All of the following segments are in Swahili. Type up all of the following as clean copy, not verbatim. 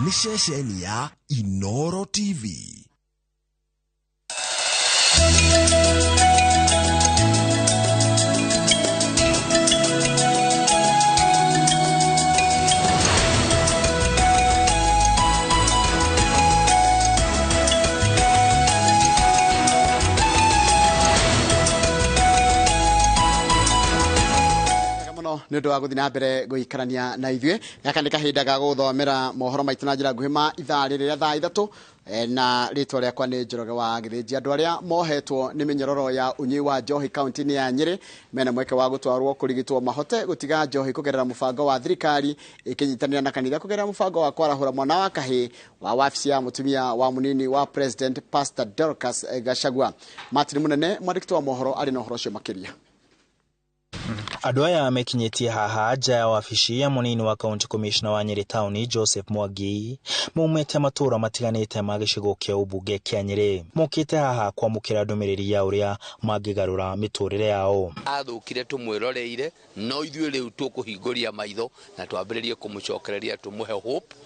nĩ ceceni ya Inoro TV. Nĩũndũ wa gũthiĩ na mbere gũikarania na ithuĩ gaka nĩ kahinda ga gũthomera mohoro maitũ na njĩra nguhĩ ma ithaa rĩrĩa thaa ithatũ na rĩtwa rĩakwa nĩ Njoroge wa Gĩthĩnji. Andũ arĩa mohetwo nĩ mĩnyororo ya ũnyui wa njohi kaunti-inĩ ya Nyĩrĩ mena mweke wa gũtwarwo kũrigitwo mahote gũtiga njohi kũgerera mũbango wa thirikari ĩkĩnyitanĩra na kanitha kũgerera mũbango wa kwarahũra mwana wa kahĩĩ wa wabici ya mũtumia wa mũnini wa President Pastor Dorcas Gachagua. Martin Munene mwandĩki wa mohoro arĩ na ũhoro ũcio makĩria. Andũ aya mekinyetie haha nja ya wabici ya mũnini wa County Commissioner wa Nyĩrĩ Town Joseph Mwangi maumĩte matũra matiganĩte ma gĩcigo kĩa ũmbunge kĩa Nyĩrĩ. Mokĩte haha kwamũkĩra ndũmĩrĩri ya ũrĩa mangĩgarũra mĩtũrĩre yao. Athũkire tũmwĩroreire no ithuĩ rĩu tũkũhingũria maitho na twambĩrĩrie kũmũcokereria tũmũhe hope,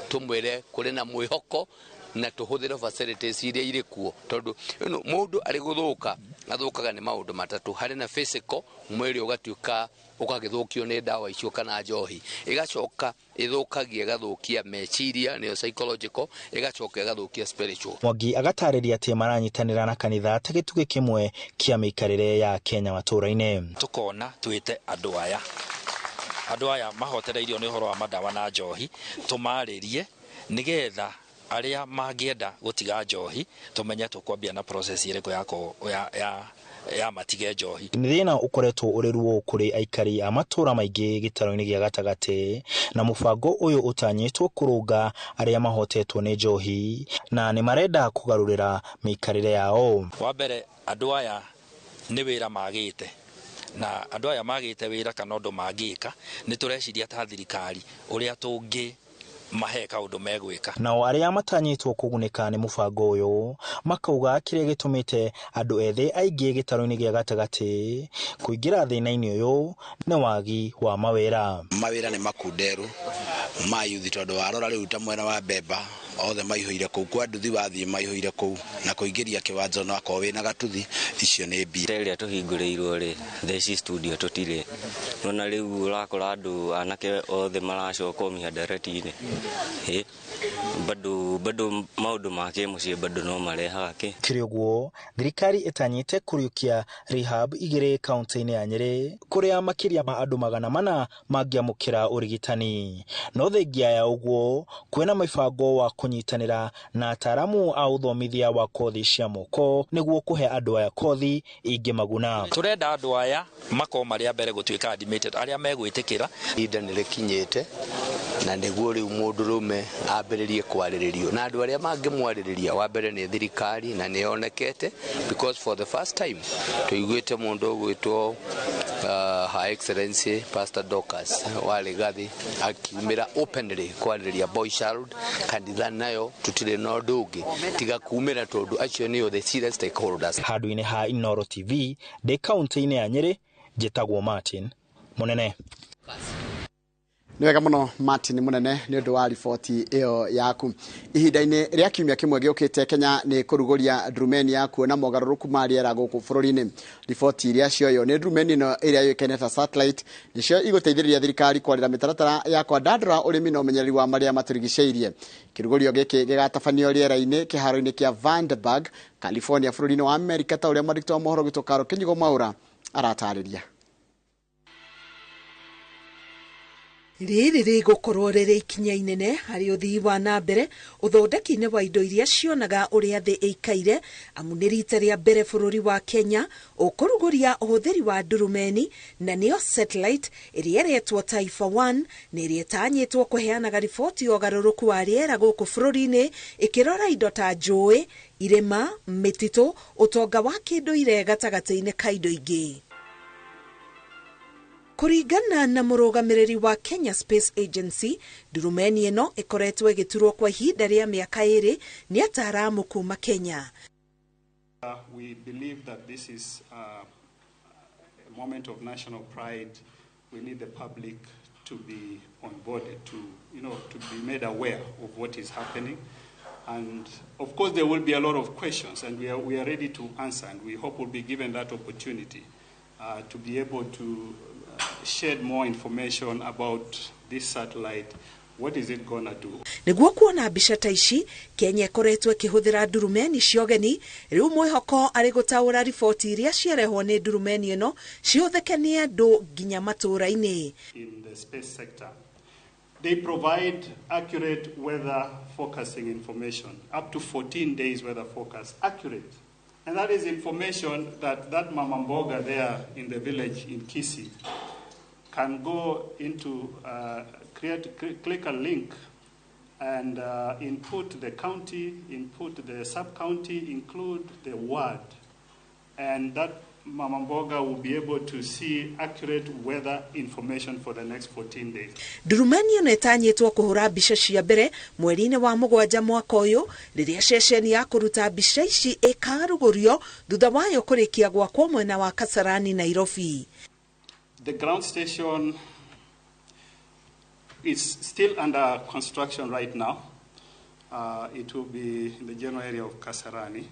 tũmwĩre kũrĩ na mwĩhoko na tuhũthĩre facilities iria irĩ kuo, tondũ mũndũ arĩ gũthũka athũkaga nĩ maũndũ matatũ. Harĩ na physical, mwĩrĩ ũgatuĩka ũkagĩthũkio nĩ ndawa icio kana njohi, ĩgacoka ĩthũkagia ĩgathũkia meciria nĩyo psychological, ĩgacoka ĩgathũkia spiritual. Mwangi agatarĩria atĩ maranyitanĩra na kanitha ta gĩtugĩ kĩmwe kĩa mĩikarĩre ya Kenya matũra-inĩ. Tukona twĩte andũ aya mahotereirio nĩ ũhoro wa madawa na njohi, tũmarĩrie nĩgetha arĩa mangĩenda gũtiga njohi tumenye tũkwambia na process ĩrĩkũ ya matige njohi. Nĩ thĩna ũkoretwo ũrĩ ruo kũrĩ aikari a matũra maingĩ gĩtaro-inĩ gĩa gatagatĩ na mũbango ũyũ ũtanyĩtwo kũrũnga arĩa mahotetwo nĩ njohi na nĩ marenda kũgarũrĩra mĩikarĩre yao. Wa mbere andũ aya nĩ wĩra magĩte na andũ aya magĩte wĩra kana ũndũ mangĩka nĩ tũreciria ta thirikari ũrĩa tũngĩ maheka ũndũ megwĩka. Nao arĩa matanyĩtwo kũgunĩka nĩ mũbango ũyũ makauga kĩrĩa gĩtũmĩte andũ ethĩ aingĩ gĩtaro-inĩ gĩa gatagatĩ kũingĩra thĩna-inĩ ũyũ nĩ wagi wa mawĩra. Mawĩra nĩ makunderu ma yuthi tondũ warora rĩu ta mwena wa Mbemba othe maihũire kũu, kwa nduthi wathiĩ maihũire kũu na kũingĩria kĩwanja no akorwo wĩna gatuthi icio nĩ mbia. Rĩrĩa tũhingũrĩirwo rĩ theci studio tũtirĩ nona rĩu ũrakora andũ anake othe maracoka mihadarati-inĩ bado maũndũ ma kĩmũciĩ bado no marehaga kĩrĩ ũguo thirikari ĩtanyĩte kũriũkia rehab igĩrĩ kaunti-inĩ ya Nyĩrĩ kũrĩa makĩria ma andũ 400 mangĩamũkĩra ũrigitani. No thengia ya ũguo kwĩna mĩbango wa kũnyitanĩra na ataaramu a ũthomithia wa kothi cia moko nĩguo kũhe andũ aya kothi ingĩmaguna. Tũrenda andũ aya makorwo marĩa mbere gũtuĩka admitted arĩa megwĩtĩkĩra. Ihinda nĩ rĩkinyĩte na nĩguo rĩu mũndũrũme ambĩrĩrie kwarĩrĩrio na andũ arĩa mangĩmwarĩrĩria. Wa mbere nĩ thirikari na nĩ yonekete because for the first time tũiguĩte mũndũ ũgwĩtwo Her Excellency Pastor Dorcas wa Legathi akiumĩra openly kwarĩrĩria boy child. Kanitha nayo tutirĩ na ũndũ ũngĩ tiga kumĩra tondũ acio nĩo the serious stakeholders. Handũ-inĩ ha Inoro TV ndĩ kaunti-inĩ ya Nyĩrĩ njĩtagwo Martin Munene. Nĩ wega mũno Martin Munene nĩ ũndũ wa riboti ĩyo yaku. Ihinda-inĩ rĩa kiumia kĩmwe gĩũkĩte Kenya nĩ kũrugũria ndurumeni ya kuona mogarũrũku ma rĩera gũkũ bũrũri-inĩ. Riboti iria cioyo nĩ ndurumeni ĩno ĩrĩa yũĩkaine ta satellite nĩcio igũteithĩrĩria thirikari kwarĩra mĩtaratara ya kwandandũra ũrĩmi na ũmenyereri wa marĩa matũrigicĩirie. Kĩrugũrio gĩkĩ gĩgatabanio rĩera-inĩ kĩharo-inĩ kĩa Vandenberg, California bũrũri-inĩ wa Amerika ta ũrĩa mwandĩki wa mohoro witũ Karo Kĩnyigo Mwaũra aratarĩria. Rĩrĩ rĩgũkorwo rĩrĩ ikinya inene harĩ ũthii wa na mbere ũthondeki-inĩ wa indo iria cionaga ũrĩa thĩ ĩikaire, amu nĩ rita rĩa mbere bũrũri wa Kenya ũkũrugũria ũhũthĩri wa ndurumeni na nĩyo satellite ĩrĩa ĩretwo Taifa 1 na ĩrĩa ĩtanyĩtwo kũheanaga riboti ya ũgarũrũku wa rĩera gũkũ bũrũri-inĩ ĩkĩrora indo ta njũĩ, irĩma, mĩtitũ, ũtonga wa kĩndũire gatagatĩ-inĩ ka indo ingĩ. Kũringana na mũrũgamĩrĩri wa Kenya Space Agency, ndurumeni ĩno ĩkoretwo ĩgĩturwo kwa ihinda rĩa mĩaka 2 nĩ ataaramu kuma Kenya. We believe that this is a moment of national pride. We need the public to be on body to, to be made aware of what is happening. And of course, there will be a lot of questions, and we are ready to answer, and we hope we'll be given that opportunity to be able to shed more information about this satellite. What is it gonna do? Niguo kuona mbica ta ici, Kenya ikoretwo ikihũthĩra ndurumeni cia ũgeni, rĩu mwĩhoko arĩ gũtaũra riboti iria ciarehwo nĩ ndurumeni ĩno cihũthĩke nĩ andũ nginya matũũra-inĩ. In the space sector, they provide accurate weather forecasting information, up to 14 days weather forecast, accurate. And that is information that Mama Mboga there in the village in Kisii can go into, click a link and input the county, input the sub-county, include the ward. And that Mama Mboga will be able to see accurate weather information for the next 14 days. Ndurumeni ĩno ĩtanyĩtwo kũhũra mbica cia mbere mweri-inĩ wa mũgwanja mwaka ũyũ, rĩrĩa ceceni ya kũruta mbica ici ĩkarugũrio thutha wayo kũrĩkia gwakwo mwena wa Kasarani, Nairobi. The ground station is still under construction right now. It will be in the general area of Kasarani,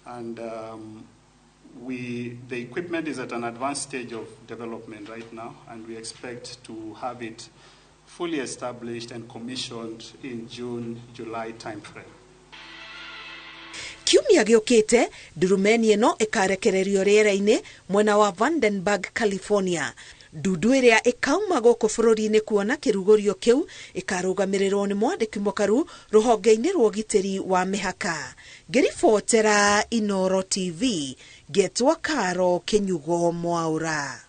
and the equipment is at an advanced stage of development right now, and we expect to have it fully established and commissioned in June-July timeframe. Kiumia gĩũkĩte, ndurumeni ĩno ĩkarekererio rĩera-inĩ mwena wa Vandenberg, California. Ndudu ĩrĩa ĩkauma gũkũ bũrũri-inĩ kuona kĩrugũrio kĩu ĩkarũgamĩrĩrwo nĩ mwandĩki mũkaru rũhonge-inĩ rwa ũgitĩri wa mĩhaka. Ngĩribotera Inoro TV, Getwa Karo Kinyugo Mwaura.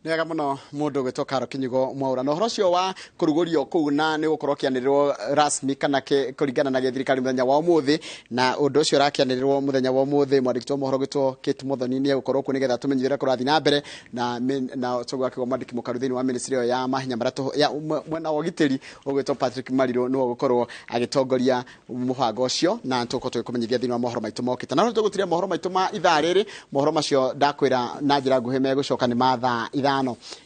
Nega muno mundu gwitwo Karo Kinyugo Mwaura. No horo cio wa kurugurio kuu na ni gukorwo kianirirwo rasmi kana kuringana na thirikari muthenya wa umuthi, na undu ucio rakianirirwo muthenya wa umuthi mwandiki wa mohoro gwitwo Kate Muthoni ni gukorwo ku nigetha tumenyithire kurathi na mbere na togwa kigo mwandiki mukaru thini wa ministry ya mahinya maratu ya mwena wa gitiri ugwitwo Patrick Mariro no gukorwo agitongoria muhango ucio, na tuko twikumenyithia thini wa mohoro maitu mokita na tugutiria mohoro maitu ma ithaa riri. Mohoro macio ndakwira na njira nguhi megucoka ni mathaa ithano.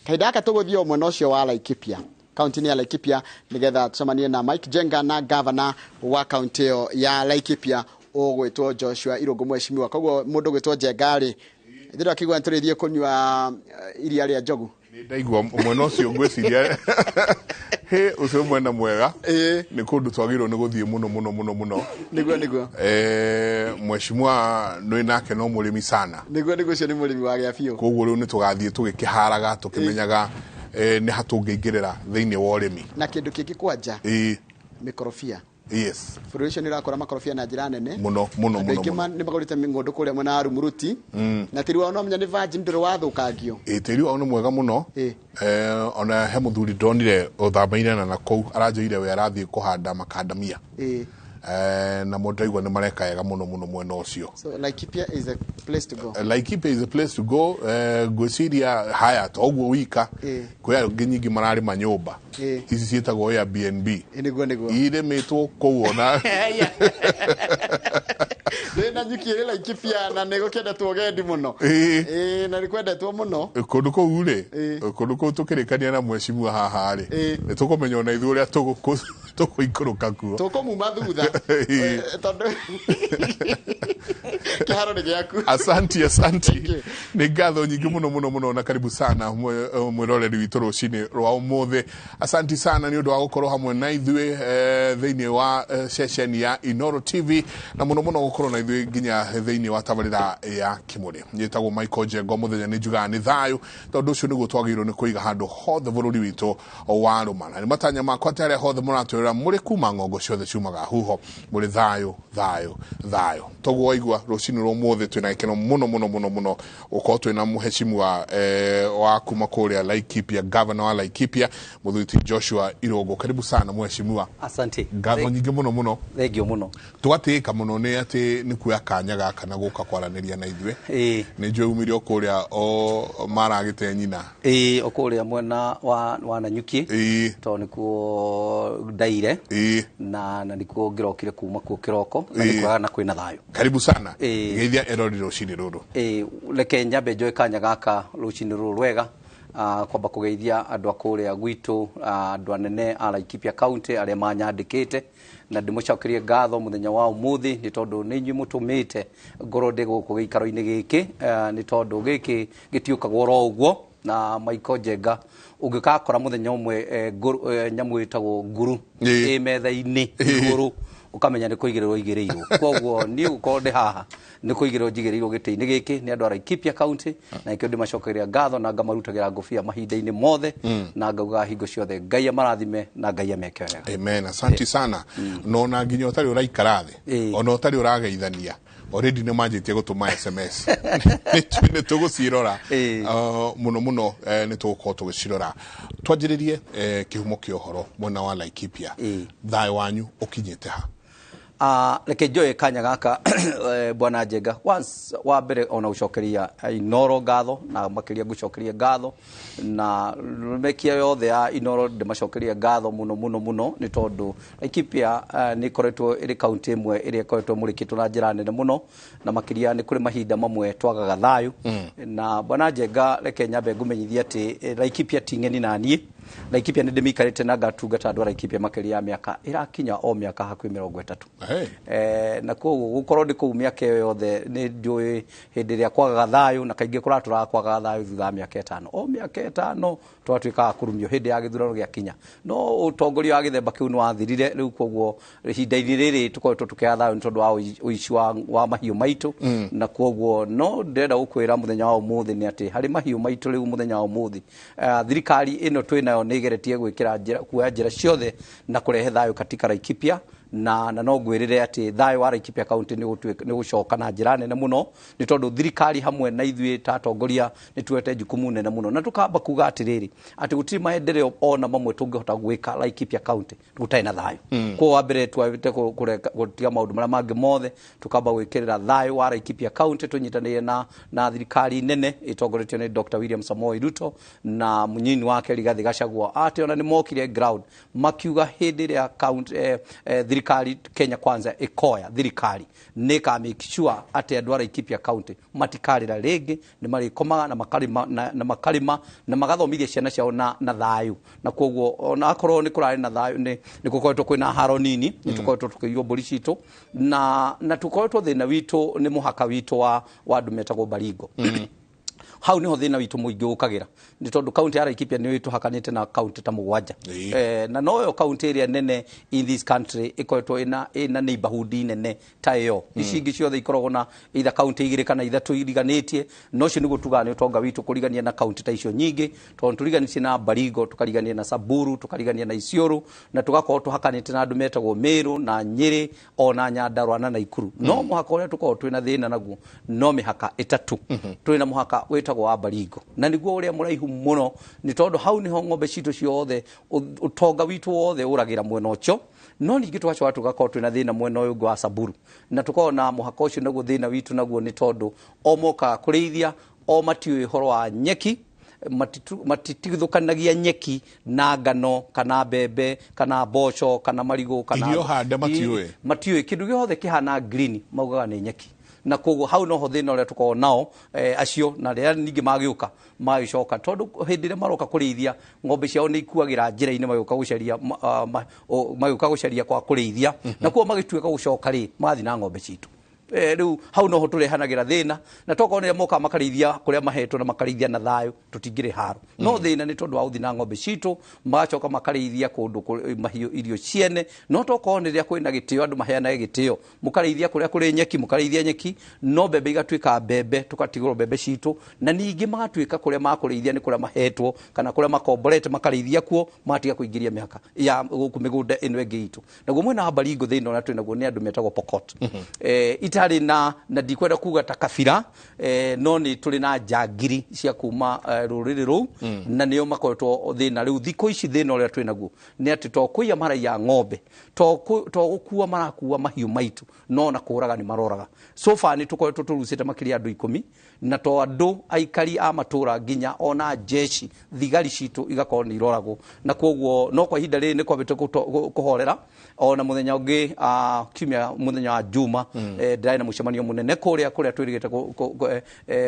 Kaida aka tuguthio mwena ucio wa Laikipia, county ya Laikipia, nigetha tucemanie na Mike Jenga na governor wa county ya Laikipia ugwitwo Joshua Irungu mweshimiwa. Koguo mundu gwitwo Jengari ndira kigwa nturithie kunywa iria ria njogu ni ndaigua mwena ucio ngwiciria he ucio mwena mwega ni kundu twagirwo ni guthie muno niguo mweshimiwa no nake no murimi sana niguo cio ni murimi wa gya biu. Koguo riu ni tugathie tugikiharaga tukimenyaga ni hatungeingirira thiini wa urimi na kindu kingi kwanja mikorofia. Yes. Fruition irakora makorofia na njira nene muno ni magorite mingondo kuria mwana wa Rumuruti na tiri wa no menya ni virgin ndiro wathukagio tiri wa no mwega muno ona he muthuri ndonire uthambaire na kou aranjire we arathie kuhanda makandamia na mundaigwa ni mareka yega muno mwena ucio. So Laikipia is a place to go. Laikipia is a place to go. Gwiciria haya to oguo wika kwa nginyingi marari manyumba ici cietagwo Airbnb niguo iremetwo kuona na nyukire Laikipia na nego kenda tuogendi muno na rikwendetwo muno kundu kou ri kundu kou tukirikania na mweshimiwa haha ri ni tukumenya ona ithu ria tukuikuruka kuo tukumuma thutha tondu kiharo ni giaku. Asante ni ngatho nyingi muno na karibu sana mwiroreri witu rucini rwa umuthi. Asante sana ni undu wa gukorwo hamwe na ithui thiini wa session ya Inoro TV na muno gukorwo na ithui nginya thiini wa tabarira ya Kimuri. Nyitagwo Michael Jengo muthenya ni njuga ni thayu tondu ucio niguo twagirwo ni kuiga handu hothe bururi witu wa rumana. Ni matanya makwa tare hothe muratwira muri kuma ngongo ciothe ciumaga huho muri thayu toguo waigua rucini rwa umuthi twina ikeno muno uko twina muheshimiwa wa kuma kuria Laikipia, governor wa Laikipia muthuti Joshua Irungu. Karibu sana mheshimiwa. Asante. Ngatho nyingi muno thengio muno twatika muno ni ati ni kuya kanya gaka na guka kwaraniria na ithwe ni njwe umirio kuria o maragite nyina okuria mwena wa Nanyuki to nikuo ndaire na nikuo ngirokire kuma kuo kiroko na nikuo na kwina thayo. Karibu sana geithia erori rucini ruru reke nyambe njoe kanya gaka rucini ruru rwega kwamba kugeithia andu akuria gwitu andu anene a Laikipia County aria manyandikite na ndimucokerie ngatho muthenya wa umuthi ni tondu ni nyu mutumite ngoro ndi guku gikaro-ini giki ni tondu giki gitiukagwo ro uguo na maiko njenga ungikakora muthenya umwe nyamu itagwo nguru metha-ini iguru ukamenya ni kuigirirwo igirirwo koguo ni uko ndi haha ni kuigirirwo jigirirwo giti-ini giki ni andu a Laikipia County na ikio ndi macokeria ngatho na ngamarutagira ngobia mahinda-ini mothe na ngauga hingo ciothe Ngai amarathime na Ngai ameke wega. Amen. Asante sana. No na nginya utari uraikara thi ona utari urageithania already ne manjitie gutuma SMS ni tugucirora muno ni tugukorwo tugicirora twanjiririe kihumo kia uhoro mwena wa Laikipia thai wanyu ukinyite ha reke njoe kanya gaka bwana Njenga once wa mbere ona ucokeria Inoro ngatho na makiria gucokeria ngatho na mekia yothe ya Inoro ndimacokeria ngatho muno ni tondu Laikipia ni koretwo iri county imwe iri koretwo murikitwo na njira nene muno na makiria ni kuri mahinda mamwe twagaga thayu na bwana Njenga reke nyambe ngumenyithia ati Laikipia tingeni na nie Laikipia ni ndimikarite na gatungata andu a Laikipia makiria ya miaka irakinya o miaka hakuhi 30 na koguo gukorwo ndi kuu miaka iyo yothe ni njui hindi ria kwagaga thayu na kaingi kuratura kwagaga thayu thutha miaka 5 o miaka 5 twatuika kurumio hindi ya githurano gia kinya no utongoria wa githemba kiu ni wathirire riu koguo hinda-ini riri tukoretwo tukia thayu ni tondu wa uici wa mahiu maitu na koguo no ndenda gukwira muthenya wa umuthi ni ati hari mahiu maitu riu muthenya wa umuthi thirikari ino twina ni geretie gwikira njira ciothe na kurehe thayu katika Laikipia na no ngwirire ati thayu wa Laikipia County ni gucoka na njira nene muno ni tondu thirikari hamwe na ithuĩ ta atongoria ni tuete jukumu nene muno na tukamba kuga atiriri ati gutiri maendeleo ona mamwe tungihota gwika Laikipia County gutai na thayu kwa wambere twavite gutiga maundu maria mangi mothe tukamba gwikirira thayu wa Laikipia County tunyitanire na thirikari nene itongoretio ni Dr. William Samoei Ruto na munyini wake Rigathi Gachagua ati ona ni mokire ground makiuga hindi ria county thirikari Kenya Kwanza ikoya thirikari nika make sure ati andu a Laikipia County matikarira ringi ni marikomaga na makarima na magathomithia ciana ciao na thayu na koguo ona akorwo ni kurari na thayu ni gukoretwo kwina haro nini ni tukoretwo tukiyo mburi citu na tukoretwo thina witu ni muhaka witu wa andu metagwo Baringo hau niho thina witu muingi ukagira ni tondu county ya Laikipia ni witu hakanite na county ta mugwanja na noyo county area nene in this country ikoretwo ina neighborhood nene ta iyo icingi ciothe ikoragwo na either county igire kana ithatu iriganitie no cio ni gutugana utonga witu kurigania na county ta icio nyingi tondu turiganitie na Baringo tukarigania na Samburu tukarigania na Isiolo na tugakorwo tuhakanite na andu metagwo Meru na Nyeri ona Nyandarua na Naikuru no muhaka uria tukorwo twina thina naguo no mihaka itatu twina muhaka wetagwo wa Baringo na niguo uria muraihu muno ni tondu hau niho ng'ombe citu ciothe utonga witu wothe uragira mwena ucio no ningi twacoa tugakorwo twina thina mwena uyu wa Samburu na tukorwo na muhaka ucio naguo thina witu naguo ni tondu o moka kurithia o matiui horo wa nyeki matitithukanagia nyeki na ngano kana mbembe kana mboco kana marigo kana irio hande matiui kindu giothe kihana green maugaga ni nyeki na koguo hau no thina uria tukorwo nao acio na ria ningi magiuka magicoka tondu hindi ria maroka kurithia ng'ombe ciao ni ikuagira njira-ini magiuka gucaria kwa kurithia na kuo magituika gucoka ri mathi na ng'ombe citu riu hau no turehanagira thina na tokorwo ni moka makarithia kuria mahetwo na makarithia na thayu tutingire haro no thina ni tondu wa uthi na ng'ombe citu magacoka makarithia kundu mahiu irio ciene no tokorwo ni ria kwina gitio andu maheana gitio mukarithia kuria kuri nyeki mukarithia nyeki no mbembe igatuika mbembe tukatigwo mbembe citu na ningi magatuika kuria makurithia ni kuria mahetwo kana kuria makomborete makarithia kuo matiga kuingiria mihaka ya kumigunda ino ingi itu naguo mwena wa Baringo thina ona twinaguo ni andu metagwo Pokot itari na ndikwenda kuga ta kabira no ni turi na njangiri cia kuma ruriri ru na niyo makoretwo thina riu thiko ici thina uria twinaguo ni ati to kuiya marai ya ng'ombe to gukua marakuwa mahiu maitu no na kuraga ni maroraga so far ni tukoretwo turucite makiri andu 10 na to andu aikari a matura nginya ona jeshi thigari citu igakorwo ni iroragwo na koguo no kwa ihinda riri ni kwambite kuhorera ona muthenya ungi kiumia muthenya wa Juma ndai na mucemanio munene kuria twirigite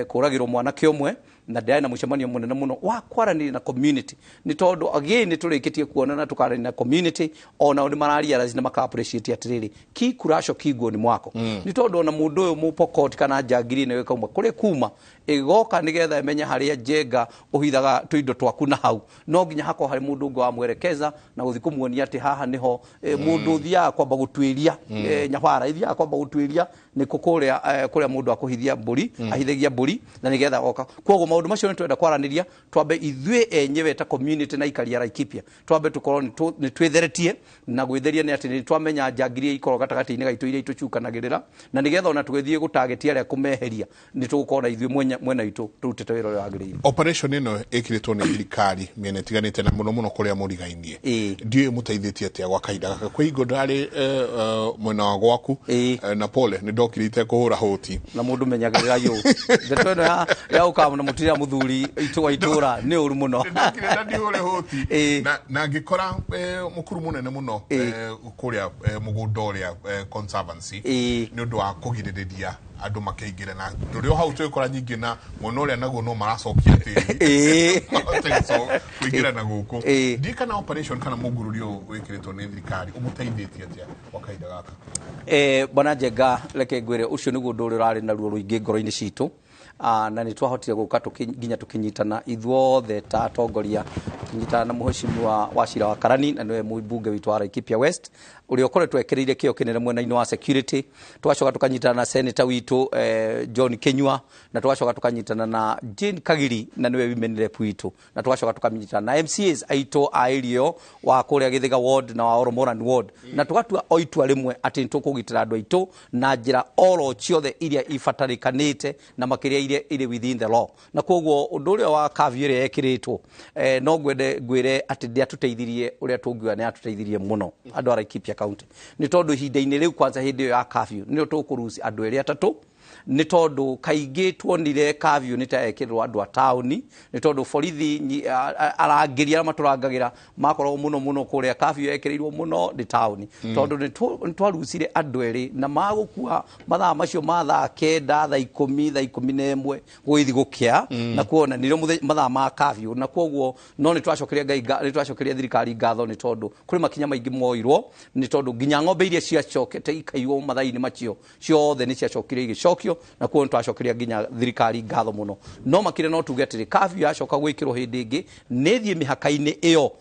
kuragirwo mwana kiomwe na ndai na mucemanio munene muno wa kwaranira na community ni tondu again ni turikitie kuonana tukarania na community ona ndi mararia lazima maka appreciate atiriri ki kurasho kiguo ni mwako ni tondu ona mundu uyu mupokoti kana jagiri ne wekauma kuri kuma igoka nigetha emenya haria Njenga uhithaga tuindo twaku na hau no nginya hako hari mundu ngo amwerekeza na guthikumuonia ati haha niho mundu thia kwamba gutwiria nyabara ithia kwamba gutwiria ni kukuria kuria mundu akuhithia mburi ahithagia mburi na nigetha oka kwogo maundu macio ni twenda kwaraniria twambe ithwe enyewe ta community na ikaria Laikipia twambe tukorwo ni twetheretie na gwitheria ni ati ni twamenya Njagiri ikoro gatagati-ini gaitu iria itucukanagirira na nigetha ona twithie gutagetia aria kumeheria ni tugukora ithwe mwena itu turutete wira uria wagirire operation ino ikiritwo ni thirikari miene tiganite na muno kuria murigainie ndiye muteithitie atia gwa kahinda gaka kwa igo ndari mwena wa gwaku na pole ni ndokirite kuhura hoti na mundu menyagirira yu ndeto ino ya ukamu na mutira muthuri itu wa itura ni uru muno ndokirite ndi hure hoti na ngikora mukuru munene muno kuria mugunda uria conservancy ni undu wa kugiririria andu makeingire na ndurio hau twikora nyingi na mwono ria naguo no maracokia tiri so kuingira na guku ndikana operation kana mugururio wikiritwo ni thirikari umuteithitie atia wakaida gaka bwana Njenga reke ngwire ucio niguo ndu urari na ruo ruingi ngoro-ini citu na ni twahotire guka nginya tukinyitana ithuothe ta atongoria tukinyitana na muheshimiwa Wachira wa Karani na niwe muibunge witu wa Laikipia West uri okoretwo ekireire kio kinene mwena-ini wa security twacoka tukanyitana na senator witu John Kenywa na twacoka tukanyitana na Jane Kagiri na niwe women rep witu na twacoka tukanyitana na MCAs aito airio wa kuria Githiga ward na wa Oromoran ward na tugatua oitu arimwe ati tukugitira andu aitu na njira oro ciothe iria ifatarikanite na makiria iria within the law na koguo undu uria wa curfew iria ekiritwo no ngwire ati ndia tuteithirie uria tungiwa ni atuteithirie muno andu a Laikipia county ni tondu hinda-ini riu kwanza hindi ya curfew ni tukurusi andu eri atatu ni tondu kaingi tuonire curfew ni ta ekirwo andu a town ni tondu borithi arangiria maturangagira makorwo muno kuria curfew ekirirwo muno ni town tondu ni twarucire andu eri na magukua mathaa macio mathaa 9 thaa 10 thaa 11 guithi gukia na kuona nire mathaa ma curfew na koguo no ni twacokeria ngai ni twacokeria thirikari ngatho ni tondu kuri makinya maingi moirwo ni tondu nginya ng'ombe iria ciacokete ikaiwo mathaa-ini macio ciothe ni ciacokire igicokio na kuo twacokeria nginya thirikari ngatho muno no makire no tuge atiri curfew yacoka gwikirwo hindi ingi nithie mihaka-ini iyo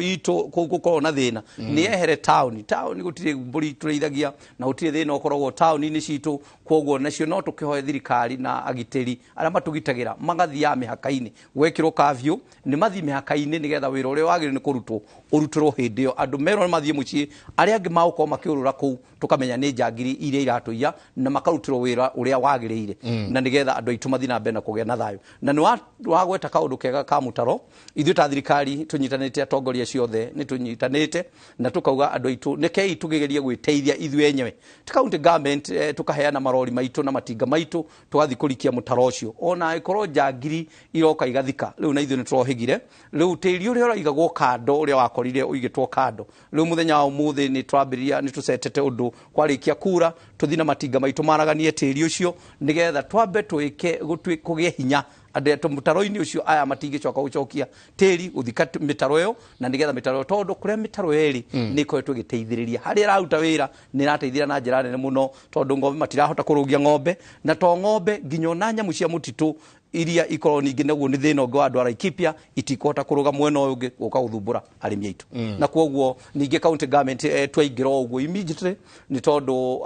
itu gukorwo na thina ni ehere town gutire mburi tureithagia na gutire thina ukoragwo town-ini citu koguo nacio no tukihoe thirikari na agiteri aria matugitagira magathia mihaka-ini gwikirwo curfew ni mathi mihaka-ini nigetha wira uria wagire ni kurutwo urutirwo hindi iyo andu mero mathie mucii aria angi magukorwo makiurura kuu tukamenya ni Njagiri iria iratuia na makarutirwo wira uria wagirire na nigetha andu aitu mathi na mbere na kugia na thayo na ni wagweta kaundu kega ka mutaro ithu ta thirikari tunyitanite atongoria ciothe ni tunyitanite na tukauga andu aitu nikei tugigeria gwiteithia ithu enyewe county government tukaheana marori maitu na matinga maitu tugathi kurikia mutaro ucio ona ikorwo Njagiri iroka igathika riu na ithu ni turohigire riu tiri uria uraigagwo kando uria wakorire uigitwo kando riu muthenya wa umuthi ni twambiria ni tusetete undu kwarikia kura tuthina matinga maitu maraganie tiri ucio nigetha twambe twike kugie hinya ande mutaro-ini ucio aya matingicoka gucokia tiri uthika mitaro yo na nigetha mitaro tondu kuria mitaro eri ni koetwo giteithiriria hari raruta wira ni rateithira na njira nene muno tondu ng'ombe matirahota kurugia ng'ombe na to ng'ombe nginyo na nyamu cia mutitu iria ikorwo ningi naguo ni thina ngo andu a Laikipia itikota kuruga mwena uyu ungi guka guthumbura arimi aitu na koguo ningi county government twaingira uguo immediately ni tondu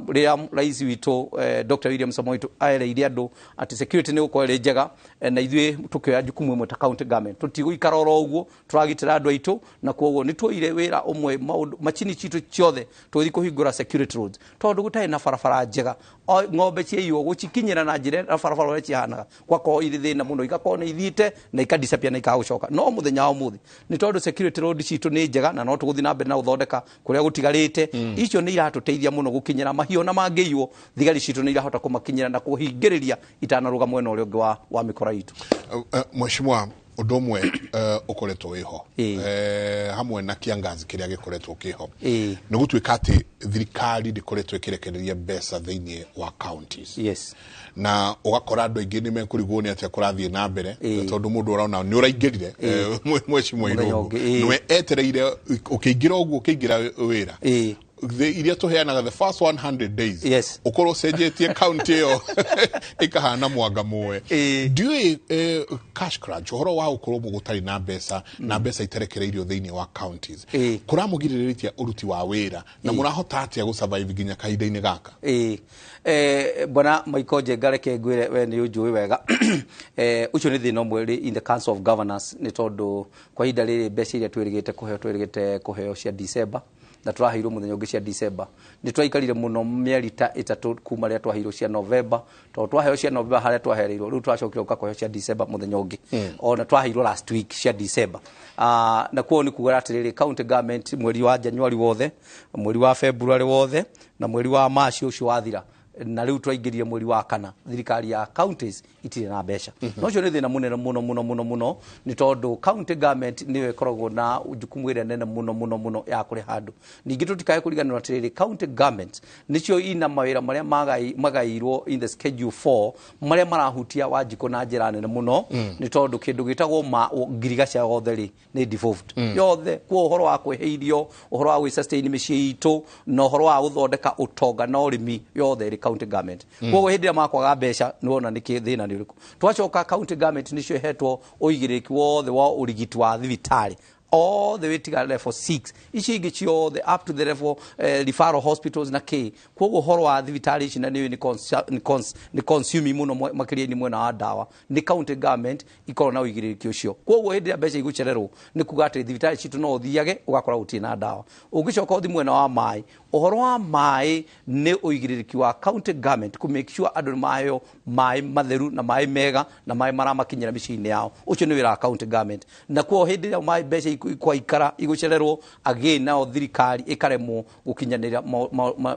ria rais witu Dr. William Samoei aereire andu ati security ni gukorwo ri njega na ithwe tukioya jukumu imwe ta county government tutiguikara oro uguo turagitira andu aitu na koguo ni tuire wira umwe machini citu ciothe tuthi kuhingura security roads tondu gutai na barabara njega ng'ombe ciaiyo gucikinyira na njira na barabara ria cihanaga kwako iri thina muno igakorwo ni ithiite na ikadisapia na ikagucoka no muthenya wa muthi ni tondu security road citu ni njega na no tuguthi na mbere na uthondeka kuria gutigarite icio ni iratuteithia muno gukinyira mahio na mangiiwo thigari citu ni irahota kumakinyira na kuhingiriria itanaruga mwena uria ungi wa mikora itu mheshimiwa Udomwe ukoretwo wiho hamwe na kiangazi kiria gikoretwo kiho ni gutwika ati thirikari ndikoretwo ikirekereria mbeca thiini wa counties na ugakora andu aingi ni mekurigwo ni atia kurathie na mbere tondu mundu uraona ni uraingirire mweci mwiru nwe etereire ukiingira uguo ukiingira wira iria tuheanaga the first 100 days ukorwo cenjetie county yo ikahana mwanga mwe ndiwe cash crunch uhoro wa ukorwo mugutari na mbeca iterekereirio thiini wa counties kuramugiriritia uruti wa wira na murahota atia gusurvive ginya kahinda-ini gaka bwana Michael Njengareke ngwire we ni unjui wega ucio ni thina umwe in the council of governors ni tondu kwa ihinda riri mbeca iria twirigite kuheo cia December na twaheirwo muthenya ungi cia December ni twaikarire muno mieri ta 3 kuma ria twaheirwo cia November to twaheo cia November haria twahereirwo riu twacokire ukakoheo cia December muthenya ungi ona twaheirwo last week cia December na kuo ni kuga atiriri county government mweri wa January wothe mweri wa February wothe na mweri wa March ucio wathira na riu twaingirie mweri wa kana thirikari ya counties itire na mbeca no cio ni thina munene muno ni tondu county government niwe koragwo na jukumu ire nene muno ya kuri handu ningi tutikae kuriganira atiriri county government nicio ina mawira maria magairwo in the schedule 4 maria marahutia wajiko na njira nene muno ni tondu kindu gitagwo ngiriga cia gotheri ni devolved yothe kwa uhoro wa kweheirio uhoro wa sustain micii itu na uhoro wa guthondeka utonga na urimi yothe county government kwa hindi makwaga mbeca nuona niki thina ni uriku twacoka county government nicio hetwo uigiriki wothe wa urigiti wa thibitari all the way to level 6 ici ingi ciothe up to the level referral hospitals na k kwa uhoro wa thibitari ici na ni consume muno makiria ni mwena wa dawa ni county government ikoro na uigiriki ucio kwa hindi mbeca igucererwo ni kuga ati thibitari citu no uthiage ugakora uti na dawa ugicoka uthi mwena wa mai uhoro wa mai ni uigiriki wa county government ku make sure andu mayo mai matheru na mai mega na mai maramakinyira micini yao ucio ni wira county government na kwa hindi mai mbeca kwa ikara igucererwo again nao thirikari ikaremwo gukinyanira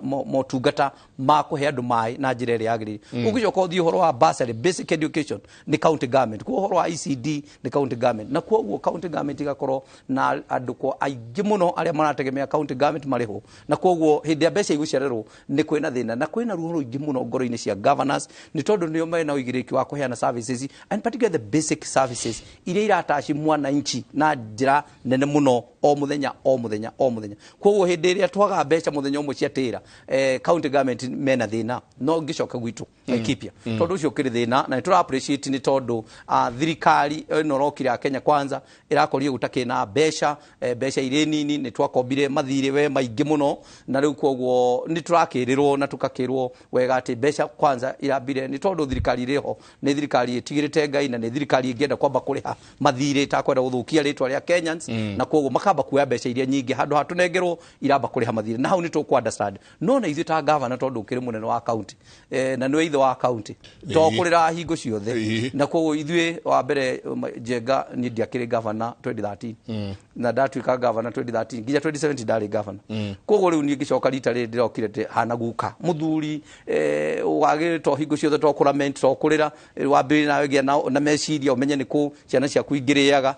motungata ma kuhe andu mai na njira iri yagirire ugicoka uthi uhoro wa bursary basic education ni county government kwa uhoro wa ECD ni county government na kwa uguo county government igakorwo na andu kwa aingi muno aria marategemea county government mariho na kwa uguo hindi ya mbeca igucererwo ni kwina thina na kwina ruo ruingi muno ngoro-ini cia governors ni tondu nio mena uigiriki wa kuheana services and particularly the basic services iria irataci mwananchi na njira nene muno o muthenya koguo hindi iria twaga mbeca muthenya umwe ciatira county government mena thina no ngicoka gwitu Laikipia tondu ucio kiri thina na tura appreciate ni tondu thirikari no rokira Kenya Kwanza irakorire gutakina mbeca iri nini ni twakombire mathire we maingi muno na riu koguo ni turakirirwo na tukakirwo wega ati mbeca kwanza irambire ni tondu thirikari iriho ni thirikari itigirite ngai na ni thirikari ingienda kwamba kuriha mathire itakwenda guthukia ritwa ria Kenyans na koguo makamba kuya mbeca iria nyingi handu hatunengerwo iramba kuriha mathire na hau ni tukwa understand no na ithu ta governor tondu ukiri munene wa county na ni ithu wa county tokurira hingo ciothe na koguo ithuĩ wa mbere Njenga ni ndiakiri governor 2013 na ndatuika governor 2013 nginya 2017 ndari governor koguo riu ni ngicoka rita riri ndirokire te hana guka muthuri ugagirito hingo ciothe tokurament tokurira wambiri nawe gia na meciria umenye ni ku ciana cia kuingiriaga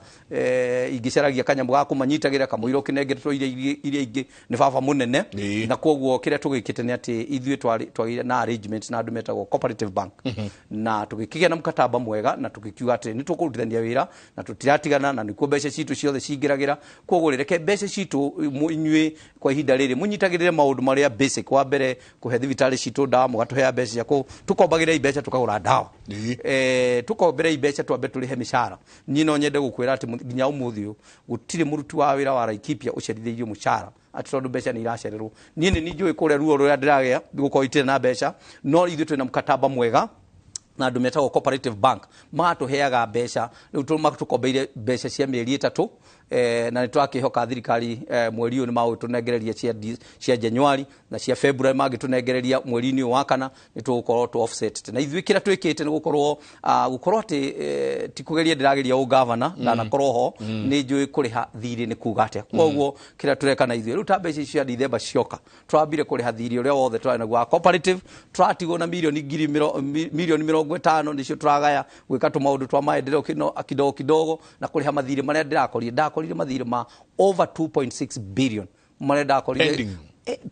ingicaragia kanyamu ga kumanyitagira kamuiro kinengeretwo iria ingi ni baba munene na koguo kiria tugikite ni ati ithuĩ twagire na arrangement na andu metagwo cooperative bank na tugikigia na mkataba mwega na tugikiuga ati ni tukurutithania wira na tutiratigana na nikuo mbeca citu ciothe cingiragira koguo reke mbeca citu inyui kwa ihinda riri munyitagirire maundu maria basic wa mbere kuhe thibitari citu dawa mugatuhea mbeca ciako tukombagire mbeca tukagura dawa tukombere mbeca twambe turihe mishara nyino nyende gukwira ati nginya umuthi gutire muruti wa wira wa Laikipia ucerithĩirio mushara ati tondu mbeca ni iracererwo nie ni njui kuria ruo ruria ndiragea gukoitire na mbeca no ithu twina mkataba mwega na andu metagwo cooperative bank matuheaga mbeca riu tukombeire mbeca cia mieri 3 na nitwakihoka thirikari mweri uyu ni magutunengereria cia January na cia February magitunengereria mweri-ini wa kana nitugukorwo tu offset na ithuĩ kira twikite ni gukorwo ati tikugeria ndirageria u governor na nakorwo ho ni njui kuriha thiri ni kuga atia koguo kira tureka na ithuĩ riu ta mbeca cia December cioka twambire kuriha thiri uria wothe twari naguo cooperative twatigo na milioni 20 50 nicio turagaya gwika tu maundu twa maendeleo kidogo kidogo na kuriha mathire maria ndakorire mathire ma over 2.6 billion maria ndakorire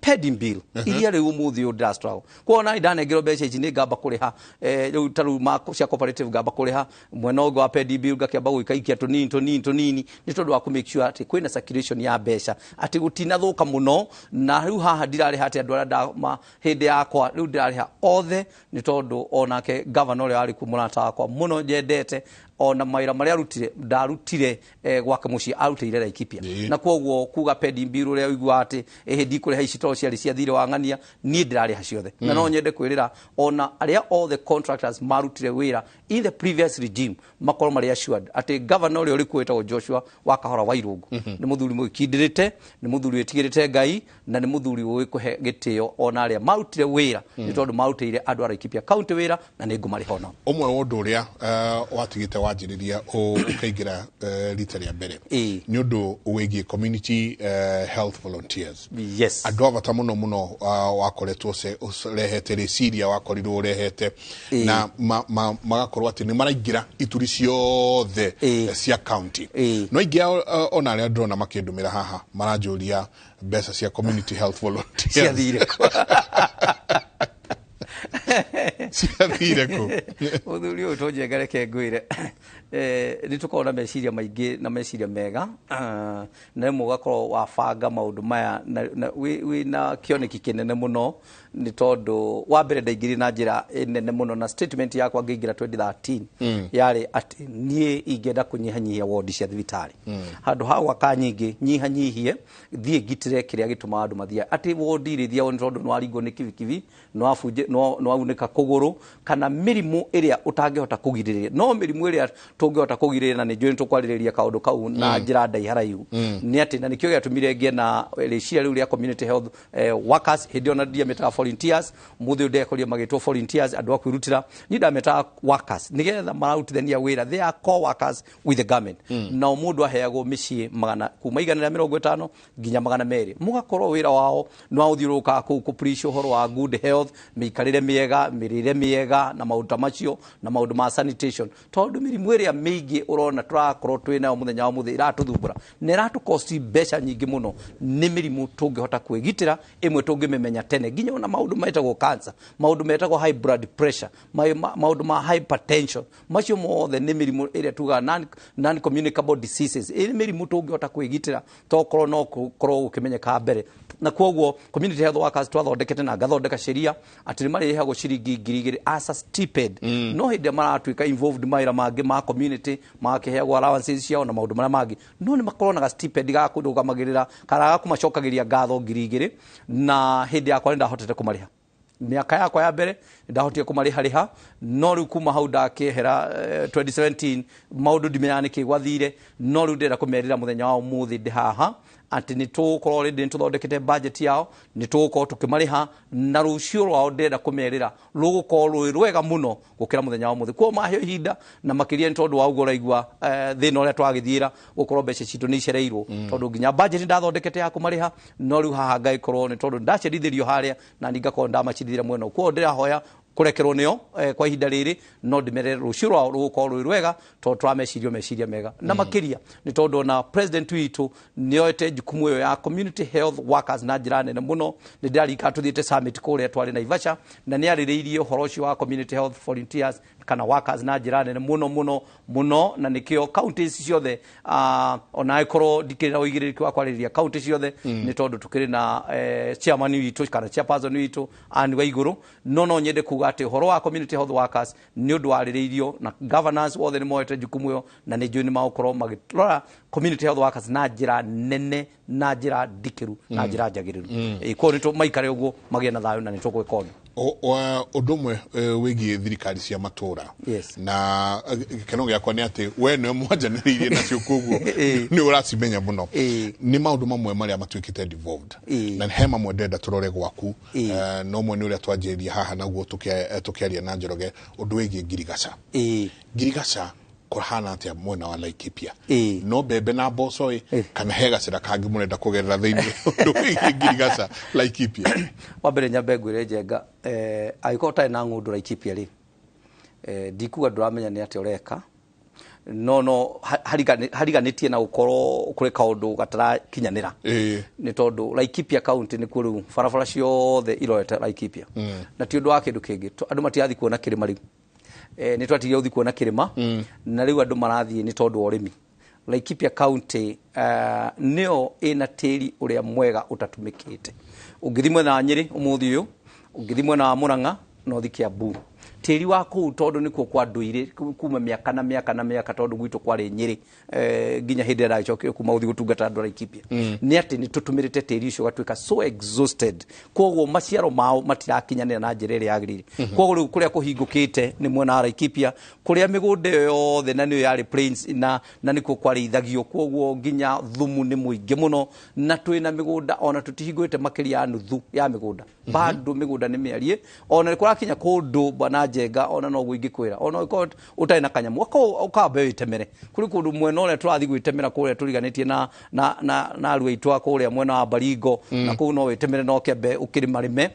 pending bill iria riu muthi u struggle kuona idanengero mbeca ici ni ngamba kuriha riu taru ma cia cooperative ngamba kuriha mwena ugo wa pending bill ngakiamba gwikaikia tunini ni tondu wa ku make sure ati kwina circulation ya mbeca ati gutina thuka muno na riu haha ndirari hati andu ara ma hindi yakwa riu ndirariha othe ni tondu onake governor uri ari ku murata wakwa muno njendete ona maira maria ndarutire gwake muci arutire Laikipia na kwoguo kuga pending bill uri uigwa ati hindi kuri haici to ciari cia thire wangania ni ndirari ha ciothe na no nyende kwirira ona aria all the contractors marutire wira in the previous regime makoro maria assured ati governor uri kwetwo Joshua wakahora wairungu ni muthuri mukindirite ni muthuri wetigirite Ngai na ni muthuri uwi kuhe gitio ona aria marutire wira ni tondu marutire andu a Laikipia county wira na ni ngumari hono omwe wondu uria watigite wanjiriria ukaigira rita ria mbere ni undu wigie community health volunteers yes andu avata muno wakoretwo rehete reciria wakorirwo urehete na magakorwo ati ni maraingira ituri ciothe cia county no ingia ona aria ndona makindumira haha maranjuria mbeca cia community health volunteers cia thire ciathire ku uthuri uyu tonjengareke ngwire ni tukona meciria maingi na meciria mega na mugakorwo wabanga maundu maya na wina kioneki kinene muno ni tondu wa mbere ndaingiri na njira nene muno na statement yakwa ngingira 2013 yari ati nie ingenda kunyihanyihia ward cia thibitari handu ha gwaka nyingi nyihanyihie thie ngitire kiria gituma andu mathia ati ward irithia on tondu no aringo ni kivikivi no afuje no aunika kuguru kana mirimu iria utangihota kugiriria no mirimu iria tungihota kugiriria na ni njuri tukwariria kaundu kau na njira ndai haraihu ni ati na nikio giatumire ngie na reciria riu ria community health workers hindi ona ndia meta volunteers muthi ndekoria magitwo volunteers andu akwirutira ni ndameta workers nigetha mararutithania wira they are co-workers with the government na mundu aheagwo micii magana kuma 150 nginya 200 mugakorwo wira wao no authiuruka ku preach uhoro wa good health miikarire miega mirire miega na maundu macio na maundu ma sanitation tondu mirimu iria miingi urona turakorwo twina muthenya wa muthi iratuthumbura ne ratu cost mbeca nyingi muno ni mirimu tungihota kwigitira imwe tungimemenya tene nginya ona maundu metagwo cancer maundu metagwo high blood pressure maundu ma hypertension macio mothe ni mirimu iria tuga non communicable diseases ni mirimu tungihota kwigitira tokorwo no korwo ukimenyeka mbere na kwoguo community health workers twathondekete na ngathondeka sheria ati ni marihagwo ciringi 2,000 as a stipend no hindi maratuika involved maira mangi ma community makiheagwo allowances ciao na maundu maria mangi no ni makorwo na stipend ga kundugamagirira kana ga kumacokagiria ngatho 2,000 na hindi yakwa ndahotete kumariha miaka yakwa ya mbere ndahotie kumariha no riu kuma hau ndakihera 2017 maundu ndimenyana kigwathire no riu ndira kumerira muthenya wa umuthi ndi haha ati ni tukorwo rindi nituthondekete budget yao ni tukorwo tukimariha na rucio rwao ndenda kumerira rugukorwo rwega muno gukira muthenya wa muthi kwa mahio hinda na makiria ntondu wa ugora igwa thina uria twagithiira gukorwo mbeca citu ni cereirwo tondu nginya budget ndathondekete ya kumariha no riu haha ngaikorwo ni tondu ndacerithirio haria na ningakorwo ndamacirithira mwena kwa ndirahoya kurekerwo nio kwa ihinda riri no ndimerere rucio rwao rugukorwo rwega to trameciria mega na makiria ni tondu na president witu nioete jukumu ya community health workers na njira nene muno ni ndarika tuthiite summit kuria twari na Ivasha na ni aririirie uhoro ucio wa community health volunteers kana workers na njira nene muno na nikio counties ciothe ona ikorwo dikira uigiriki wa kwariria counties ciothe ni tondu tukiri na chairman witu kana chairperson witu ani wa iguru no nyende kuga ati uhoro wa community health workers ni undu waririirio na governors wothe ni moete jukumu yo na ni njuni maukorwo magitora community health workers na njira nene na njira dikiru na njira njagiriru iko ni to maikare uguo magia na thayo na ni tukwe udumwe wigie thirikari cia matura na keno giakwa ni ati we no mwanjaniririe na cio kuguo ni uracimenya muno ni maundu mamwe maria matwikite devolved na hema mwendenda turore gwaku no mwe ni uria twanjiria haha naguo tukiaria na Njoroge undu wigie ngirigaca kurhana atia mwena wa Laikipia no bebe na boso kana hega cira kangi murenda kugerera thiini undu wigie ngirigaca Laikipia wa mbere nyambe ngwire njenga agiko tai na ngundu Laikipia ri ndikuga ndũramenya nĩ atĩ ũreka no hariganĩtie na gũkorwo kũrĩ kaũndũ gatarakinyanĩra nĩ tondũ Laikipia County nĩ kuo rĩu barabara ciothe irorete Laikipia na ti ũndũ wa kĩndũ kĩngĩ andũ matirathiĩ kuona kĩrĩma rĩu nĩ twatirie gũthiĩ kuona kĩrĩma na rĩu andũ marathiĩ nĩ tondũ wa ũrĩmi. Laikipia County nĩyo ĩna tĩri ũrĩa mwega ũtatumĩkĩte. Ũngĩthiĩ mwena wa Nyĩrĩ ũmũthĩ ũyũ, ũngĩthiĩ mwena wa Mũrang'a na ũthiĩ Kiambu, tĩri wa kũu tondũ nĩkuo kwa ndũire kuma mĩaka na mĩaka tondũ gwitũ kwarĩ Nyĩrĩ nginya hĩndĩ ĩrĩa ndagĩcokire kuma gũthiĩ gũtungata andũ a Laikipia nĩ atĩ nĩ tũtũmĩrĩte tĩri ũcio ũgatuĩka so exhausted, koguo maciaro mao matirakinyanĩra na njĩra ĩrĩa yagĩrĩire. Koguo rĩu kũrĩa kũhingũkĩte nĩ mwena wa Laikipia kũrĩa mĩgũnda yothe na nĩyo yarĩ plains na nĩkuo kwarĩithagio, koguo nginya thumu nĩ mũingĩ mũno na twĩna mĩgũnda ona tũtihingũrĩte makĩria ya nuthu ya mĩgũnda bado mĩgũnda nĩ mĩarie ona nĩ kũrakinya kũndũ Bwana Njenga ona no gwĩngĩkwĩra ona ũtarĩ na kanyamu ũkambe wĩtemere kũrĩ kũndũ mwena ũrĩa tũrathiĩ gwĩtemera kũrĩa tũriganĩtie na arũ aitũ a kũrĩa mwena wa Baringo na kũu no wĩtemere no kĩambe ũkĩrĩmarĩme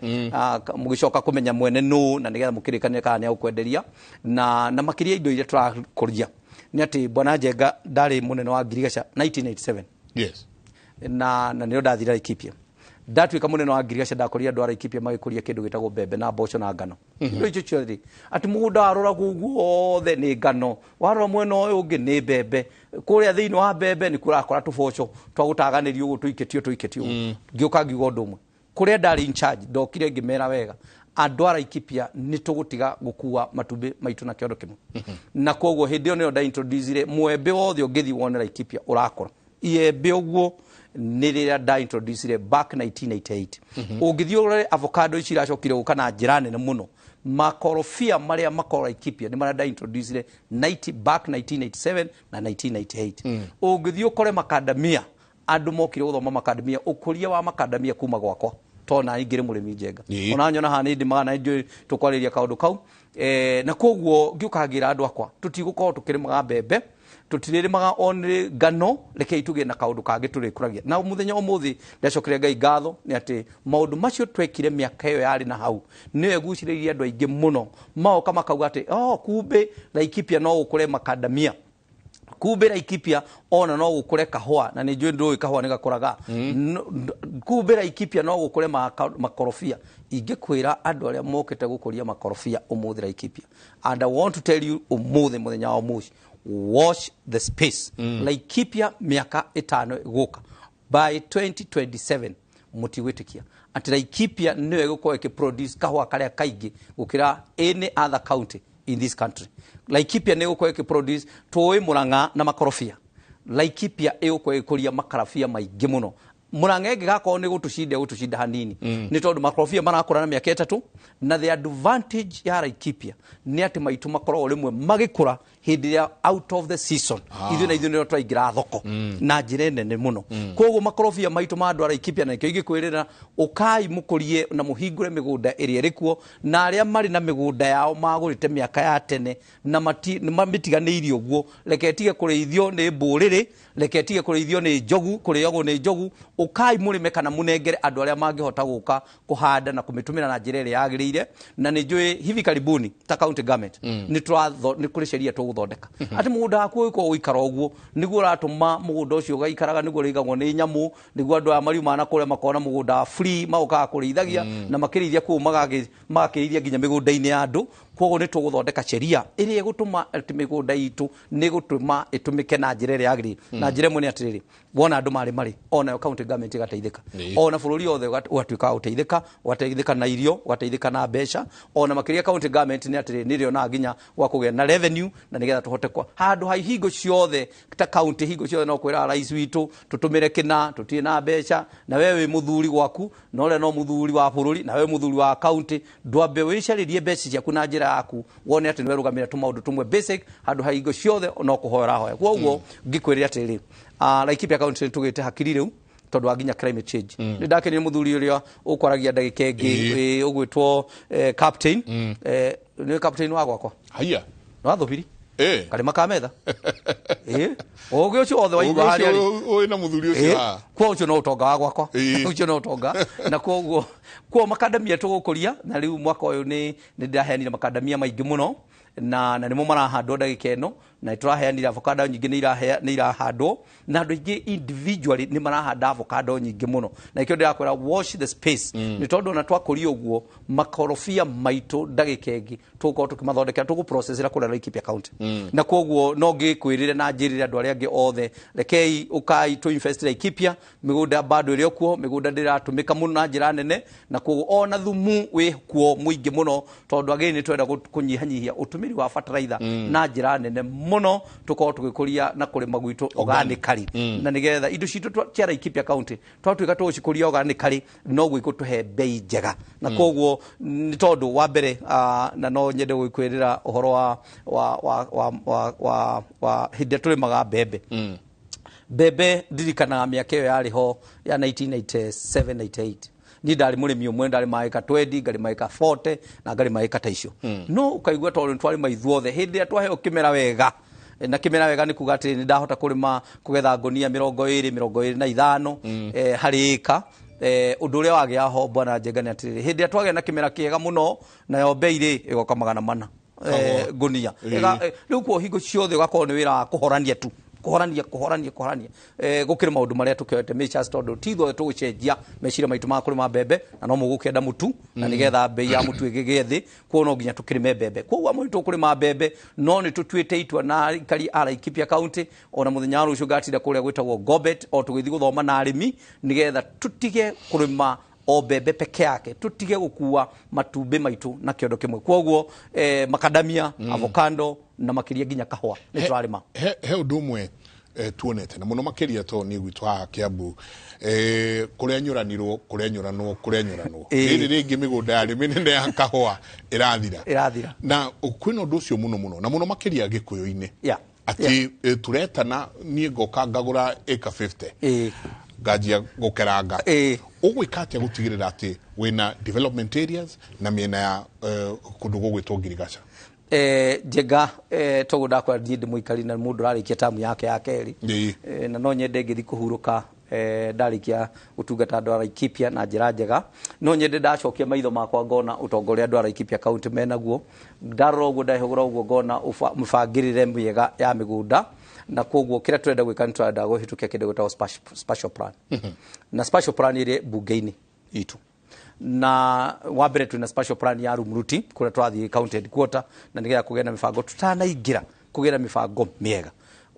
mũgĩcoka kũmenya mwene nũ na nĩgetha mũkĩrĩkanĩre kana nĩ agũkwenderia na makĩria indo iria tũrakũria nĩ atĩ Bwana Njenga ndarĩ mũnene wa Ngirigaca 1987 yes na nĩyo ndathire Laikipia ndatuĩka mũnene wa Ngirigaca ndakorire andũ a Laikipia magĩkũria kĩndũ gĩtagwo mbembe na mboco na ngano indo icio ciothe atĩ mũgũnda waroragwo guothe nĩ ngano warora mwena ũyũ ũngĩ nĩ mbembe kũrĩa thĩinĩ wa mbembe nĩ kũrakora tũboco twa gũtaganĩrio ũguo tũikĩtio ngĩũka ngiuga ũndũ ũmwe kũrĩa ndarĩ in charge ndokire ngĩmera wega andũ a Laikipia nĩ tũgũtiga gũkua matumbĩ maitũ na kĩondo kĩmwe na koguo hĩndĩ ĩyo nĩyo ndaintroducire mwembe wothe ũngĩthiĩ wone Laikipia ũrakora iembe ũguo nĩ rĩrĩa ndaintroducire back 1988 ũngĩthiĩ ũrore avocado ici iracokire gũka na njĩra nene mũno makorobia marĩa makora Laikipia nĩ marĩa ndaintroducire back 1987 na 1998 ũngĩthiĩ ũkore macadamia andũ mokire gũthoma macadamia ũkũria wa macadamia kuma gwakwa tona ingĩrĩ mũrĩmi Njenga ona nyona haha nĩ ndĩmaga na njũĩ tũkwarĩria kaũndũ kau na koguo ngĩũkagĩra andũ akwa tũtigũkorwo tũkĩrĩmaga mbembe tũtirĩrĩmaga only ngano rekei tũgĩe na kaũndũ kangĩ tũrĩkũragia na mũthenya ũmũthĩ ndacokere Ngai ngatho nĩ atĩ maũndũ macio twekire mĩaka ĩyo yarĩ na hau nĩyo ĩgucĩrĩirie andũ aingĩ mũno maoka makauga atĩ kumbe Laikipia no gũkũre macadamia kumbe Laikipia ona no gũkũre kahũa na nĩ njũĩ ndũĩ kahũa nĩ gakũraga kumbe Laikipia no gũkũre makorobia ingĩkwĩra andũ arĩa mokĩte gũkũria makorobia ũmũthĩ Laikipia and I want to tell you ũmũthĩ mũthenya wa ũmũthĩ watch the space Laikipia miaka 5 ĩgũka by 2027 mũtigwĩtĩkia atĩ Laikipia nĩyo ĩgũkorwo ĩkĩproduce kahũa karĩa kaingĩ gũkĩra any other county in this country. Laikipia nĩ ĩgũkorwo ĩkĩproduce tũĩ Mũrang'a na makorobia Laikipia ĩgũkorwo ĩkũria makorobia maingĩ mũno Mũrang'a ĩngĩgakorwo nĩ gũtũcinda hanini nĩ tondũ makorobia marakũra na mĩaka 3 na the advantage ya Laikipia nĩ atĩ maitũ makoragwo rĩmwe magĩkũra hĩndĩ ya out of the season ithuĩ na ithuĩ nĩyo twaingĩra thoko na njĩra nene mũno koguo makorobia maitũ ma andũ a Laikipia na kĩo ingĩkwĩrĩra ũkai mũkũrie na mũhingũre mĩgũnda ĩrĩa ĩrĩkuo na arĩa marĩ na mĩgũnda yao magũrĩte mĩaka ya tene na mamĩtiganĩirie ũguo reke tige kũrĩithio nĩ mbũrĩrĩ reke tige kũrĩithio nĩ njogu kũrĩagwo nĩ njogu ũkai mũrĩme kana mũnengere andũ arĩa mangĩhota gũka kũhanda na kũmĩtũmĩra na njĩra ĩrĩa yagĩrĩire na nĩ njũĩ hivi karibuni ta county government nĩ kũrĩ sheria tũgũthondeka atĩ mũgũnda waku ũgĩkorwo ũikara ũguo nĩguo ũratũma mũgũnda ũcio ũgaikaraga nĩguo ũrĩigagwo nĩ nyamũ nĩguo andũ aya mariuma na kũrĩa makona mũgũnda free magokaga kũrĩithagia na makĩrĩithia kũu magakĩrĩithia nginya mĩgũnda-inĩ ya andũ koguo nĩ tũgũthondeka sheria ĩrĩa ĩgũtũma atĩ mĩgũnda itũ nĩ gũtũma ĩtũmĩke na njĩra ĩrĩa yagĩrĩire na njĩra ĩmwe nĩ atĩrĩrĩ wona andũ marĩ ona county government ĩgateithĩka ona bũrũri wothe ũgatuĩka gũteithĩka na irio ũgateithĩka na mbeca ona makĩria county government nĩ atĩrĩrĩ nĩ rĩonaga nginya gwa kũgĩa na revenue na nĩgetha tũhote kwa handũ ha hingo ciothe ta county hingo ciothe no kwĩra rais witũ tũtũmĩre kĩna tũtirĩ na mbeca na wewe wĩ mũthuri gwaku na ũrĩa no mũthuri wa bũrũri na wewe mũthuri wa county ndwambe wĩcarĩrie mbeca ciaku na njĩra yaku wone atĩ nĩ werũgamĩra tũmaũndũ tũmwe basic handũ ha hingo ciothe no kũhoya ũrahoya koguo ngĩkwĩrĩra atĩrĩrĩ Laikipia county tũgĩte hakiri rĩu tondũ wa nginya climate change nĩ ndakenire mũthuri ũrĩa ũkwaragia ndagĩka ĩngĩ ũgwĩtwo captain nĩ captain wa gwakwa haya no athubiri karima ka metha oge ucio othe wa igwa hari oi na muthuri ucio kwa ucio no utonga wa gwakwa ucio no utonga na koguo kwa makadamia tugukuria na riu mwaka uyu ni ndiraheanire makadamia maingi muno na nimo marahandwo ndagika eno na turaheanire avocado nyingi ni irahandwo na andu ingi individually ni marahanda avocado nyingi muno na ikio ndirakwira watch the space ni tondu na twakuri uguo makorofia maitu ndagika ingi tuko tukimathondekera tugu processira kura Laikipia county na koguo no ngikwirire na njirire andu aria angi othe rekei ukai to invest Laikipia migunda bado iri okuo migunda ndiratumika muno na njira nene na koguo ona thumu wi kuo muingi muno tondu ageni twenda kunyihanyihia utumiri wa fertilizer na njira nene muno tuko tugikuria na kurima gwitu organically na nigetha indo citu cia Laikipia county twatuika tucikuria organically no gwikutuhe bei njega na koguo ni tondu wa mbere na no nyende gwikwirira uhoro wa hinde tulimaga mbembe mbembe ndirikanaga miaka iyo yari ho ya 1997 98 ni ndari murimi umwe ndari maika 20 ngari maika 40 na ngari maika taicio no ukaigua tondu twari maithuothe hindi atwaheo kimera wega na kimera wega ni kuga ati ni ndahota kurima kugetha ngonia 20-25 hari ika undu uria wagia ho bwana Njegani atiri hindi atwage na kimera kiega muno na yo bei igoka 400 ngonia riu kwa hingo ciothe ugakorwo ni wira wa kuhorania tu kuhorania gukira maundu maria tukioete measures tondu titho tugucenjia mecira maitu ma kurima mbembe na no mugukenda mutu na nigetha bei ya mutu igigethi kwa no nginya tukirime mbembe kwa uwa mwitu kurima mbembe no ni tutuite itwa na kali ara Laikipia county ona muthenya rucio gatira kuria gwitagwo Gobet o tugithi guthoma na arimi nigetha tutige kurima o mbembe peke yake tutige gukua matumbi maitu na kiondo kimwe koguo makadamia avocado na makiria ginya kahua ni turarima he undu umwe tuonete na muno makiria to ni gwitu ha Kiambu kuria nyuranirwo riri ringi migunda ya minene ya kahua irathira na kwina undu ucio muno na muno makiria Gikuyu-ini ati turetana ni ngoka ngagura acre 50 ngajia gukeranga ugwika atia gutigirira ati wina development areas na miena ya kundu gugwitwo Girigaca Njega togo ndakora ndi muikari na mundu rarikia tamu yake ya keri na no nyende ngithi kuhuruka ndarikia utungata andu a Laikipia na njira njega no nyende ndacokia maitho makwa ngona utongoria andu a Laikipia county menaguo ndarora uguo ndahugura uguo ngona mfangirire miega ya migunda na koguo kira turenda gwika ni turenda guhitukia kindu gwitagwo special plan na special plan iri bunge-ini itu na wambere tuna special plan ya Rumuruti kuria twathi county headquarter na nigetha kugena mifango tutanaingira kugena mifango miega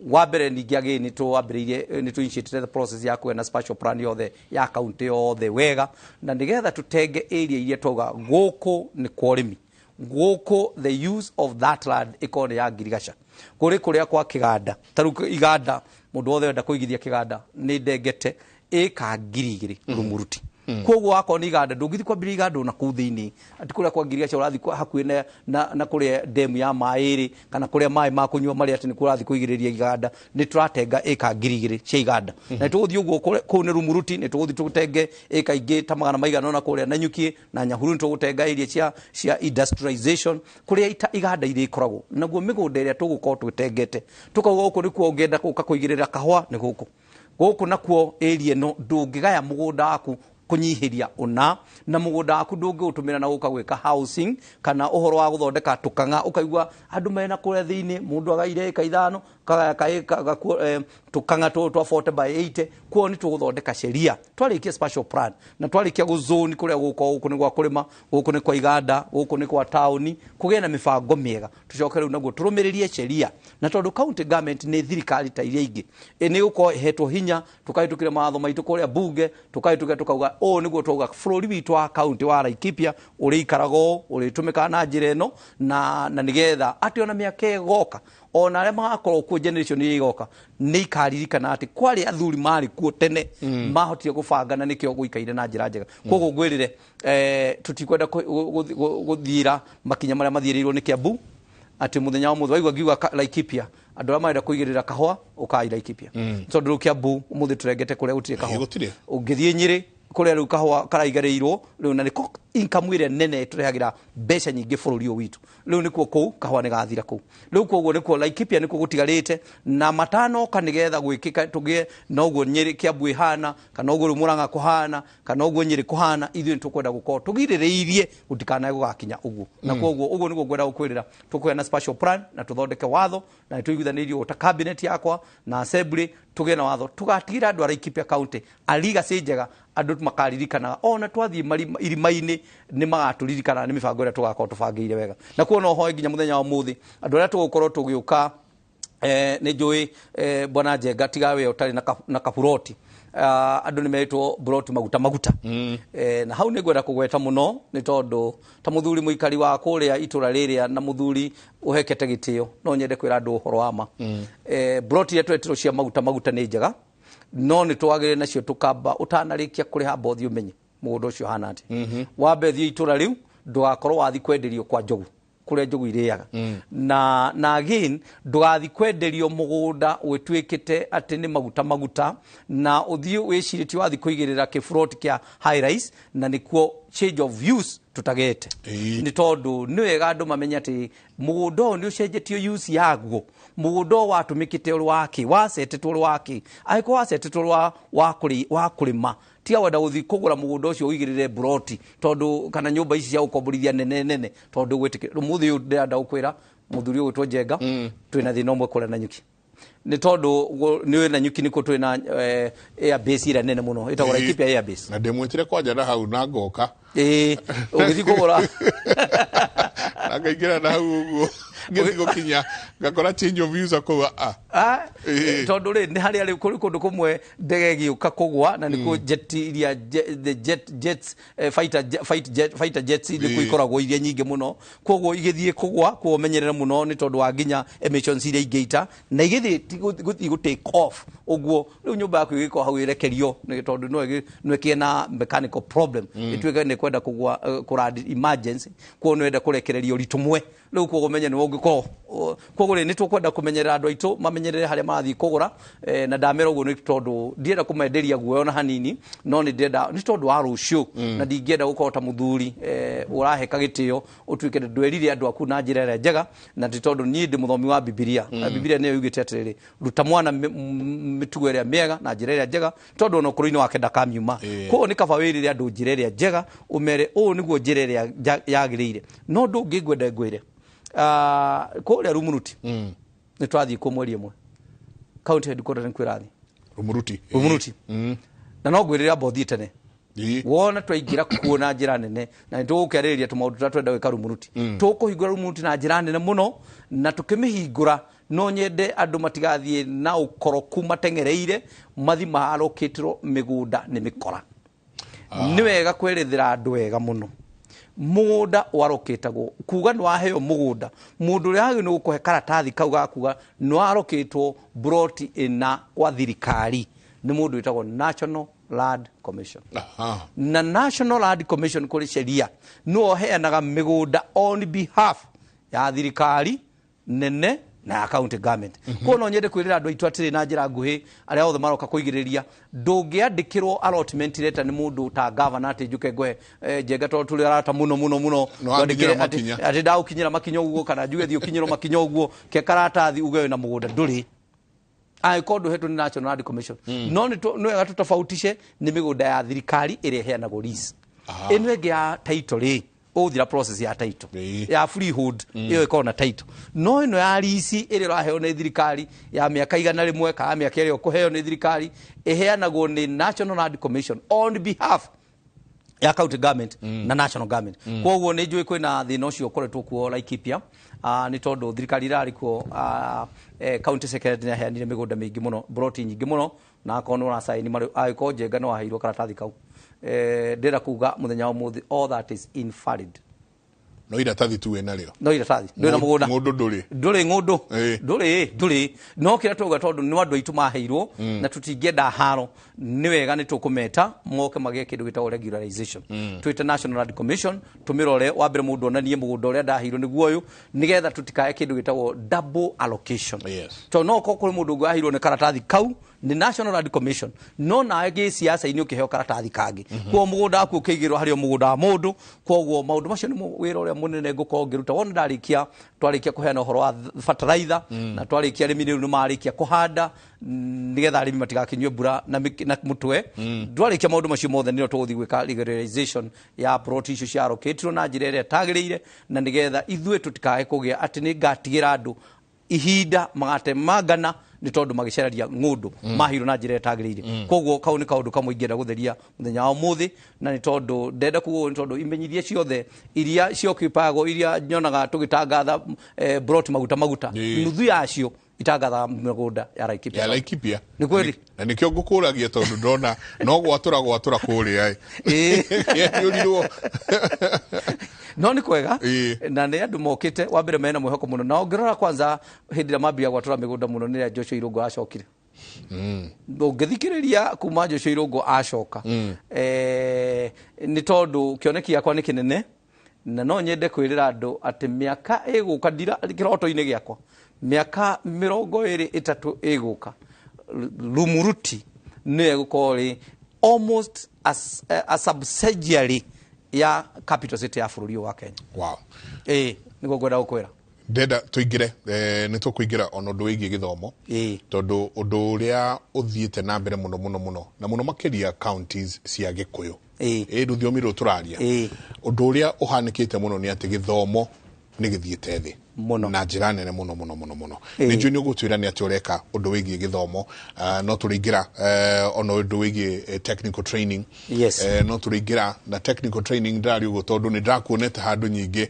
wambere ningi agi ni twambiririe ni tu initiate the process ya kuena special plan yothe ya county yothe wega na nigetha tutenge area iria tauga guku ni kworimi guku the use of that land ikone ya Girigaca kuria kwa kiganda taru iganda mundu wothe wenda kuigithia kiganda ni ndengete eka 2,000 Rumuruti koguo wako ni iganda ndungithi kwambira iganda na kuu thiini ati kuria kwa Girigaca urathi hakuhi na kuria demu ya mairi kana kuria mai ma kunywa mari ati ni kurathi kuigiriria iganda ni turatenga eka 2,000 cia iganda na tuguthi uguo ku ni Rumuruti ni tuguthi tutenge eka ingi ta magana maigana na kuria na Nyuki na Nyahuru ni tugutenga area cia industrialization kuria iganda iri ikoragwo naguo migunda iria tugukorwo twitengete tukauga guku ni kuo ngenda guka kuigirira kahua ni guku nakuo area no ndungigaya mugunda waku kunyihiria una na mugunda waku ndungiutumira na guka gwika housing kana uhoro wa guthondeka tukanga ukaigua andu mena kuria thiini mundu agaire eka 5 tukanga twa 40/80 kuo ni tuguthondeka sheria twarikia special plan na twarikia guzoni kuria guko ni gwa kurima guku ni kwa iganda guku ni kwa tauni kugena mifango miega tucokere naguo turumiririe sheria na tondu county government ni thirikari ta iria ingi ni guko hetwo hinya tukaitukire maatho maitu kuria bunge tukaitukire tukauga o niguo tuga bururi witu wa county wa Laikipia uri ikarago uri tumika na njira eno na nigetha ati ona miaka igoka ona aria magakorwo ku generation igoka ni ikaririkana ati kwari athuri mari kuo tene mahotire gubangana nikio guikaire na njira njega koguo ngwirire tutikwenda guthira makinya maria mathirirwo ni Kiambu ati muthenya wa mutho waigwa ngiuga Laikipia andu aria marenda kuigirira kahua ukai Laikipia tondu Kiambu umuthi turengete kuria gutire kahua ungithie Nyeri kuria riu kahua karaigareirwo riu na niko income ire nene turehagira mbeca nyingi bururi witu riu nikuo kou kahua ni gathira kou riu koguo nikuo Laikipia nikuo gutigarite na matano kanigetha gwikika tugie na uguo Nyeri Kiambu ihana kana uguo Murang'a kuhana kana uguo Nyeri kuhana ithuĩ tukwenda gukorwo tugirĩrĩirie gutikanae gugakinya uguo na koguo uguo niguo ngwenda gukwirira tukwenda special plan na tuthondeke watho na tuiguithanirio ta cabinet yakwa na assembly tugie na watho tugatigira andu a Laikipia county aliga njega andu makaririkana ona twathie irima-ini ni magaturirikana ni mibango ira tugakorwo tubangiire wega na kuona ho nginya muthenya wa muthi andu aria tugukorwo tugiuka ni njui bwana Njenga tigawe utari na kapuroti andu ni metwo buroti maguta na hau ni ngwenda kugweta muno ni tondu ta muthuri muikari wa kuria itura riria na muthuri uhekete gitio no nyende kwira andu uhoro wa ma buroti yetu cia maguta ni njega no ni twagire nacio tukamba utanarikia kuriha bothi umenye mugundo ucio hana ati wambe thie itura riu ndugakorwo wathi kwenderio kwa njogu kuria njogu iriaga na again ndugathi kwenderio mugunda wetwikite ati ni maguta na uthie wiciriti wathi kuigirira kifrot kia high rise na nikuo change of views tutagete ni tondu ni wega andu mamenya ati mugunda ni ucenjetio use yaguo mugunda watumikite urwaki wasetetwo urwaki aiko wasetetwo wa kulima tia wenda guthi kugura mugunda ucio uigirire broti tondu kana nyumba ici cia ukomborithia nene tondu gwetike muthi uyu ndirenda ukwira muthuri uyu twetwo Njenga twina thina umwe kule na nyuki ni tondu ni na nyuki niko twina air base ira nene muno itagwo Laikipia air base na ndemwetire kwa njara hau na ngoka ugithi kugura na ngaingira na hau uguo ngithi gukinya ngakora change of views akwa tondu ri ni hari ari kundu kumwe ndege giuka kugwa na niko jet iria jets fighter jets ni kuikoragwo iria nyingi muno koguo igithie kugwa ko menyerera muno ni tondu wa nginya emissions iria ingeita na igithie go take off uguo riu nyumba yaku igiko hau irekerio ni tondu no kiena mechanical problem itweka ni kwenda kugwa kurad emergency ko no enda kurekererio ritumwe riu ko menya ni wongiko koguo ni tukwenda kumenyerera andu aitu mamenyerere haria marathi kugura na ndamera uguo ni tondu ndienda kumenderia guoyo na hanini no ni ndienda ni tondu wa rucio na ndingienda gukorwo ta muthuri uraheka gitio utwike ndwerire andu aku na njira ira njega na ndi tondu ni ndi muthomi wa Biblia Biblia ni yugite atiriri ruta mwana mitugo ira miega na njira ira njega tondu no kuruini wake ndakamiuma ko ni kaba wirire andu njira ira njega umere niguo njira ira yagirire no ndungigwenda ngwire kuria Rumuruti ni twathi ku mweri imwe county headquarters nkwirathi Rumuruti na no ngwirira bothi tene wona twaigira kuona njira nene na nitugukeriria tumaundu twenda gwika Rumuruti tukuhingura Rumuruti na njira nene muno na tukimihingura no nyende andu matigathie na ukoroku matengereire mathi maharokitirwo migunda ni mikora ni wega kwirithira andu wega muno mugunda waroketagwo kuga no aheo mugunda mundu ri hagi no gukuhe karatathi kau gakuga no aroketwo broti ina kwa thirikari ni mundu witagwo National Land Commission na National Land Commission kuri sheria no heanaga migunda on behalf ya thirikari nene na county government ko no nyende kwirira andu aitu atiri na njira nguhi aria othe maroka kuigiriria ndungiandikirwo allotment letter ni mundu ta governor ati njuke ngwe Njenga to tuli arata muno ati da ukinyira makinyo uguo kana njuge thi ukinyiro makinyo uguo ke karatathi ugewe na mugunda nduri ai kodo hetu ni National Land Commission no no ya tutafautishe ni migunda ya thirikari ire heanago lease eno ege ya title othira process ya title ya freehold iyo ikona title no ino ya lease ire raheo ni thirikari ya miaka igana rimwe ka miaka ire kuheo ni thirikari iheanagwo ni National Land Commission on behalf ya county government na national government koguo ni njui kwina thina ucio koretwo kuo Laikipia ni tondu thirikari irari kuo county secretary ni heanire migunda mingi muno broti nyingi muno na kono na saini mari aiko Njenga no aheirwo karatathi kau ndira kuga muthenya wa muthi all that is invalid no iratathi tu wena rio no iratathi ndina mugunda ngundu nduri ngundu nduri no kira tuga tondu ni andu aitu maheirwo na tutingienda haro ni wega ni tukumeta moke magie kindu gitawo regularization twite National Land Commission tumirore wa mbere mundu onanie mugunda uria ndaheirwo ni guoyu nigetha tutikae kindu gitawo double allocation to no ko kuri mundu ngahirwo ni karatathi kau ni National Land Commission no na ege siasa ini ukiheo karatathi kangi kwa mugunda aku ukigirwo hari mugunda wa mundu koguo maundu macio ni wira uria munene nguko ngiruta wona ndarikia twarikia kuheana uhoro wa fertilizer na twarikia arimi ni marikia kuhanda nigetha arimi matigakinywe mbura na mutwe twarikia maundu macio mothe nino tuguthi gwika legalization ya plot icio cia roketirwo na njira iria tagiriire na nigetha ithue tutikae kugia ati ni ngatigira andu ihinda magate magana ni tondu magiceraria ngundu mahiru na njira tagiriire koguo kau ni kaundu kamwe ingenda gutheria muthenya wa muthi na ni tondu ndenda kuo ni tondu imenyithie ciothe iria ciokipago iria nyonaga tugitangatha brought maguta nuthu yacio itangatha migunda ya Laikipia ni kweli na nikio ngukuragia tondu ndona no gwatura kuria yurirwo no ni kwega na ni andu mokite wa mbere mena mwihoko muno na ngirora kwanza hindira mambia gwatura migunda muno ni Joshua Irungu acokire ngithikiriria kuma Joshua Irungu acoka ni tondu kioneki yakwa ni kinene na no nyende kwirira andu ati miaka iguka ndira kiroto-ini giakwa miaka 23 iguka Lumuruti ne gukori almost a subsidiary ya capital city ya bururi wa Kenya. Wow. Niko gwenda gukwira ndenda tuingire ni tukuingira ono ndu wigi githomo tondu undu uria uthiite na mbere muno na muno makiria counties cia Gikuyu ruthiomi ru turaria undu uria uhanikite muno ni ati githomo ni githiite thi na njira nene muno ni njuni ugutwira ni ati ureka undu wigi githomo no turingira ono undu wigi technical training no turingira na technical training ndari ugo tondu ni ndakuonete handu nyingi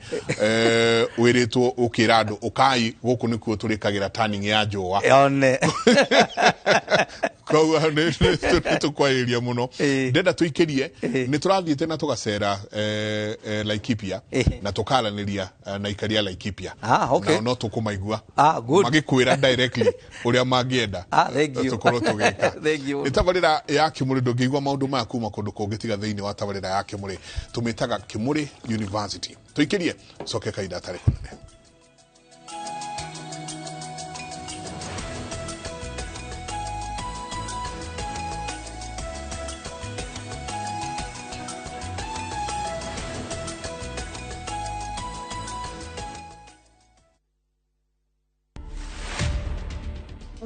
wiritwo ukira andu ukai guku nikuo turikagira turning ya njua yone kwa tukwairia muno ndenda tuikirie ni turathiite na tugacera Laikipia na tukalaniria na ikaria Laikipia okay no tukumaigua good magikwira directly uria mangienda tukorwo tugeka itabarira ya Kimuri ndungigwa maundu maya kuma kundu kungitiga thiini wa tabarira ya Kimuri tumitaga Kimuri University tuikirie soke kaida tare kunene.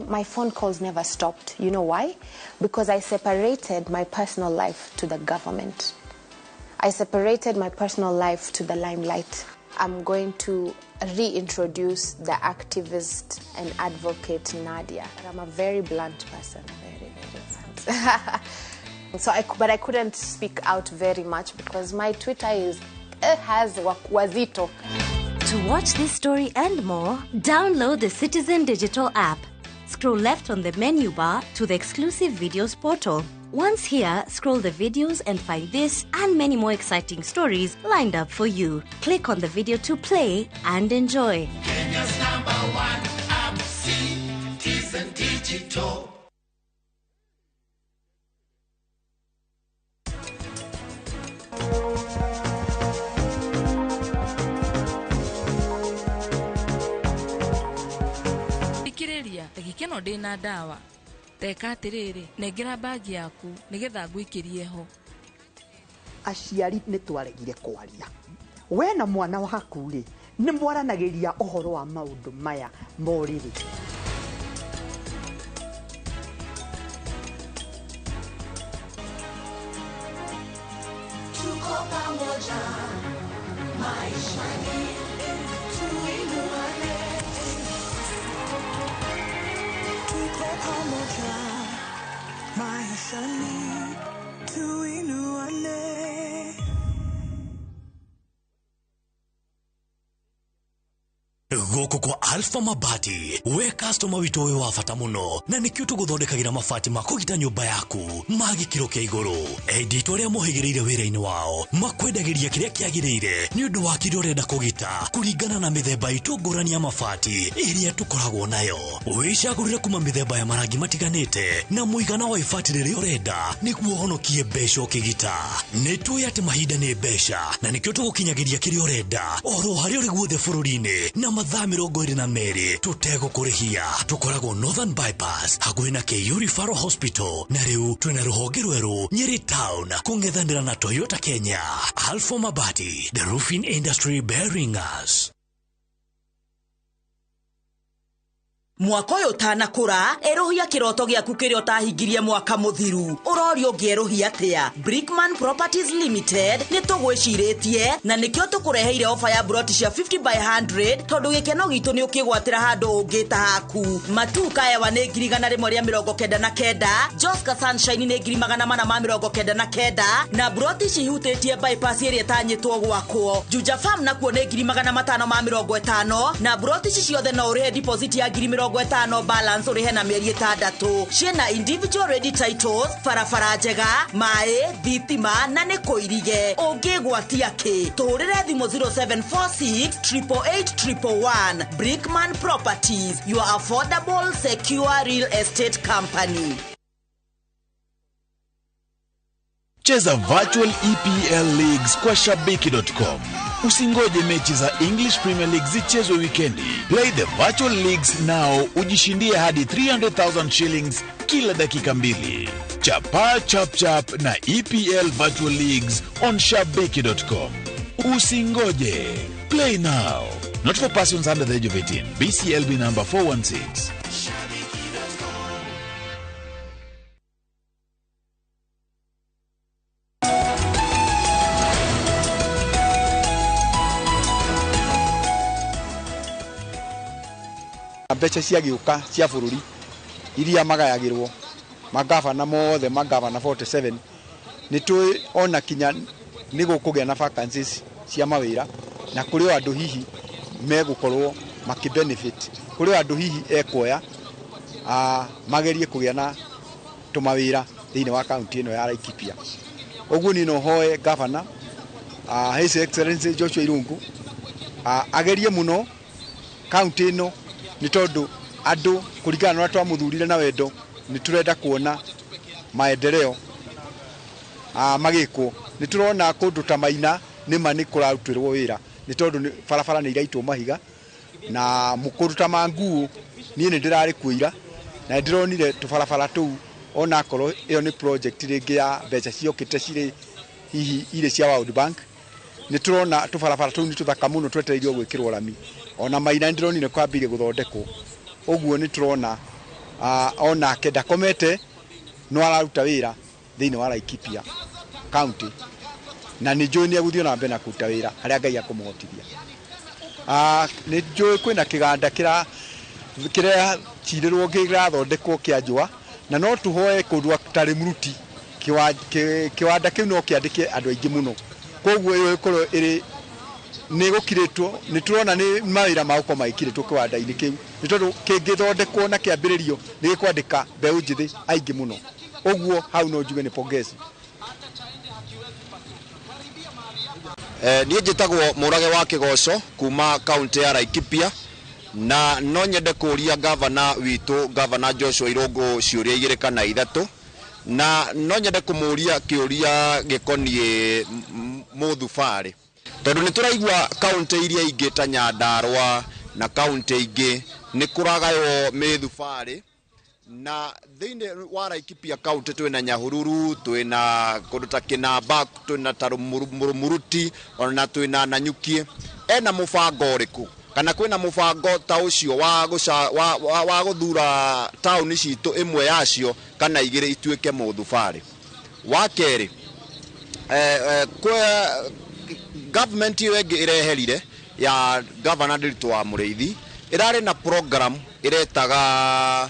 My phone calls never stopped. You know why? Because I separated my personal life to the government. I separated my personal life to the limelight. I'm going to reintroduce the activist and advocate Nadia. I'm a very blunt person, very blunt. But I couldn't speak out very much because my Twitter has wazito. To watch this story and more, download the Citizen Digital app. Scroll left on the menu bar to the exclusive videos portal. Once here, scroll the videos and find this and many more exciting stories lined up for you. Click on the video to play and enjoy. Kenya's #1 app, Citizen Digital. Gikeno ndina ndawa teka atiriri nengera bagi yaku nigetha ngwikirie ho. Aciari ni twaregire kwaria we na mwana waku ri ni mwaranagiria uhoro wa maundu maya moriri. Tuko pamoja maishani tuinuane. Maishani tuinuane. Goko kwa Alpha Mabati we customer witu we wa bata muno na nikio tuguthondekagira mabati ma kugita nyumba yaku magi kiro kia iguru edit uria muhigirire wira-ini wao makwendagiria kiria kiagirire ni undu wa kirio urenda kugita kuringana na mithemba itu ngurani ya mabati iria tukoragwo nayo wicagurire kuma mithemba ya marangi matiganite na muigana wa ibati riria urenda niguo honokie mbeca ukigita ni tuya ati mahinda ni mbeca na nikio tugukinyagiria kiria urenda oro hari uri guothe bururi-ini na mathaa 22 tutegũkũrĩhia. Tũkoragwo Northern Bypass hakuhĩ na Kĩiyũri Faro Hospital, na rĩu twĩna rũhonge rwerũ Nyeri Town kũng'ethanĩra na Toyota Kenya. Alpha Mabati, the roofing industry bearing us. Mwaka ũyũ tanakũra erohia kĩroto gĩaku kĩrĩa ũtahingirie mwaka mũthiru. Ũrorio ngĩerohia atĩa? Brickman Properties Limited nĩ tũgwĩcirĩtie na nĩkĩo tũkũreheire ofa ya broti cia 50 by 100 tondũ gĩkeno gitũ nĩ ũkĩgwatĩra handũ ũngĩta haku. Matuka ewa nĩ 199, Joska Sunshine nĩ 499 na broti cihutĩtie bypass ĩrĩa tanyĩtwo gwakwo. Juja Farm nakuo nĩ 550 na broti ciothe no ũrĩhe deposit ya 50 balance urihe na mieri 6. Ciena individual ready titles, farafara njega, mae, thitima na nĩkũirige. Ũngĩgwatia kĩ? Tũhũrĩre thimũ 0746 888 Brickman Properties, your affordable, secure real estate company. Cheza virtual EPL leagues kwa shabiki.com. Usingoje mechi za English Premier League zichezwe weekendi. Play the virtual leagues now ujishindie hadi 300,000 shillings kila dakika 2. Chapa chap chap na EPL virtual leagues on shabiki.com. Usingoje. Play now. Not for persons under the age of 18. BCLB number 416. Mbeca cia giuka cia bururi iria magayagirwo magavana mothe magavana 47 nitwe ona kinya nigukugea na vacancies cia mawira na kuri andu hihi megukorwo makibenefit kuri andu hihi ekoya magerie kugea na tumawira thiini wa county ino ya Laikipia. Oguo ni no hoe governor His Excellency Joshua Irungu agerie muno county ino ni tondu andu kurigana na twamuthurire na wendo ni turenda kuona maendeleo magiko. Ni turona kundu ta Maina ni mani kurarutirwo wira ni tondu barabara ni iraitwo mahiga na mukuru ta Manguo ni ndirari kuira na ndironire tubarabara tu ona korwo iyo ni project ringi ya mbeca ciokite cire hihi ile cia World Bank. Ni turona tubarabara tu ni tuthaka muno twetereirio gwikirwo rami ona Maina ndironire kwambire guthondekwo. Oguo ni turona ona kenda komete no araruta wira thiini wa Laikipia county na ni njui ni aguthio na mbena kuruta wira haria Ngai akumũhotithia. Ni njui kwina kiganda kira cirirwo girathondekwo kia njua na no tuhoe kundu atari muruti kiwanda kiu no kiandike andu aingi muno. Koguo iyo ikorwo iri ni gukiritwo ni turona ni mawira mauko maikiritwo kiwanda-ini kiu ni tondu kingithondekwo na kiambiririo ni gikwandika mbeu njithi aingi muno. Oguo hau no njuge ni pongezi. Ni njitagwo Murage wa Kigoco kuma county ya Laikipia na no nyende kuria governor witu governor Joshua Irungu ciuria 2 kana 3 na no nyende kumuria kiuria gikonie muthubari tondu ni turaigwa county iria ingi ta Nyandarua na county ingi ni kuragayo mithubari na thiini wa Laikipia county twina Nyahururu twina kundu ta Kinamba twina Muruti ona twina Nanyuki ena mubango uriku kana kwina mubango ta ucio wa guthura town citu imwe yacio kana igire ituike muthubari wa keri government yengi ireherire ya governor Ndiritu wa Mureithi irari na program iretaga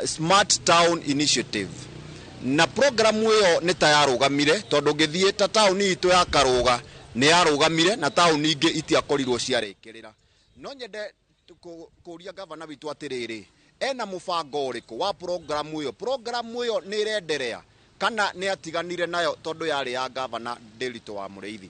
Smart Town Initiative na program iyo ni tayarugamire tondu ngithie ta town itu ya Karuga ni yarugamire na town ingi itiakorirwo ciarekirira. No nyende kuria governor witu atiriri ena mubango uriku wa program iyo ni irenderea kana ni atiganire nayo tondu yari ya governor Ndiritu wa Mureithi.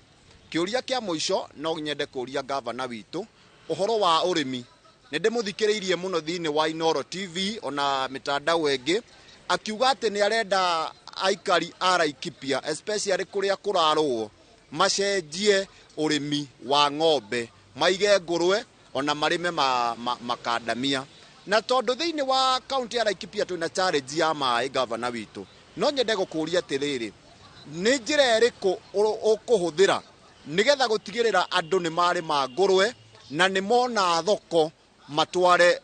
Kiuria kia muico no nyende kuria governor witu uhoro wa urimi nende muthikiriirie muno thiini wa Inoro TV ona mitandao engi akiuga ati ni arenda aikari a Laikipia especially kuria kurarwo macenjie urimi wa ng'ombe maige ngũrwe ona marime makandamia na tondu thiini wa county ya Laikipia twina challenge ya mai governor witu no nyende gukuria atiriri ni njira iriku ukuhuthira nigetha gutigirira andu ni mari ma ngũrwe na ni mona thoko matware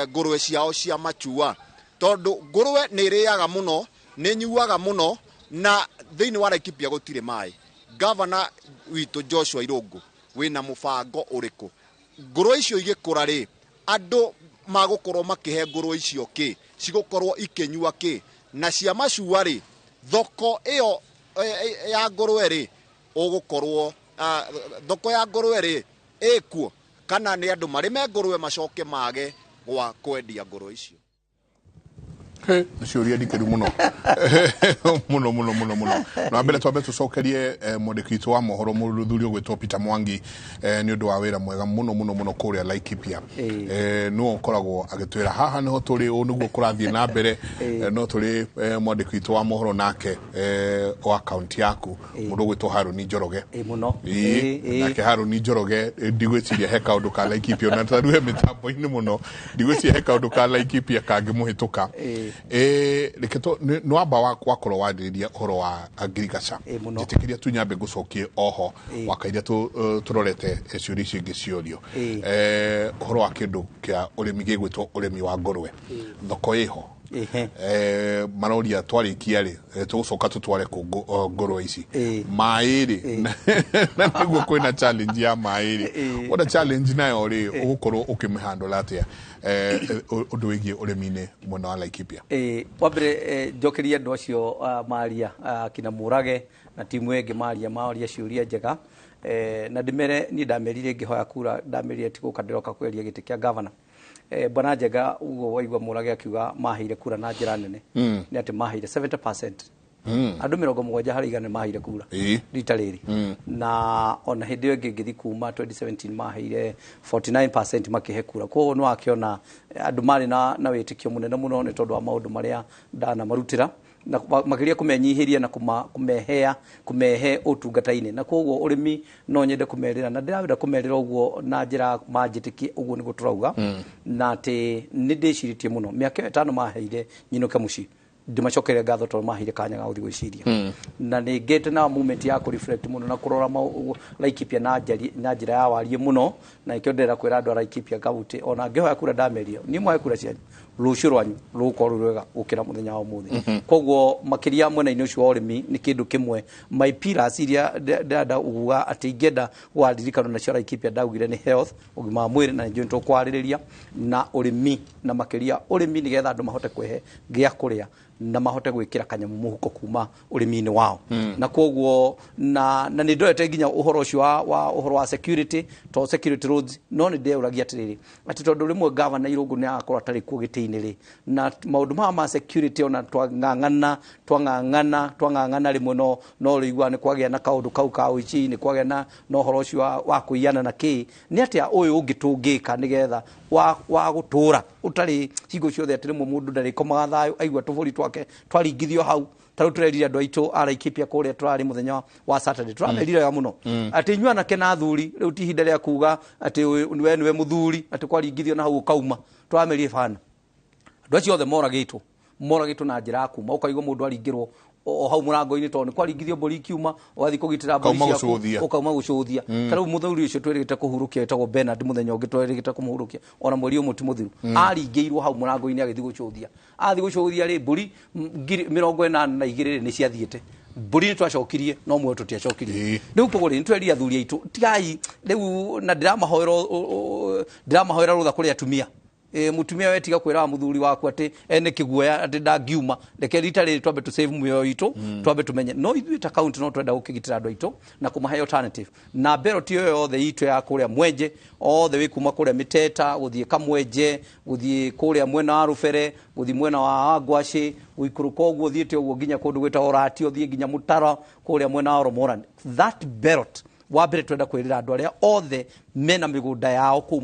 ngũrwe ciao cia machua tondu ngũrwe ni iriaga muno ni nyuaga muno na thiini wa Laikipia gutire mai governor witu Joshua Irungu wina mubango uriku ngũrwe icio igikura ri andu magukorwo makihe ngũrwe icio ki cigukorwo ikinyua ki na cia macua ri thoko iyo ya ngũrwe ri ugukorwo thoko ya ngũrwe ri ikuo kana ni andu marime ngũrwe macoke mage gwa kwendia ngũrwe icio ciuria ndikiru muno muno na mbere twambe tucokerie mwandiki wa mohoro muthuri ugwitwo Peter Mwangi ni undu wa wira mwega muno kuria Laikipia no ukoragwo agitwira haha niho turi niguo kurathie na mbere no turi mwandiki wa mohoro nake wa account yaku mundu ugwitwo Haruni Njoroge muno nake Haruni Njoroge ndigwiciria he kaundu ka Laikipia na taruhe mitambo-ini muno ndigwiciria he kaundu ka Laikipia kangimuhituka riketo no amba wakorwo wandiriria uhoro wa agriculture njitikiria tunyambe gucokie oho wakairia turorete ciuri cingi ciorio uhoro wa kindu kia urimi gigwitwo urimi wa ngũrwe thoko iho maroria twarikia ri tugucoka tutware ku ngũrwe ici mairi na niguo kwina challenge ya mairi what challenge nayo ri ugukorwo ukimihandle atia undu wigie urimi-ini mwena wa Laikipia wambere njokeria andu acio maria kina Murage na timu enge maria maoria ciuria njega na ndimere ni ndamerire ngihoya kura ndamerire tiguka ndiroka kweria giti kia governor bwana njega ugo waigwa Murage akiuga maheire kura na njira nene ni ati maheire 70% andu 70 hari igana maheire kura rita riri na ona hindi yo ngithi kuma 2017 maheire 49% makihe kura ko no akiona andu mari na witikio munene muno ni tondu wa maundu maria ndana marutira na makiria kumenyihiria na kumehe utungata-ini na koguo urimi no nyende kumerira na ndiravida kumerira uguo na njira manjitikie uguo niguo turauga na ati ni ndiciritie muno miaka 5 maheire nyinuke muci ndimacokere ngatho to maheire kanya ga uthi gwiciria na ni ngete na movement ya ku reflect muno na kurora Laikipia na njira ya warie muno na ikiondera kwira andu Laikipia gabuti ona ngihoya kura ndamerio ni mwahe kura cianyu rucio rwanyu rukorwo rwega ukira muthenya wa muthi koguo makiria mwena-ini ucio wa urimi ni kindu kimwe my pillars iria ndada uga ati ingenda waririkano na cia Laikipia ndaugire ni health ugima wa mwiri na njo kwariria na urimi na makiria urimi ni getha andu mahote kwehe gia kuria na mahote gwikira kanyamu muhuko kuma urimi-ini wao na koguo na ni ndoete nginya uhoro ucio wa uhoro wa security to security roads no ni ndeuragia atiriri ati tondu rimwe governor Irungu ni akora tari ku giti-ini ri na maundu ma security ona twang'ang'ana rimwe no rigwa ni kwagia na kaundu kau ka uici ni kwagia na uhoro ucio wa kuiana na ki ni atia uyu ungitungika nigetha wa gutura utari hingo ciothe ati rimwe mundu ndari komaga thayu aigwa tuburi twake twaringithio hau taru turerira andu aitu Laikipia kuria turari muthenya wa Saturday turamerira ya muno ati nywana kena thuri riu ti hinda ria kuga ati niwe muthuri ati kwaringithio na hau kauma turamerie fana andu acio othe moragitwo na njira kuma ukaigwa mundu aringirwo o hau murango-ini to ni kwaringithio mburi kiuma wathi kugitira mburi ciaku ukauma gucuthia tariu muthuri ucio twirigite kuhurukia etagwo Bernard muthenya ungi twirigite kumuhurukia ona mweri umwe ti muthiru aringirwo hau murango-ini agithi gucuthia athi gucuthia ri mburi 82 ni ciathiete mburi ni twacokirie no mwe tutiacokirie riu kuguri ni tweria athuri aitu tigai riu na ndiramahoera rutha kuri atumia mutumia wetiga kwira muthuri waku ati ene kiguoya ati ndangiuma reke rita riri twambe tu save muoyo itu twambe tumenye no ithuĩ ta county no twenda gukigitira andu aitu na kumahe alternative na bero ti yo yothe itu ya kuria Mwenje othe wi kuma kuria Miteta guthie Kamwenje guthie kuria mwena wa Rubere guthie mwena wa Agwashi guikuruka uguo thiete uguo nginya kundu gwita Orati othie nginya Mutara kuria mwena wa Romoran that belt wambere twenda kwirira andu aria othe mena migunda yao ku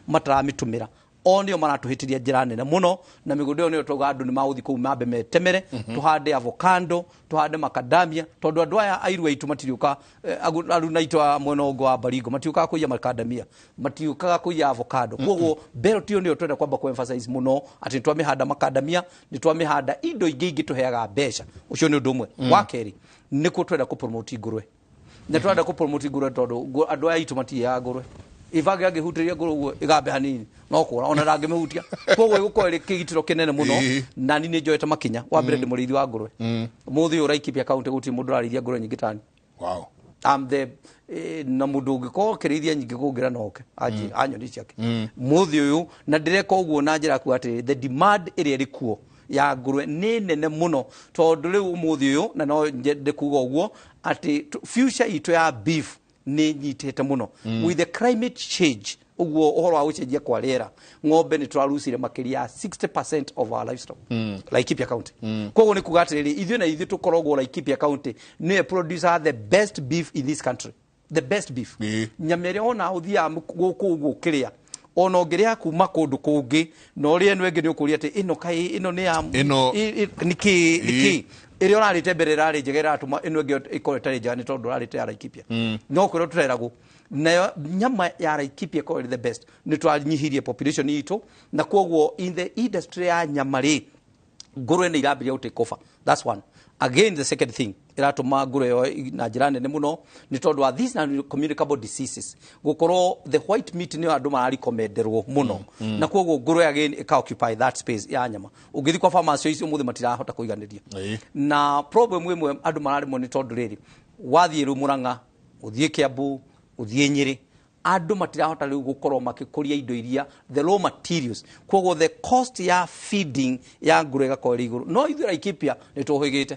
matara mitumira onio maratuhitiria njira nene muno na migunda yo nio tuga andu ni mauthi ku mambe metemere tuhande avocado tuhande macadamia tondu andu aya airu aitu matiriuka aruna itwa mweno ngo wa Baringo matiuka kuya macadamia matiuka kuya avocado koguo belt yo nio twenda kwamba ku emphasize muno ati twamihanda macadamia ni twamihanda indo ingi tuheaga mbeca ucio ni undu umwe wa keri nikuo twenda ku promote ngurwe na twenda ku promote ngurwe tondu andu aya itu matiya ngurwe ivage agihutiria ngurwe igambe hanini no kura ona rangi mehutia koguo iguko iri kigitiro kinene muno na ni njoete makinya wa mbere ndi murithi wa ngurwe muthi uraikipia account guti mundu ararithia ngurwe nyingi tani wow am the na mundu ngiko kirithia nyingi kungira noke anyoni ciake muthi uyu na ndireka uguo na njira ku ati the demand iri iri kuo ya ngurwe ni nene muno tondu riu muthi uyu na no ndikuga uguo ati future itu ya beef ni nyitete muno with the climate change uguo uhoro wa ucenjia kwa rĩera ng'ombe ni turarucire makiria 60% of our livestock Laikipia County koguo ni kuga atiriri ithuĩ na ithuĩ tukoragwo Laikipia County ni producer the best beef in this country the best beef nyama ĩrĩa ona ũthia gũkũ ũguo kĩrĩa ona ũngĩrĩa kuma kũndũ kũngĩ na ũrĩa ĩno ĩngĩ nĩ ũkũria atĩ ĩno kaĩ ĩno nĩ ya nĩkĩ ĩrĩa ũrarĩte mbere rarĩ njega ĩratũma ĩno ĩngĩ ĩkorwo ĩtarĩ njega nĩ tondũ ũrarĩte ya Laikipia no kũrĩa tũreragwo na nyama ya Laikipia ĩkorwo the best nĩ twanyihirie population itũ na koguo in the industry ya nyama rĩ ngũrwe nĩ irambĩrĩria gũ take over that's one again the second thing iratuma ngũrwe na njĩra nene mũno nĩ tondũ wa these non-communicable diseases gũkorwo the white meat nĩ andũ mararikomenderwo mũno na koguo ngũrwe again ĩka-occupy that space ya nyama ũngĩthi kwa pharmacy icio mũthĩ matirahota kũiganĩria na problem ĩmwe andũ mararĩmwo nĩ tondũ rĩrĩ wathiĩ rĩu Mũrang'a ũthiĩ Kiambu ũthiĩ Nyĩrĩ andũ matirahota rĩu gũkorwo makĩkũria indo iria the raw materials koguo the cost ya feeding ya ngũrwe ĩgakorwo ĩrĩ igũrũ no ithuĩ Laikipia nĩ tũhĩgĩte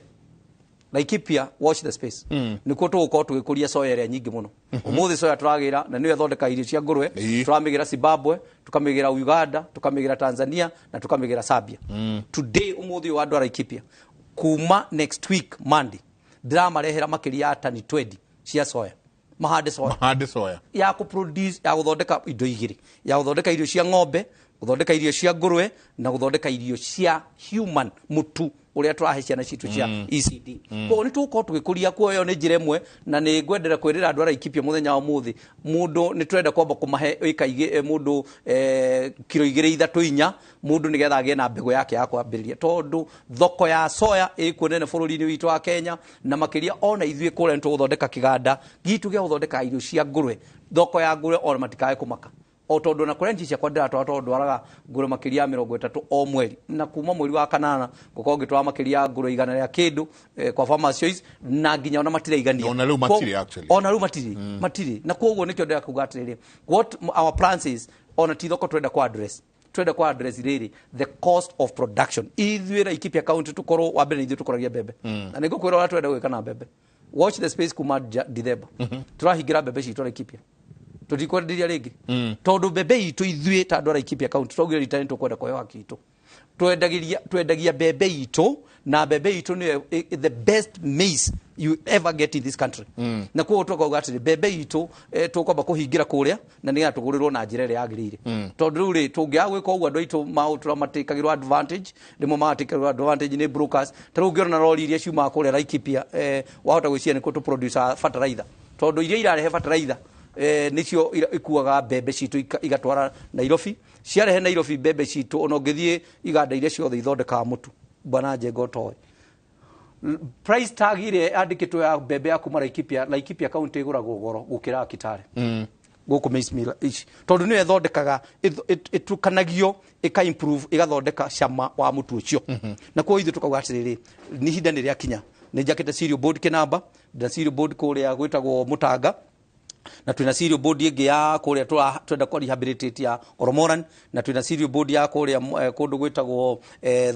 Laikipia watch the space nikuo tũgũkorwo tũgĩkũria soya ĩrĩa nyingĩ mũno ũmũthĩ soya tũragĩra na nĩyo ĩthondeka irio cia ngũrwe tũramĩgĩra Zimbabwe tukamĩgĩra Uganda tukamĩgĩra Tanzania na tukamĩgĩra Zambia today ũmũthĩ wa andũ a Laikipia kuma next week Monday ndĩramarehera makĩria tani 20 cia soya mahande soya ya ku produce ya guthondeka indo igiri ya guthondeka irio cia ng'ombe guthondeka irio cia ngũrwe na guthondeka irio cia human mutu uria turahe ciana citu cia ECD ko ni tuko tugikuria kuoyo ni njira imwe na ni ngwendera kwirira andu a Laikipia muthenya wa muthi mundu ni twenda kwamba kumahe ikaige mundu kilo 2-3 mundu nigetha agie na mbegu yake ya kwambiriria tondu thoko ya soya ikuo nene bururi-ini witu wa Kenya na makiria ona ithuĩ kũrĩa nĩ tũgũthondeka kiganda gitu gĩa gũthondeka irio cia ngũrwe thoko ya ngũrwe ona matikae kumaka o tondu na kũrĩa njicia kwa ndĩratwara tondu araga ngũrwe makiria 30 o mweri na kuma mweri wa kanana gũkorwo ngĩtwara makiria ngũrwe 100 ya kindu kwa pharmacies na nginya ona matire igania ona rĩu matire actually ona rĩu matire na koguo nĩkĩo ndĩra kuga atĩrĩrĩ what our plans is ona ti thoko twenda kwa address rĩrĩ the cost of production ithuĩ Laikipia County tukorwo wa mbere ithuĩ tukũragia mbembe na nĩngũkwĩra ũrĩa twenda gwĩka na mbembe watch the space kuma December tũrahingira mbembe citũ Laikipia tutikwenderia ringi tondu mbembe itu ithuĩ ta andũ a Laikipia County twaugire ritani tukwenda kwa haki itu twendagia mbembe itu na mbembe itu ni the best maize you ever get in this country na kuo tukauga atĩ mbembe itu tukwamba kuhingira kuria na nĩ atugurirwo na njĩra ĩrĩa yagĩrĩire tondu rĩu tũngĩaga gwĩka ũguo andũ aitũ maũtura matikagĩrwo advantage rĩmwe matikagĩrwo advantage nĩ brokers ta rĩu ũngĩona rori iria ciumaga kuria Laikipia wahota gwĩciria nĩ kũ producer fertilizer tondu iria irarehe fertilizer nicio ikuaga mbembe citu igatwara Nairobi ciarehe Nairobi mbembe citu ona ngithie iganda iria ciothe ithondekaga mutu bwana Njengo toy price tag ire andikitwo ya mbembe ya kuma Laikipia County iguragwo goro gukira Kitale guku maize mill ici tondu ni ethondekaga itukanagio ika improve igathondeka cama wa mutu ucio na kwa ithu tukauga atiriri ni hinda ni ria kinya ni njakete cereal board kinamba na cereal board kuria gwitagwo Mutanga na twina cereal board ĩngĩ ya kuria twenda kwa rehabilitate ya Oromoran na twina cereal board ya kuria kundu gwitagwo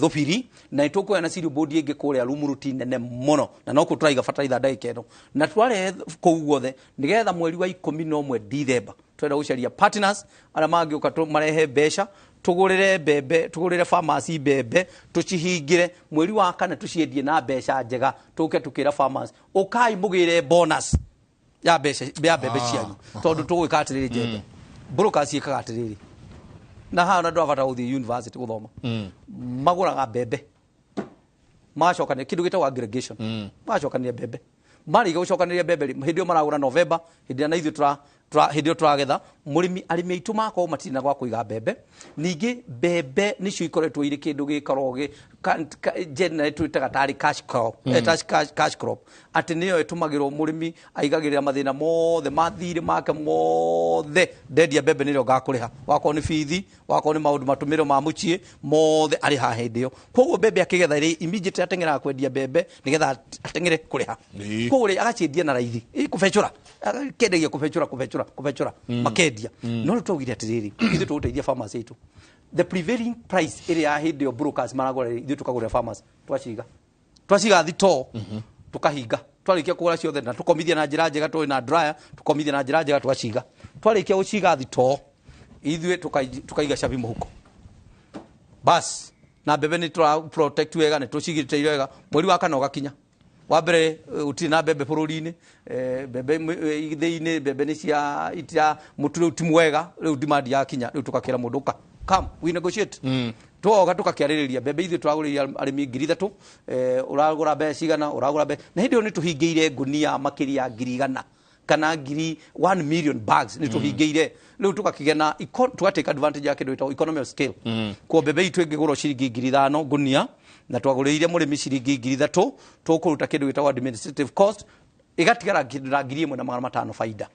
Thupiri na ituko na cereal board ĩngĩ kuria Lumuruti nene muno na no kuturaiga fertilizer ndagika ĩno na tware kũu guothe nigetha mweri wa 11 December twenda gucaria partners ara mangĩũka marehe mbeca tugurire mbembe tugurire pharmacy mbembe tucihingire mweri wa kana tuciendie na mbeca njega tuke tukira farmers ukai mugire bonus ya mbembe cianyu tondu tugwika atiriri njembe brokers ikaga atiriri na ha na ndo abata uthi university guthoma maguraga bebe macokania kindu gitagwo aggregation macokania bebe mari gucokaniria bebe hindi maragura November hindi na ithu hindi turagetha murimi arimi aitu mako matina gwa kuiga bebe ningi bebe nicio ikoretwo iri kindu gikoroge generate itaga tari cash crop cash crop ati niyo itumagirwo murimi aigagirira mathina mothe mathiri make mothe ndendia bebe nirio gakuriha wako ni fithi wako ni maundu matumiro ma mucie mothe ari ha hindio koguo bebe akigetha iri immediate atengera kwendia bebe nigetha atengere kuriha koguo agaciendia na raithi ikubecura kendagia kubecura makendia no tugire atiriri ithu tuguteithia farmers itu the prevailing price area hindi o brokers maragora ithu tukagura farmers twaciga thito tukahinga twarikia kugura ciothe na tukomithia na njira njega twi na dryer tukomithia na njira njega twaciga twarikia guciga thito ithu tukaiga shabi muhuko bas na bebe ni protect wega ni tucigirite wega mweri wa kana ugakinya wabere uti na bebe bururi-ini bebe igithei-ini bebe ni cia itia mutule utimu wega riu demand ya kinya riu tukakira mundu ka come we negotiate twoga tukakiaririria bebe ithu twaguriria arimi 3,000 uragura be cigana uragura be na hindi ni tuhingiire ngunia makiria 100,000 kana 1 million bags ni tuhingiire riu tukakigena tukatake advantage ya kindu ita economy of scale ko bebe itu ingigurwo ciringi 5,000 ngunia na twaguriire murimi ciringi 3,000 tukuruta kindu gitagwo administrative cost igatigara kindu na 1,500 faida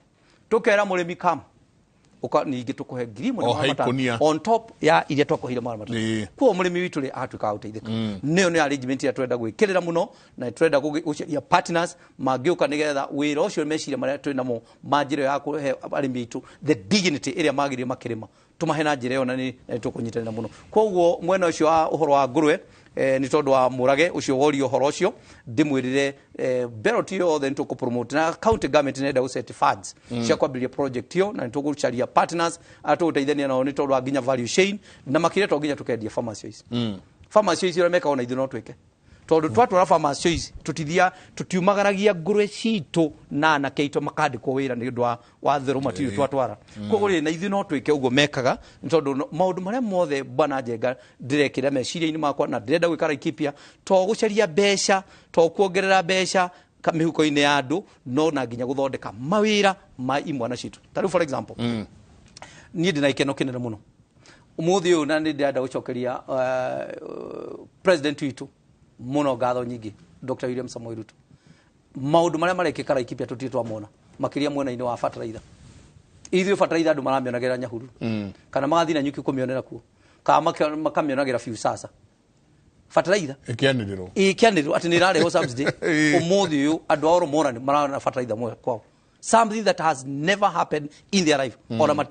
tukera murimi kam uka ningi tukuhe 1,500 on top ya ile twakuhire 1,500 kwa murimi witu ri atuka uteithika niyo ni arrangement ya twenda gwikirira muno na twenda gucia partners magiuka nigetha wira ucio meciria maria twina mo manjiro ya kuhe arimi itu the dignity area magire makirima tumahena njira yo na ni tukunyitanira muno koguo mwena ucio wa uhoro wa ngurwe ni tondu wa murage ucio wori uhoro ucio ndimwirire beroti yo then to promote na county government nenda useti funds cia kwambiria project yo na nitugucaria partners atuteithania nao ni tondu wa ginya value chain na makire to ginya tukendia pharmacies pharmacies ira meka ona ithu no twike tondu twatwara pharmacies tutithia tutiumagaragia ngurwe citu na keito makandikwo wira ni ndu wa theru matiu twatwara koguri na ithu no twike uguo mekaga tondu maundu maria mothe bwana Njenga ndirekira meciria-ini makwa na ndirenda gwikara ikipia to gucaria mbeca to kuongerera mbeca mihuko-ini ya andu no na nginya guthondeka mawira ma imwana citu taru for example ni ndina ikeno kinene muno umuthi uyu na ndenda gucokeria president witu muno ngatho nyingi Dr. William Samoei Ruto maundu maria marekikara ikipia tutitwa mona makiria mwena-ini wa fertilizer ithu fertilizer andu maramionagira Nyahururu kana magathi na nyuki kumionera kuo kama makamionagera fiu sasa fertilizer ikianirwo ati ni rare ho subsidy umuthi uyu andu aoro mona ni marana fertilizer mwe kwao something that has never happened in their life or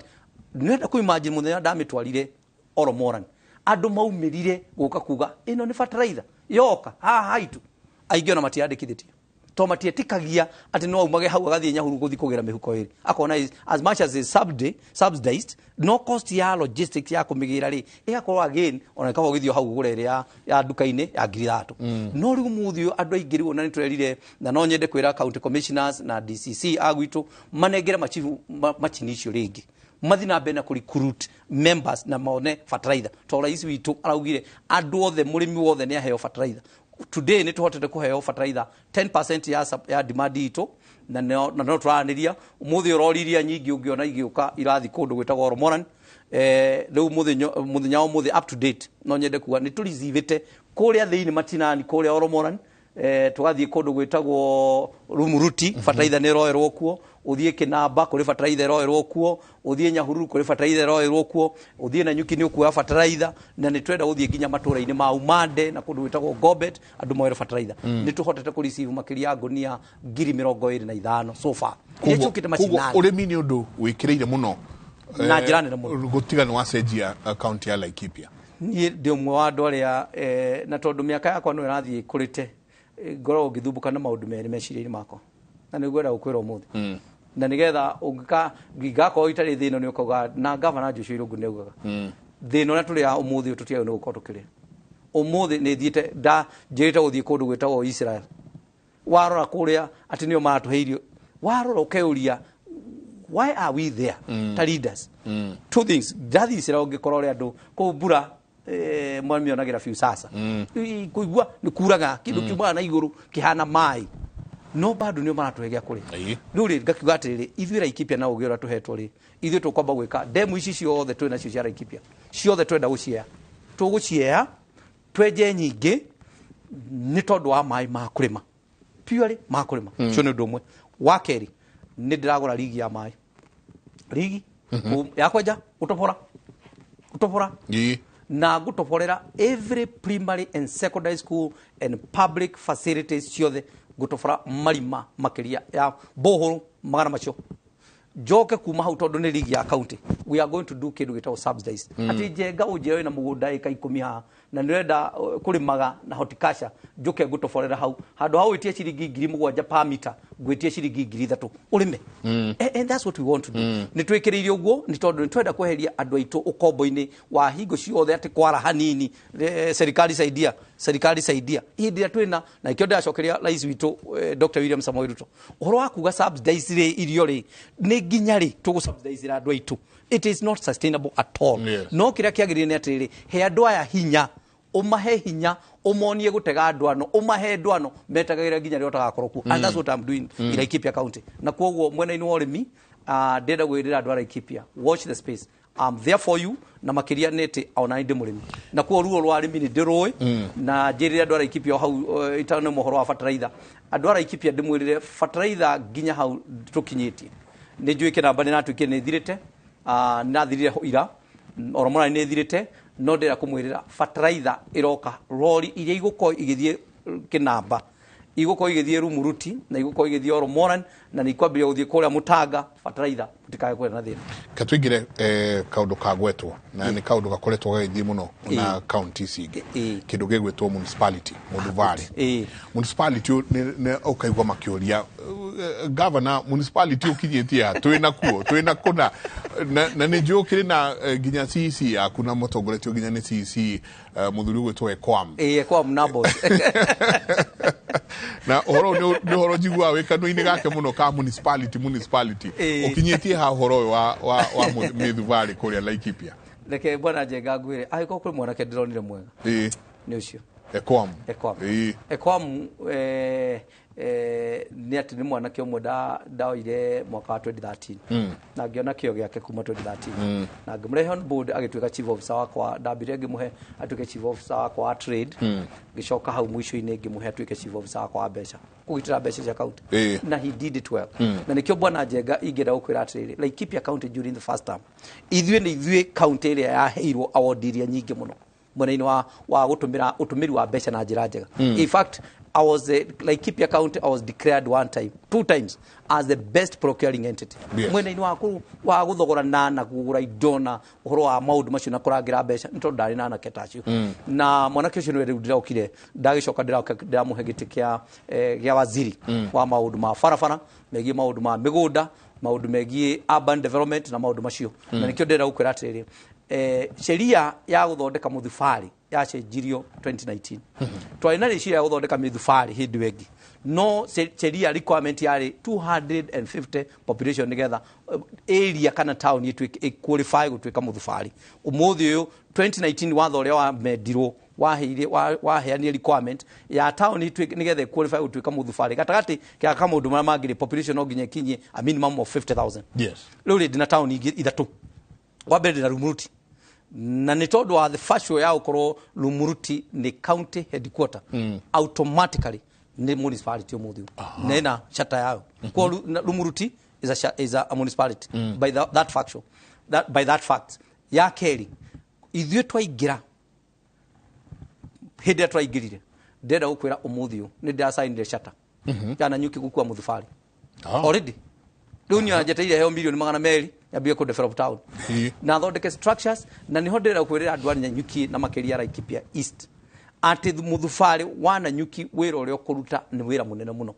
nenda ku imagine muthenya ndamitwarire oro mora andu maumirire guka kuga ino ni fertilizer yoka haitu aigiona matiandikithitie to matietikagia ati no umage hau agathie Nyahururu guthi kugira mihuko iri akona as much as is subsidized no cost ya logistics ya kumigira ri igakorwo again ona kawo githio hau gura iri ya duka-ini ya 3,000 no riu muthio andu aingiriwo na nitwerire na no nyende kwira county commissioners na DCC agwitu manengere machini icio ringi mathina bena ku recruit members na maone fertilizer to rais witu araugire andu othe murimi wothe ni aheo fertilizer today ni tuhotete kuheo fertilizer 10% ya demand itu na no turaniria umuthi uroriria nyingi ungiona igiuka irathi kundu gwitagwo Oromoran riu muthenya umuthi up to date no nyende kuga ni turizivite kuria thiini matinani kuria Oromoran tugathie kundu gwitagwo Rumuruti fertilizer ni roerwo kuo uthie Kinamba kuri fertilizer roerwo kuo uthie Nyahururu kuri fertilizer roerwo kuo uthie na nyuki ni ukuwa fertilizer na ni twenda uthie ginya matura-ini ma Umande na kundu gwitagwo Gobet andu moere fertilizer ni tuhotete ku receive makiria ngunia 25,000 so far kugo urimi ni undu wikireire muno na jirani na muno gutigana wacenjia account ya Laikipia ni ndi umwe wa andu aria na tondu miaka yakwa no irathie kurite ngoro ngithumbuka na maundu meri meciria-ini makwa na ni gwenda gukwira umuthi na nigetha ngigako itari thino ni ukoga na governor Joshua Irungu ni ugaga thino na tuli ya umuthi tutiayo ni gukorwo tukiri umuthi ni thiite da njirite guthie kundu gwitagwo Israel warora kuria ati nio maratuheirio warora ukeuria why are we there ta leaders two things ndathi cira ungikorwo ri andu ku mbura mwami onagira few sasa kuigua ni kuraga kindu kiumana na iguru kihana mai no bado nio maratwegea kuri riu ri ngakiuga atiriri ithuĩ Laikipia na ũgĩ ũrĩa tũhetwo ri ithuĩ tũkwamba gwĩka ndemu ici ciothe twĩ nacio cia Laikipia ciothe twenda gũcieha tũgũcieha twenje nyingĩ nĩ tondũ wa maĩ ma kũrĩma purely ma kũrĩma cio nĩ ũndũ ũmwe wa kerĩ nĩ ndĩragũra rigi ya maĩ rigi ya kwenja gũtobora na gũtoborera every primary and secondary school and public facilities ciothe gũtobora marima makĩria ya bohoro magana macio joke kuma hau tondu ni ligi ya county we are going to do kindu gitao subsidize ati Njenga ũnjeo na mũgũnda eka 10 ha na nĩrenda kũrĩmaga na horticulture njoke ngũtoborera hau handũ hau itie ciringi 7,000 per meter ngwitie ciringi 3,000 ũrĩme and that's what we want to do ni twĩkĩrĩire ũguo ni tondu ni twenda kweheria andũ aitũ ũkombo-inĩ wa hingo ciothe ati kwara hanini serikali saidia hindi ya twina na ikio ndacokeria rais witũ Dr. William Samoei Ruto ũhoro wa kuga subsidize ri irio ri ni nginya ri tũgũsubsidize andũ aitũ it is not sustainable at all no kĩrĩa kĩagĩrĩire nĩ atĩrĩrĩ he andũ aya hinya umahe hinya umonie gutega ndwano umahe ndwano metagĩrĩra nginya rĩo tagakorwo ku and that's what I'm doing in Laikipia county na kwoguo mwena-inĩ wa ũrĩmi ndenda gwĩrĩra andũ a Laikipia watch the space I'm there for you na makiria nete ona ndi murimi na kwa ruo rwa arimi ni ndiroi na njirire andu a Laikipia hau itane mohoro wa fertilizer andu a Laikipia ndimwirire fertilizer ginya hau tukinyitie ni njuike namba ni natuike ni thirite na thirire ira oromona ni thirite no ndira kumwirira fertilizer iroka rori iria iguko igithie kinamba iguko igithie Rumuruti na iguko igithie Oromoran na ni kwambia uthie kuria Mutanga fertilizer tikae kwena thina katwigire kaundu kagwetwo na ni kaundu gakoretwo gaithie muno na county singi kindu gigwetwo municipality Muduvare municipality ne okaigwa makiuria governor municipality ukinyetia twina kuna na ni njokire na ginya CC akuna motongoretio ginya ni CC muthuri gwetwo Ekwam nabo na horo ni horo jigwa wekano-ini gake muno ka municipality ukinyetie ha horo wa Muduvare kuria Laikipia reke bwana Njenga ngwire agiko kuri mwanake ndironire mwega ni ucio Ekwam ni ati ni mwanake umwe ndaoire mwaka wa 2013 na ngiona kio giake kuma 2013 na ngimrehe on board agituika chief officer wakwa ndambire ngimuhe atuike chief officer wakwa wa trade gicoka hau mwisho-ini ngimuhe atuike chief officer wakwa wa mbeca kugitira mbeca cia county na he did it well na nikio bwana Njenga ingera ukwira atiriri Laikipia county during the first term ithuĩ county iria yaheirwo award iria nyingi muno mwena-ini wa gutumira utumiri wa mbeca na njira njega in fact I was Laikipia county I was declared two times as the best procuring entity mwena-ini wa guthogora na kugura indo na uhoro wa maundu macio na kurangira mbeca nto ndari na naketacio na mwanake ucio niwe ndiraukire ndagicoka ndiramuhe giti kia waziri wa maundu ma farafara megie maundu ma migunda maundu megie urban development na maundu macio na nikio ndira ukwira atiriri sheria ya guthondeka muthubari yacenjirio 2019 twarina ni sheria ya guthondeka muthubari hindi wengi no sheria requirement yari 250 population nigetha area kana town yetu qualify gutwika muthubari umuthi uyu 2019 watho uria wa mendirwo waheania requirement ya town nigetha qualify gutwika muthubari gatagati kia kamundu mara mangire population no nginya kinye a minimum of 50,000 riu ri dina town ithatu wabere na Rumuruti na ni tondu wa the first ya ukorwo Rumuruti ni county headquarter automatically ni municipality umuthi nena chata yao kwa Rumuruti is a municipality by that faction by that fact ya keri ithuĩ twaigira hindi twaigirire ndenda gukwira umuthi ni ndasainire chata kana nyuki gukua muthubari already dunia jeteire heo milioni 200 yambie ku develop town na thondeke structures na ni hodera kwirira andu anya nyuki na makeria Laikipia East ati muthubari wana nyuki wira uria kuruta ni wira munene muno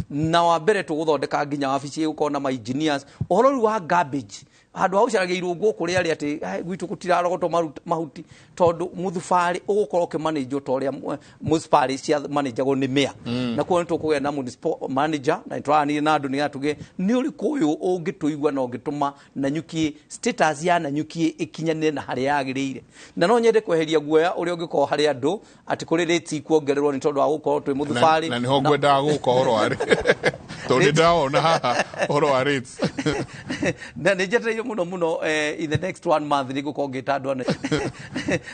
na wa mbere tuguthondeka nginya wabici ukona ma engineers uhoro wa garbage handu haucarageirwo ngo kuri ari ati gwitu kutirarogotwo mahuti tondu muthubari ugukorwo ke manager to ria municipal cia manager go ni mayor na kuo nito kuge na municipal manager na itwani na andu ni atuge ni uri kuyu ungituigwa na ungituma na nyuki status ya na nyuki ikinyanire na hari yagirire na no nyende kweheria guoya uri ungiko hari andu ati kuri rate kuongererwo ni tondu wa gukorwo twi muthubari na ni ho ngwenda gukorwo ari tondu ndaona haha horo wa rates na nijeteire muno in the next 1 month ni gukongeta andu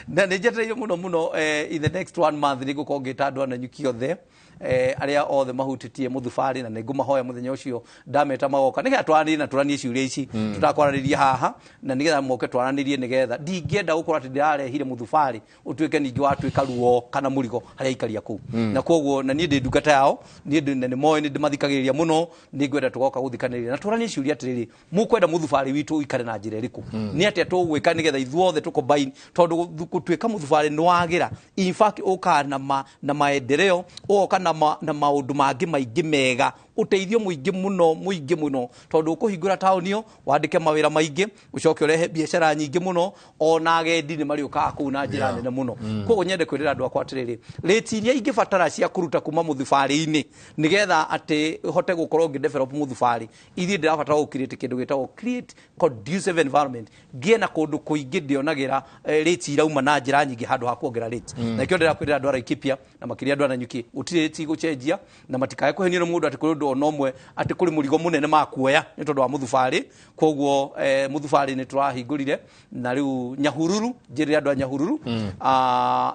na nijeteire muno in the next 1 month ni gukongeta andu na nyuki othe aria othe mahutitie muthubari na nigumahoya muthenya ucio ndameta magoka nigetha twaranirie na turanie ciuria ici tutakwaraniria haha na nigetha moke twaranirie nigetha ndingienda gukorwo ati ndirarehire muthubari utuike ningi watuika ruo kana murigo haria ikaria ku na koguo na nie ndi ndungata yao nie ndi ne moyo ni ndimathikagiriria muno ningwenda tugoka guthikaniria na turanie ciuria atiriri mukwenda muthubari witu ikare na njira iriku ni atia tugwika nigetha ithuothe tukombaini tondu gutuika muthubari ni wagira in fact uka na maendeleo uka na maundu mangi maingi mega uteithio muingi muno tondu ukuhingura taunio wandike mawira maingi ucoke urehe biashara nyingi muno ona agendi ni mariuka ku na njira nene muno koguo nyende kwirira andu akwa atiriri rate iria ingibatara cia kuruta kuma muthubari-ini nigetha ati hote gukorwo ngidevelop muthubari ithi ndirabatara gukirite kindu gitagwo create conducive environment ngie na kundu kuingi ndionagira rate irauma na njira nyingi handu ha kuongera rate na kio ndira kwirira andu Laikipia na makiria andu na Nyuki utire rate gucenjia na matikae kuhenio mundu ati kuri onomwe ati kuri murigo munene makuoya ni tondu wa muthubari koguo muthubari ni turahingurire na riu Nyahururu njirira andu Nyahururu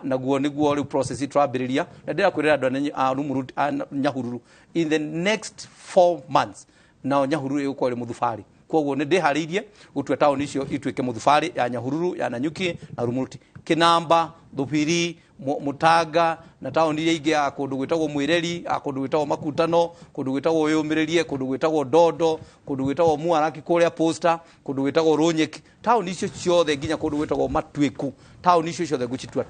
naguo niguo riu process turambiriria na ndira kwirira andu Nyahururu in the next 4 months na Nyahururu igukorwo ri muthubari koguo ni ndihariirie gutwe tauni icio ituike muthubari ya Nyahururu ya Nanyuki na Rumuruti Kinamba Thubiri Mutanga na tauni iria ingi akundu gwitagwo Mwireri akundu gwitagwo Makutano kundu gwitagwo Yumiririe kundu gwitagwo Dondo kundu gwitagwo Muaraki kuria Posta kundu gwitagwo Runyeki tauni icio ciothe nginya kundu gwitagwo Matwiku tauni icio ciothe gucitua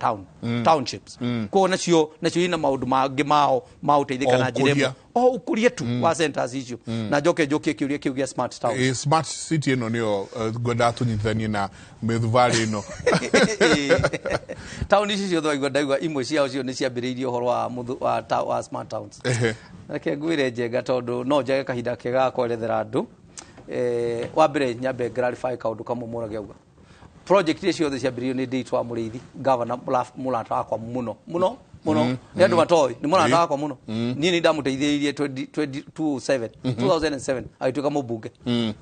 townships ko nacio ina maundu mangi mao mauteithika na njira ukurie tu wa centers icio na njoke kiuria kiu gia smart town smart city ino nio gwenda tunyithanie na mithubari ino tauni icio ciothe igwa imwe ciao cio ni ciambiriirie horo wa smart towns reke ngwire Njenga tondu no njage kahinda kega kwerethera andu wa mbere nyambe clarify kaundu kamwe murage uga project icio ciothe ciambiriirio ni Nditi wa Muriithi governor mulata wakwa muno ni andu matoi ni mulata wakwa muno ni ndamuteithiririe 2007 aituika mubunge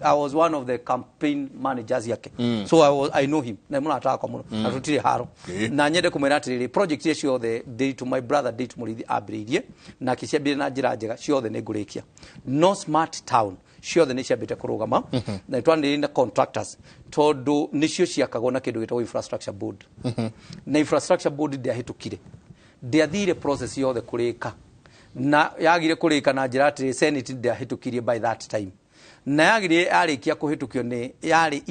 I was one of the campaign managers yake so I know him na mulata wakwa muno na tutire haro na nyende kumwira atiriri project icio ciothe Nditi my brother Nditi Muriithi ambiriirie na kiciambire na njira njega ciothe ni ngurikia no smart town ciothe ni ciambite kurugama na twandiri na contractors tondu nicio ciakagwo na kindu gitagwo infrastructure board na infrastructure board ndiahitukire ndiathire process yothe kurika na yagire kurika na njira ati senate ndiahitukirie by that time na yagire arikia kuhitukio ni yari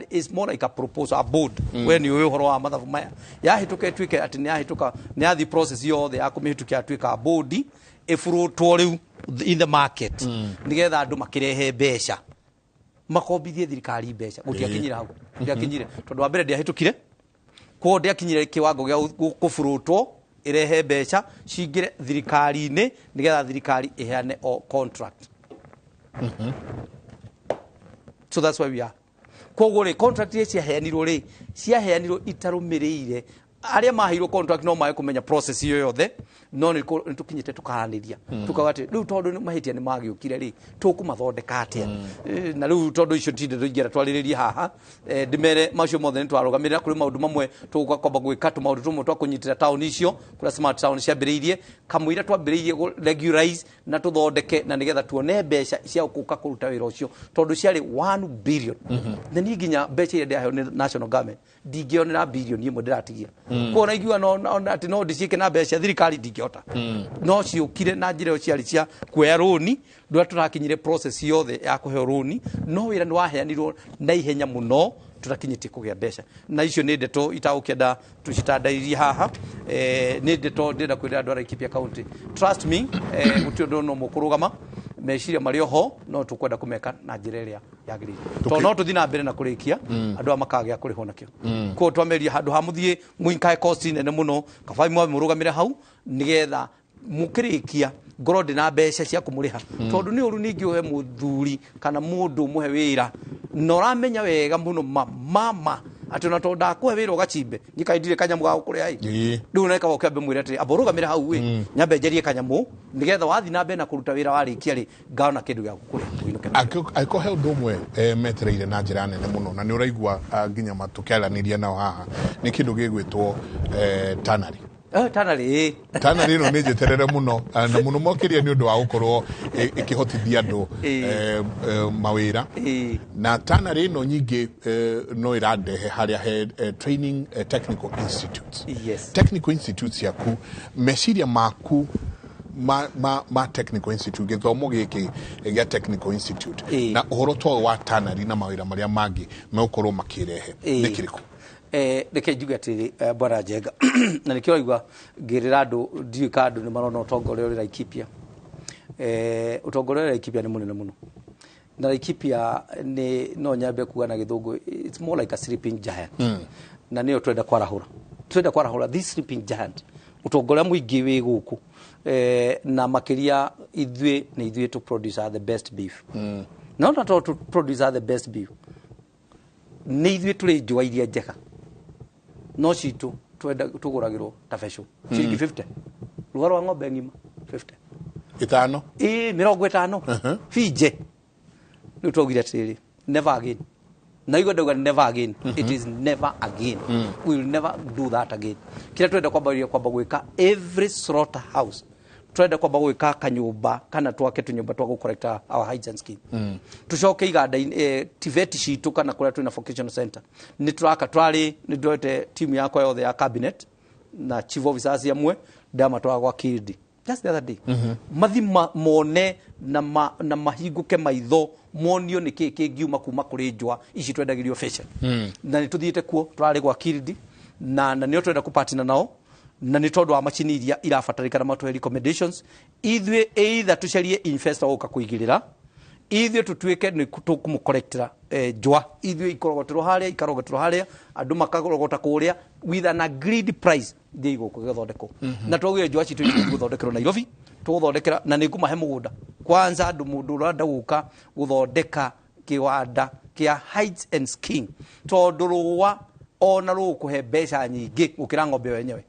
is more like a proposal a board when you horo wa mathabu maya yahituke twike ati ni yahituka ni athi process yothe ya kumihitukia atwika a board ifurutwo riu in the market nigetha andu makirehe mbeca makombithie thirikari mbeca gutiakinyira hau ndiakinyire tondu wa mbere ndiahitukire ko ndiakinyire kiwango gia gufurutwo irehe mbeca cingire thirikari-ini nigetha thirikari iheane contract so that's why we are koguo ri contract iria ciaheanirwo itarumirire aria maheirwo contract no mae kumenya process iyo yothe no ni tukinyite tukaraniria tukagati riu tondu ni mahitia ni magiukire ri tukumathondeka atia na riu tondu icio tinde tuingira twariririe haha ndimere macio mothe ni twarugamirira kuri maundu mamwe tugakomba gwika tu maundu tumwe twakunyitira town icio kuri smart town ciambiriirie kamwira twambiriirie regularize na tuthondeke na nigetha tuone mbeca cia guka kuruta wira ucio tondu ciari 1 billion na ni nginya mbeca iria ndiaheo ni national government ndingionera billion imwe ndiratigia kuona igua no ati no ndiciike na mbeca thirikari ndingihota no ciukire na njira ciari cia kuoya roni ndura turakinyire process yothe ya kuheo roni no wira ni waheanirwo na ihenya muno turakinyitie kugia mbeca na icio ni ndeto itagukenda tucitandairie haha ni ndeto ndenda kwira andu a Laikipia county trust me gutio ndo no mukurugama meciria mario ho no tukwenda kumeka na njira iria yagirire to no tuthi na mbere na kurikia andu amakagya kuri ho nakio ko twameria handu hamuthie muinkae cost nene muno kabai mwa murugamire hau nigetha mukirikia ngoro ndina mbeca cia kumuriha tondu ni uru ningi uhe muthuri kana mundu muhe wira no ramenya wega muno mama ati na tondu ndakuhe wira ugachimbe nyikaindire kanyamu ga kuria ai ndu neka wokiambe mwire ati aburugamire hau wi nyambe njerie kanyamu nigetha wathi na mbe na kuruta wira warikia ri ngaona kindu gya kuria aiko he undu umwe metereire na njira nene muno na ni uraigua nginya matukiaraniria nao haha ni kindu gigwitwo tannery tannery no ni njeterere muno na muno mokiria ni undu wa gukorwo ikihotithia andu mawira na tannery no nyingi no iradehe haria he training technical institutes technical institutes yaku meciria maku ma technical institute githomo giki gya technical institute na uhoro to wa tannery na mawira maria mangi megukorwo makirehe nikiriku reke njuge atiri bwana Njenga na nikio igwa ngirira andu ndiuka andu ni marona utongore uri Laikipia utongore uri Laikipia ni munene muno na Laikipia ni no nyambe kuga na githungu it's more like a sleeping giant na niyo twenda kwarahura this sleeping giant utongore muingi wi guku na makiria ithuĩ to produce the best beef not at all to produce the best beef ni ithuĩ tũrĩ njũa iria njega no citũ twenda tũgũragĩrwo ta becũ ciringi 50 ruga rwa ng'ombe ng'ima 50 50 finje nĩ twaugire atĩrĩrĩ never again na igwe ndauga never again it is never again we will never do that again kila twenda kwamba gwĩka every slaughter house twenda kwamba gwĩka kanyũmba kana twake tunyũmba twa gũcorrecta our hides and skin tucoke iganda TVET citũ kana kũrĩa twĩna vocational center nĩ turaka twari nĩ ndoete timu yakwa yothe ya cabinet na chief officers amwe ndamatwara gwa Kildi just the other day mathi mone na mahinguke maitho monio niki kingiuma kuma kuri njwa ici twendagirio fashion na nĩ tuthiĩte kuo twari gwa Kildi na nĩ twenda kupartner nao na nĩ tondu wa macini iria irabatarikana matwe recommendations ithuĩ either tucarie investor gũka kũigĩrĩra ithuĩ tũtuĩke nĩ tũkũmũcorrectera njwa ithuĩ ikarogoterwo harĩa andũ makarogota kũrĩa with an agreed price thĩ gũkũ gĩthondekwo na twaugire njwa citũ igũthondekerwo Nairobi tũgũthondekera na nĩ ngũmahe mũgũnda kwanza andũ mũndũ ũrenda gũka gũthondeka kĩwanda kĩa hides and skin tondũ rũa ona rũkũhe mbeca nyingĩ gũkĩra ng'ombe wenyewe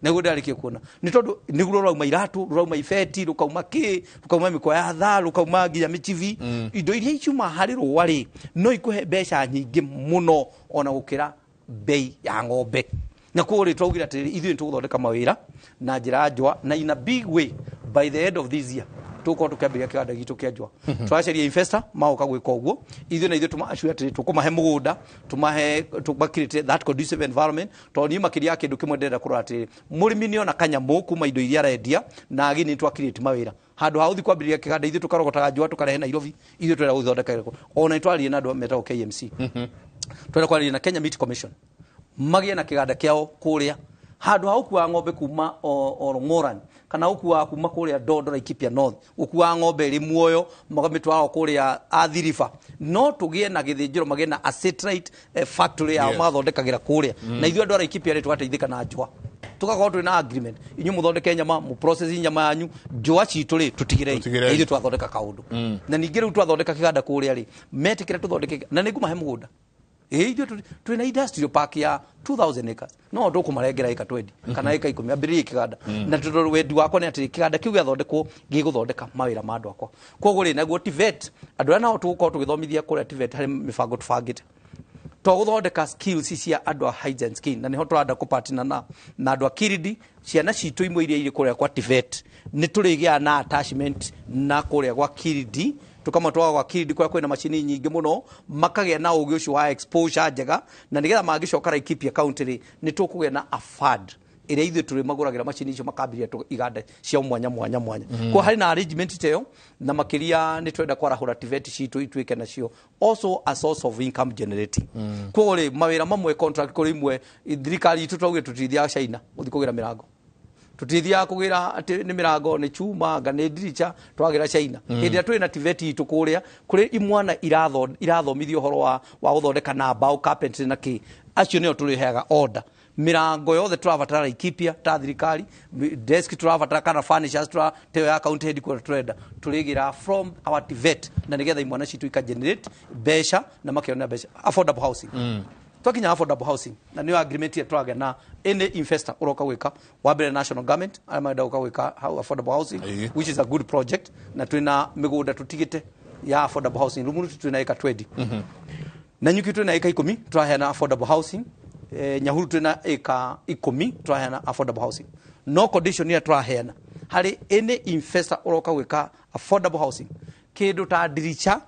nĩguo ndarĩkie kuona nĩ tondũ nĩguo rũrauma iratũ rũrauma ibeti rũkauma mĩkwa ya thaa rũkauma nginya mĩchivi indo iria iciuma harĩ rũa rĩ no ikũhe mbeca nyingĩ mũno ona gũkĩra bei ya ng'ombe na koguo rĩ twaugire atĩrĩrĩ ithuĩ nĩtũgũthondeka mawĩra na njĩra njwa na in a big way by the end of this year tuko tukambia kĩganda gitũ kĩa njwa twacaria investor maoka gwĩka ũguo ithuĩ na ithuĩ tũmacio atĩrĩ tũkũmahe mũgũnda tũmakirĩte that conducive environment tondũ niĩ makĩria ya kĩndũ kĩmwe ndĩrenda kũrora atĩrĩ mũrĩmi nĩona kanyamũ kuma indo iria arendia na agĩ nĩ twakirĩte mawĩra handũ ha ũthi kwambĩrĩria kĩganda ithuĩ tũkarogotaga njwa tũkarehe Nairobi ithuĩ twenda gũthondeka ona nĩtwaririe na andũ metagwo KMC twenda kwaria na Kenya Meat Commission magĩe na kĩganda kĩao kũrĩa handũ ha ũkua ng'ombe kuma Oromoran kana ũkua kuma kũrĩa Ndondo Laikipia North ũkua ng'ombe ĩrĩ muoyo makamĩtwara kũrĩa Athi River no tũgĩe na gĩthĩnjĩro magĩe na a satellite factory yao mathondekagĩra kũrĩa na ithuĩ andũ a Laikipia tũgateithĩka na njwa tugakorwo twĩna agreement inyuĩ mũthondeke nyama mu process nyama yanyu njwa citũ rĩ tũtigĩrei ithuĩ twathondeka kaũndũ na ningĩ rĩu twathondeka kĩganda kũrĩa rĩ metĩkĩre tũthondeke na nĩngũmahe mũgũnda ithuĩ twĩna industrial park ya 2000 acres no ndũkũmarengera ĩka 20 kana ĩka 10 ambĩrĩrie kĩganda na tondũ wendi wakwa nĩ atĩ kĩganda kĩu gĩathondekwo gĩgũthondeka mawĩra ma andũ akwa koguo rĩ naguo TVET andũ arĩa nao tũgũkorwo tũgĩthomithia kũrĩa TVET harĩ mĩbango tũbangĩte twagũthondeka skills cia andũ a hides and skin na nĩho tũrenda kũpartner na andũ a Kildi ciana citũ imwe iria irĩ kũrĩa kwa TVET nĩ tũrĩgĩa na attachment na kũrĩa gwa Kildi tukamatwara gwa Kildi kwa kwĩna macini nyingĩ mũno makagĩa na ũgĩ ũcio wa exposure njega na nĩgetha mangĩcoka Laikipia county nĩ tũkũgĩa na a fund ĩrĩa ithuĩ tũrĩ magũragĩra macini icio makambĩrĩria iganda cia mwanya kwa harĩ na arrangement teyo na makĩria nĩ twenda kwarahũra TVET citũ ituĩke nacio also a source of income generating kũrĩ mawĩra mamwe contract kũrĩ imwe thirikari itũ twaugire tũtithia China gũthiĩ kũgĩra mĩrango tutithia kugira ati ni mirango ni chuma nga ni ndiricha twagira China hindi atwe na tiveti tukuria kuri imwana irathomithio horo wa uthondeka na bao carpentry na ki acio nio turiheaga order mirango yothe turabatara Laikipia ta thirikari desk turabatara kana furnitures teo ya county headquarters trade turigira from our tivet na nigetha imwana citu ika generate besha na makiona besha affordable housing twakinya affordable housing na niyo agreement ya twaga na any investor uroka gwika wabere national government amaenda gwika how affordable housing which is a good project na twina migunda tutigite ya affordable housing rumuru twina eka 20 na nyuki twina eka 10 twaheana affordable housing Nyahuru twina eka 10 twaheana affordable housing no condition ya twaheana hari any investor uroka gwika affordable housing kindu ta diricha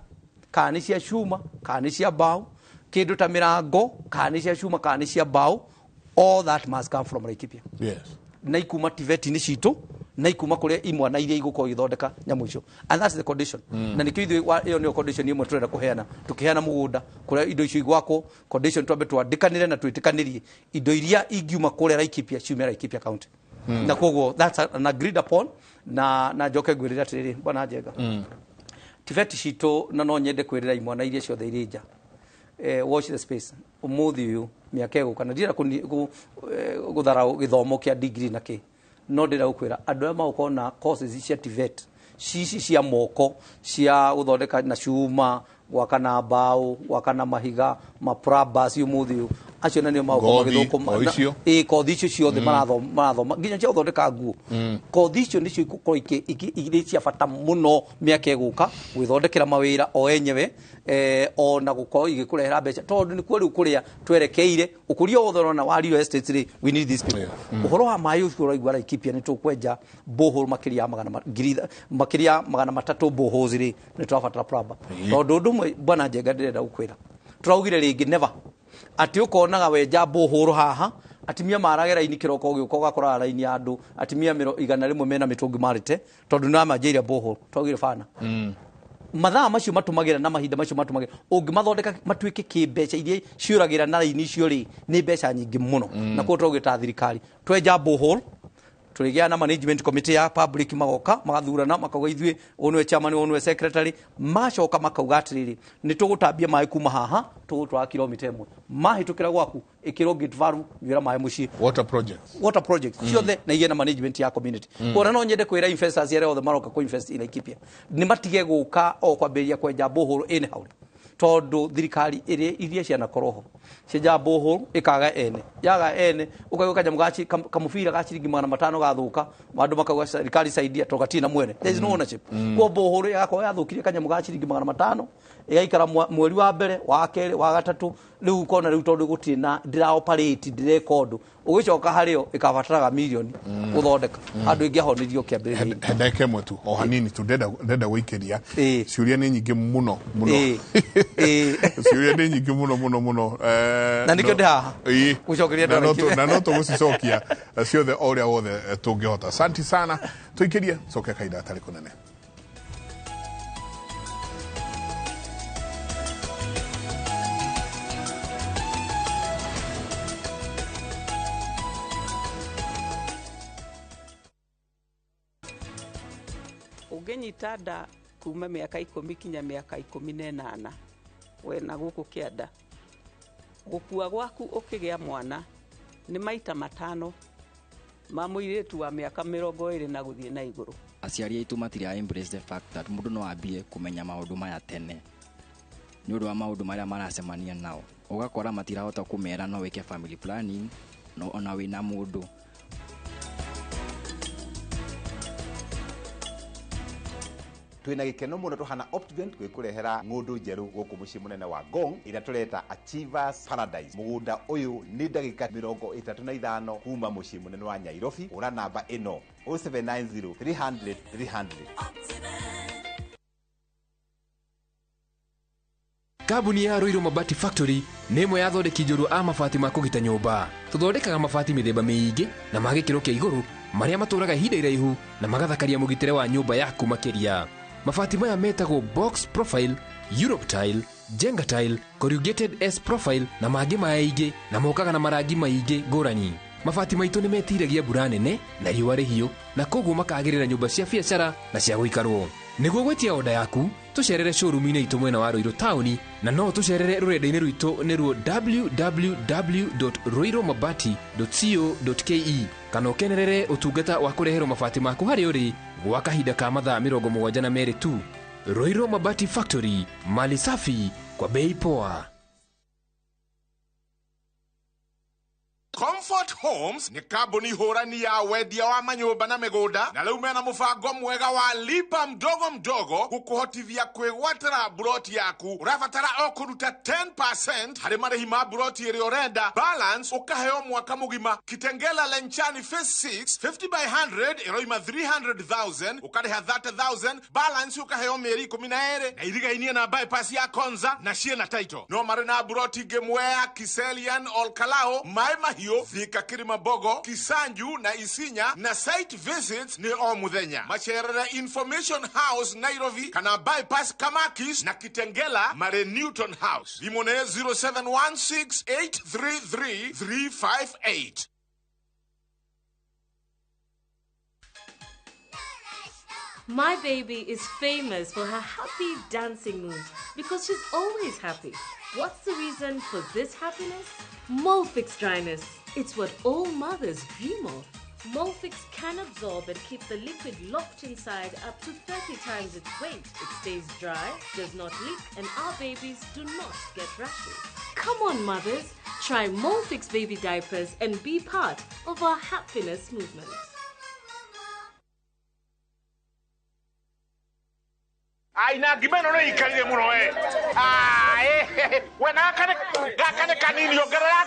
kani cia chuma kani cia bao kindu ta mirango kani cia chuma kani cia bao all that must come from Laikipia. Yes. Na ikuma tiveti ni citu na ikuma kuria imwana iria iguko ithondeka nyamu icio and that's the condition na nikithu iyo ni condition imwe turenda kuheana tukiheana mugunda kuria indo icio igwako condition twambe twandikanire na twitikanirie indo iria ingiuma kuria Laikipia ciumira Laikipia county na koguo that's an agreed upon na njoke gwirira tiriri bwana Njega tiveti citu na no nyende kwirira imwana iria ciothe irija watch the space umuthi uyu miaka ego kana ndira guthara githomo kia degree na ki no ndira gukwira andu ama ukona courses cia TVET cici cia moko cia guthondeka na cuma gwakana bao gwakana mahiga maprabas umuthi uyu acio na nio mauko magithukuma kothi icio ciothe marathoma nginya cia guthondeka nguo kothi icio nicio ikukorwo igiri cia bata muno miaka iguka gwithondekera mawira o enyewe ona gukorwo igikurehera mbeca tondu ni kweri kuria twerekeire ukuria othe na wa real estate ri we need this people uhoro wa mayu ukura igwa Laikipia ni tukwenja bohol makiria magana matatu boholes ri ni twafatara praba tondu ndumwe bwana Njega ndirenda gukwira turaugire ringi never ati ukonaga wenja bohol haha atimia maragera ini kiroko giuko gakora raini ya andu atimia 100 mena mitungi marite tondu na majeria bohol twaugire fana mathaa macio matumagira na mahinda macio matumagira ungimathondeka matuike kimbeca iria ciuragira na raini icio ri ni mbeca nyingi muno na ko twogita thirikari twenja bohol turigia na management committee ya public magoka magathurana makauga ithue onwe chairman onwe secretary macoka makauga atiriri ni tugutambia mai kuma haha tugutwara kilomita 1 mahitukira gwaku ikiro gate value wira mai muci water projects ciothe na iye na management ya community kora no nyende kwira investors yare othe maroka ko invest in Laikipia ni matige guka o kwambiria kwenja bohol anyhow tondu thirikari iria ciana koroho cia bohol ikaga ene yaga ene ukayuka jamugachi kamufira ga ciringi 500 gathuka andu makauga thirikari saidia tokatina mwene there is no ownership ko bohol yako yathukirie kanyamugachi ciringi 500 igaikara mweri wa mbere wa keri wa gatatu riu kona riu tondu gutina ndira operate ndirekondo ugicoka hario ikabataraga milioni uthondeka andu ingi ahonirio kiambiriria ndeke mwetu o hanini ndenda guikiria ciuria ni nyingi muno ciuria ni nyingi muno na nikio ndi haha gucokeria na no tugucicokia ciothe oria wothe tungihota asante sana tuikirie coke kaida atari kunene ungenyita nda kuma miaka 10 kinya miaka 18 we na guku kianda gukua gwaku ukigia mwana ni maita 5 ma muiretu wa miaka 20 na guthie na iguru aciari aitu matiri embrace the fact that mundu no ambie kumenya maundu maya tene ni undu wa maundu maria maracemania nao ugakora matirahota kumera no weke family planning no ona wina mundu twina gikeno muno tuhana Optivent gwikurehera ngundu njeru guku muci munene wa Ngong ira tureta Achievers Paradise mugunda uyu ni ndagika 35 kuma muci munene wa Nyairobi ura namba ino 0790 300 300 Kabuni ya Ruiru Mabati Factory nĩ ĩmwe ya thondeki njũru a mabati ma kũgita nyũmba. Tũthondekaga mabati mĩthemba mĩingĩ na ma gĩkĩro kĩa igũrũ marĩa matũraga ihinda iraihu na magathakaria mũgitĩre wa nyũmba yaku makĩria. Mabati maya metagwo box profile, Europe tile, Jenga tile, corrugated S profile na mangĩ maingĩ na mokaga na marangi maingĩ ngũrani. mabati maitũ nĩ metiragia mbura nene na riũa rĩhiũ, na koguo makagĩrĩra nyũmba cia biacara na cia gũikarwo. Nĩguo gwetia oda yaku, tũcerere showroom-inĩ itũ mwena wa Ruiru taũni, na no tũcerere rũrenda-inĩ rwitũ nĩruo www.ruiromabati.co.ke, kana ũkenerere ũtungata wa kũreherwo mabati maku harĩ ũrĩ gwa kahinda ka mathaa 72 tu. Ruiro Mabati Factory, mali safi kwa bei poa. Comfort Homes ni kambuni hurani ya wendia wa manyumba na migunda, na leo mena mufango mwega wa lipa mdogo mdogo gukuhotithia kwigwatira buroti yaku. Urabatara okuruta 10% hari marihi ma buroti iri urenda, balance ukaheo mwaka mugima. Kitengela Lenchani phase 6 50 by 100 iroima 300,000, ukariha 30,000, balance ukaheo mieri 12 na irigainie na bypass ya Konza na Shiena title. No marina buroti Gemwea, Kiselian, Olkalao, Maimahio, Thika Kirimabogo, Kisanju na Isinya, na site visits ni o muthenya. Macherere Information House Nairobi, kana bypass Kamakis na Kitengela Mare Newton House. Limone 0716-833-358. My baby is famous for her happy dancing moves because she's always happy. What's the reason for this happiness? Molfix dryness. It's what all mothers dream of. Molfix can absorb and keep the liquid locked inside up to 30 times its weight. It stays dry, does not leak, and our babies do not get rashes. Come on, mothers. Try Molfix baby diapers and be part of our happiness movement. Ai na gimeno no ikarire muno wena kane kanini ongerera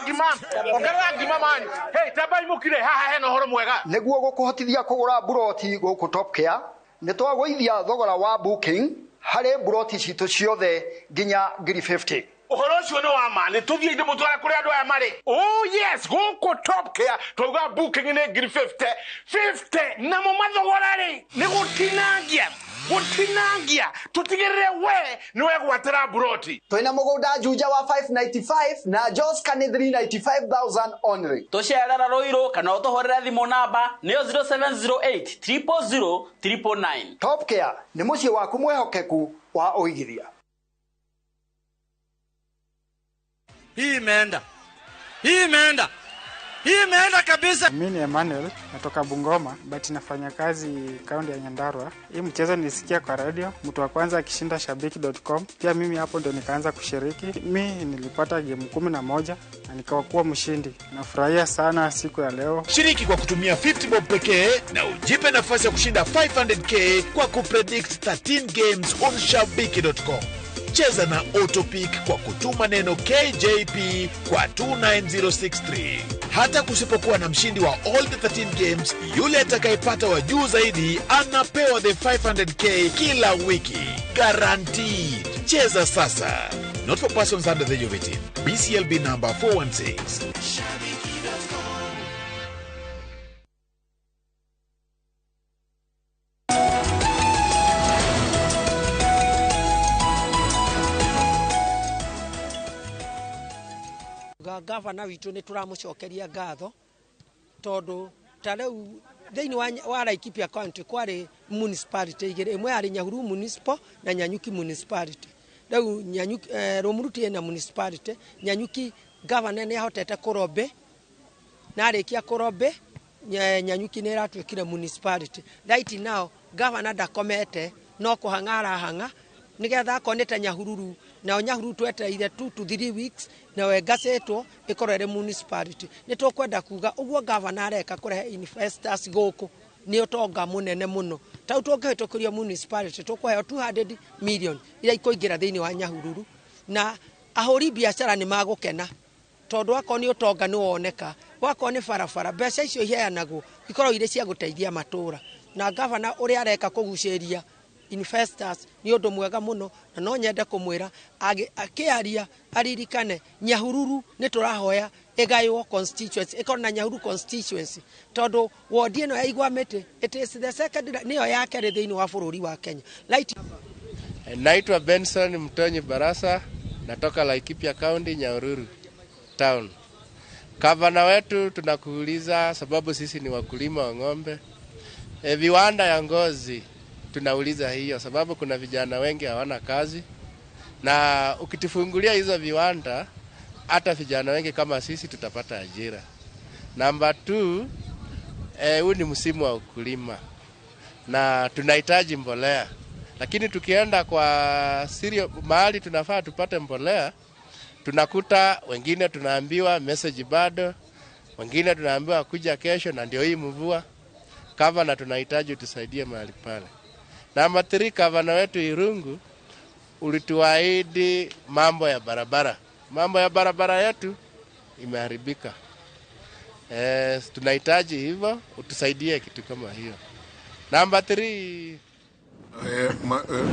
gima man. Hey, tabai mukire haha heno horo mwega. Niguo gukuhotithia kugura buroti guku Top Care, ni twagwithia thogora wa booking hari buroti citu ciothe nginya 50. Uhoro ucio no wa ma ni tuthie inde mutwara kuri andu aya mari. Oh yes, guku Top Care twaga booking ni 50 na mo mathogora ri ni gutinangia tutigirire we niwe gwatira buroti. Toina mugunda Juja wa 595 na Joska ni 395,000 only. Tosherera Ruiru kana utohorera thimu namba ni 0708 000 Top Care ni mucie waku mwehokeku wa uigithia. Hii imeenda kabisa. Mimi ni Emmanuel, natoka Bungoma, but nafanya kazi kaunti ya Nyandarua. Hii mchezo nilisikia kwa radio, mtu wa kwanza akishinda shabiki.com. Pia mimi hapo ndio nikaanza kushiriki. Mimi nilipata game 11 na nikawa mshindi. Nafurahia sana siku ya leo. Shiriki kwa kutumia 50 bob pekee na ujipe nafasi ya kushinda 500k kwa kupredict 13 games on shabiki.com. Cheza na Autopic kwa kutuma neno KJP kwa 29063. Hata kusipokuwa na mshindi wa all the 13 games, yule atakayepata wa juu zaidi anapewa the 500k kila wiki. Guaranteed. Cheza sasa. Not for persons under the age of 18. BCLB number 416. Gavana witu ni turamucokeria ngatho tondu ta riu thiini wa Laikipia County kwari municipality igiri, imwe yari Nyahururu municipal na Nyanyuki municipality. Riu Nyanyuki Rumuruti ena municipality, Nyanyuki gavana ni ahotete kurombe na arikia kurombe Nyanyuki ni ratwikire municipality. Right now gavana ndakomete no kuhangara hanga nigetha akoneta Nyahururu na Nyahururu twetereire 2 to 3 weeks na wegasetwo ikorere municipality. Ni tukwenda kuga uguo gavana areka kurehe investors guku ni utonga munene muno. Tau tungehitukiria municipality tukuheo 200 million ira ikoingira thiini wa Nyahururu, na ahuri biashara ni magukena tondu akoni utonga ni woneka, wakoni farafara mbeca icio iheanagwo ikorwo ire cia guteithia matura, na gavana uri areka kuguciria investors ni undu mwega muno, na no nyende kumwira akiaria aririkane Nyahururu ni turahoya igayo constituency ikorwo na Nyahururu constituency tondu wodi ino ya Igwamiti it is the second niyo yake thiini wa bururi wa Kenya. Naitwa Benson Mtonyi Barasa, natoka Laikipia County, Nyahururu town. Gavana wetu tunakuuliza, sababu sisi ni wakulima wa ng'ombe, viwanda ya ngozi tunauliza hiyo, sababu kuna vijana wengi hawana kazi, na ukitufungulia hizo viwanda, hata vijana wengi kama sisi tutapata ajira. Number 2, huu ni msimu wa ukulima na tunahitaji mbolea, lakini tukienda kwa mahali tunafaa tupate mbolea, tunakuta wengine tunaambiwa message bado, wengine tunaambiwa kuja kesho na ndio hii mvua. Gavana tunahitaji tusaidie mahali pale. Number 3, gavana wetu Irungu ulituahidi mambo ya barabara. Mambo ya barabara yetu imeharibika. Tunahitaji hivyo utusaidie kitu kama hiyo. Number 3,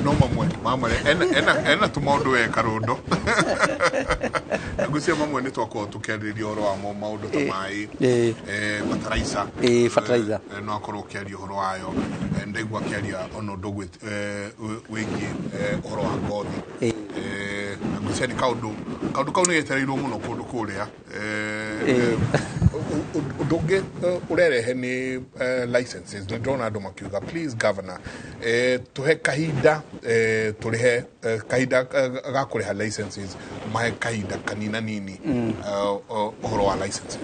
no mamwe ena tumaundu we karundo gusia mamwe ni twako tukeririo ro wa maundu ta mai fertilizer no akoro kerio horo ayo ndegwa keria ono dogu wingi horo wa ngothi gusia ni kaudu kaunu yetereirwo muno kundu kuria Doge urerehe ni licenses ndona ndo makiuga please governor tuhe kahida turihe kahida gakureha licenses mahe kahida kanina nini uhoro wa licenses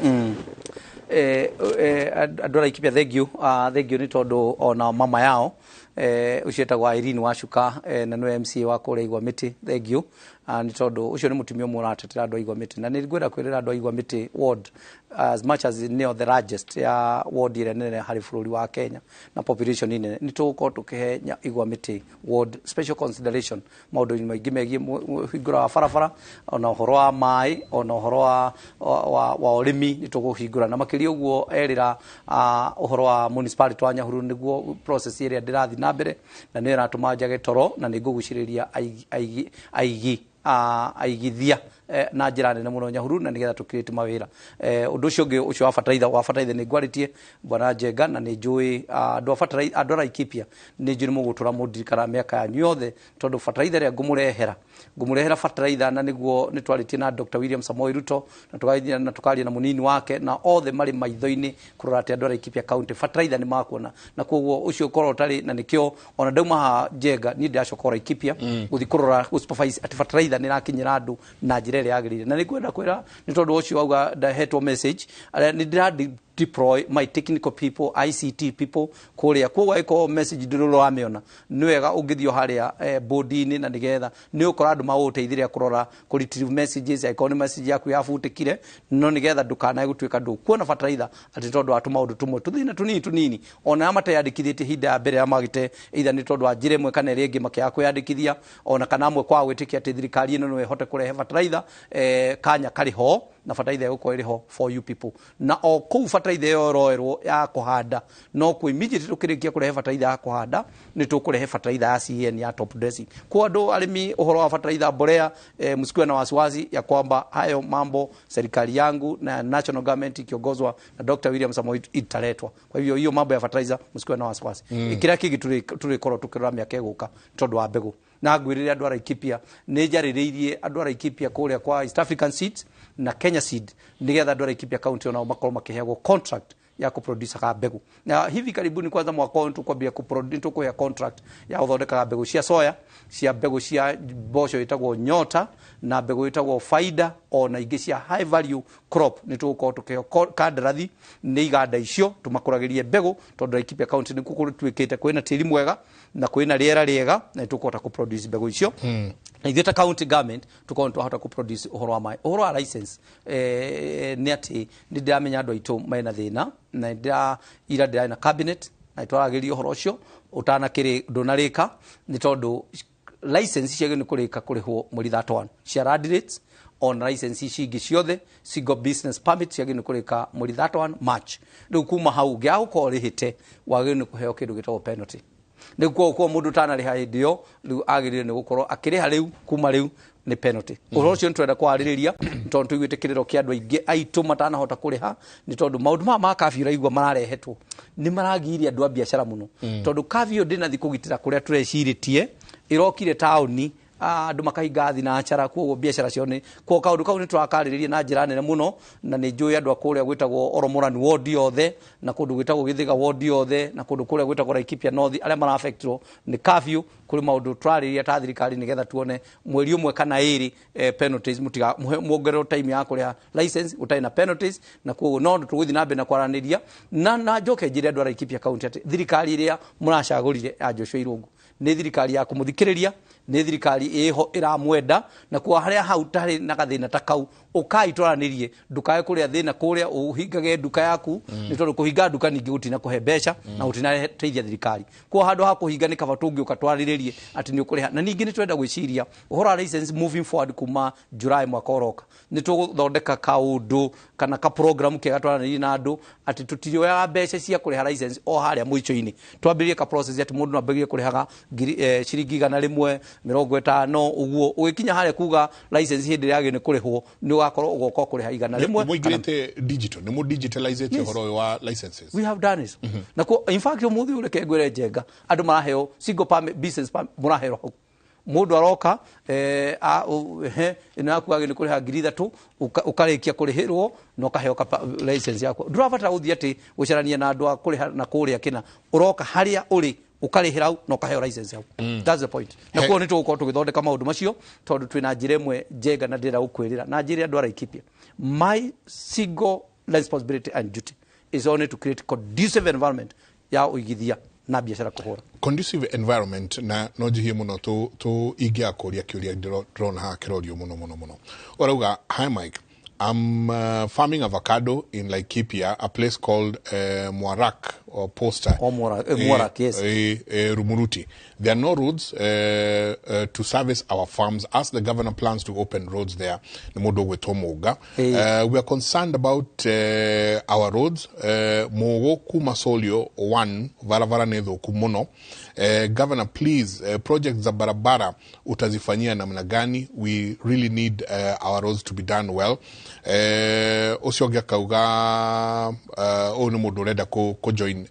andora ikipia thank you ni tondu ona mama yao ucietagwa Irene Wacuka na no MC wa kure igwa miti thank you ni tondu ucio ni mutumia umwe uratetera andu igwa miti na ni ngwenda kwirira andu igwa miti ward as much as neo the largest ya ward ire nene hari bururi wa Kenya na population ine ni tuko tukihe igwa miti ward special consideration maundu ni maingi megi hingura wa farafara ona uhoro wa mai ona uhoro wa urimi ni tuguhingura na makiri uguo erira uhoro wa municipality wa Nyahururu niguo process ire ndirathi na mbere na ni ratuma njage toro na ni nguguciriria aigithia na njira nene muno Nyahururu na nigetha tukirite mawira undu ucio ngi ucio wa fataiza ni gwaritie bwana Njenga na ni njui andu a Laikipia ni njuri mugutura mudirikana miaka ya nyothe tondu fataiza ria ngumurehera fataiza na niguo ni twaritie na Dr. William Samoei Ruto na tukaria na munini wake na othe mari maithoini kurora ati andu a Laikipia county fataiza ni makuona na koguo ucio koro tari na nikio ona ndauma ha Njenga ni ndacokora Laikipia guthi kurora supervise ati fataiza ni rakinyira andu na njira yagirire na nikwenda kwira ni tondu ucio auga ndahetwo message ni ndira deploy my technical people ICT people kuria kwa iko message ndiro ameona niwega ungithio haria board-ini na nigetha ni ukora andu mauteithiria kurora ku retrieve messages icon message yaku yafutikire no nigetha ndukana gutwika ndu kuona fataiza ati tondu atuma undu tumwe tuthina tunini ona amate yandikithite hinda ya mbere ya magite either ni tondu ajire mwe kana ringi makia kuyandikithia ona kana amwe kwa gwitikia ati thirikari ino no ehote kurehe fataiza kanya kariho na fataiza yuko iriho for you people na o ku fataiza yo roerwo ya kuhanda no ku immediately tukirikia kurehe fataiza ya kuhanda ni tukurehe fataiza ya CN ya top dressing kwa ndo alimi uhoro wa fataiza borea msikue na wasiwasi ya kwamba hayo mambo serikali yangu na national government ikiongozwa na Dr. William Samoei italetwa kwa hivyo hiyo mambo ya fataiza msikue na wasiwasi kila kigi turikoro tukirora miaka eguka tondu wa mbegu na ngwirire andu a Laikipia ni njaririirie andu a Laikipia kuria kwa East African Seeds na Kenya Seed nigetha andu a Laikipia county ona makorwo makiheagwo contract ya kuproduce ka mbegu na hivi karibuni kwanza mwaka huu tukwambia kuproduce tukuya contract ya uthondeka mbegu cia soya cia mbegu cia mboco itagwo nyota na mbegu itagwo faida ona ingi cia high value crop ni tuko tukio kandarathi ni iganda icio tumakuragirie mbegu tondu Laikipia county ni kukuru twikite kwina tiri mwega na kwina riera riega na tukota ku produce mbegu icio Igeta county government tukon tuhota ku produce uhoro wa mai uhoro wa license ni ati ni ndamenya andu aitu maina thina na ira na cabinet na itwaragirio uhoro ucio utana kiri ndunarika ni tondu license ciage ni kurika kurihwo muri that one cia rates on license cingi ciothe single business permit ciage ni kurika muri that one match riu kuma hau gya ukorihite wage ni kuheo kindu gitagwo penalty niguo kwa mundu tana riha indio riu agirire ni gukorwo akiriha riu kuma riu ni penalty uhoro cio ntwenda kwaririria tondu tuigwite kiriro kia andu aingi aitu matana hota kuriha ni tondu maundu ma kafira igwa mararehetwo ni maragiria andu a biashara muno tondu kafio ndina thi kugitira kuria tureciritie irokire tauni andu makahinga thinacara kuo biashara cione ko kaundu kau ni turakaririria na njira nene muno na ni njui andu akuria gwitagwo Oromorani ward yothe na kundu gwitagwo Githiga ward yothe na kundu kuria gwitagwo Laikipia North aria mara affectwo ni curfew kuri maundu turariria ta thirikari nigetha tuone mweri umwe kana iri penalties mutiga muongerero time ya kuria license utaina penalties na kuo no tuguthi na mbe na kwaraniria na njoke njire andu a Laikipia county ati thirikari iria muracagurire ya Joshua Irungu ni thirikari ya kumuthikiriria ni thirikari iho iramwenda na kwa haria hau tari na gathina takau ukaitwaranirie ndukae kuria thina kuria uhingage nduka yaku ni tondu kuhinga nduka ningi gutina kuhe mbeca na utina teithia thirikari kwa handu ha kuhinga ni kaba tungi ukatwariririe ati ni ukuriha na ningi ni twenda gwiciria uhora license moving forward kuma July mwaka oroka ni tuguthondeka kaundu kana ka program ke gatwaranirie na andu ati tutirioya mbeca cia kuriha license o haria mwicho-ini twambirie ka process ati mundu ambirie kurihaga ciringi 150 uguo ugikinya haria kuga license hindi yage ni kurihwo ni wakorwo ugoko kuriha 100 muigirite digital ni mu digitalize horo wa licenses. We have done it na ko in fact umuthi ureke ngwire Njenga andu maraheo single permit business permit murahero hau mundu aroka ina kuage ni kuriha 3,000 ukarikia kurihirwo no kaheo license yako ndurabatara guthia ati gucarania na andu kuriha na kuria kina uroka haria uri ukarihira au no kaheo license yako that's the point na kuo ni tugukorwo tugithondeka maundu macio tondu twina njira imwe Njenga na ndira gukwirira na njira andu a Laikipia my single responsibility and duty is only to create conducive environment ya uigithia na biashara kuhura conducive environment na no jihie muno tu igia kuria kiuria drone ha kirorio muno orauga hi Mike I'm farming avocado in Laikipia, a place called Muarak or Posta. Muarak, yes. Rumuruti. There are no roads to service our farms as the governor plans to open roads there. We are concerned about our roads. Mogo Kumasolio 1, Varavara Nedo Kumuno. Governor, please, projects za barabara utazifanyia namna gani? We really need our roads to be done well. Usiogia kauga ni mundu urenda ko join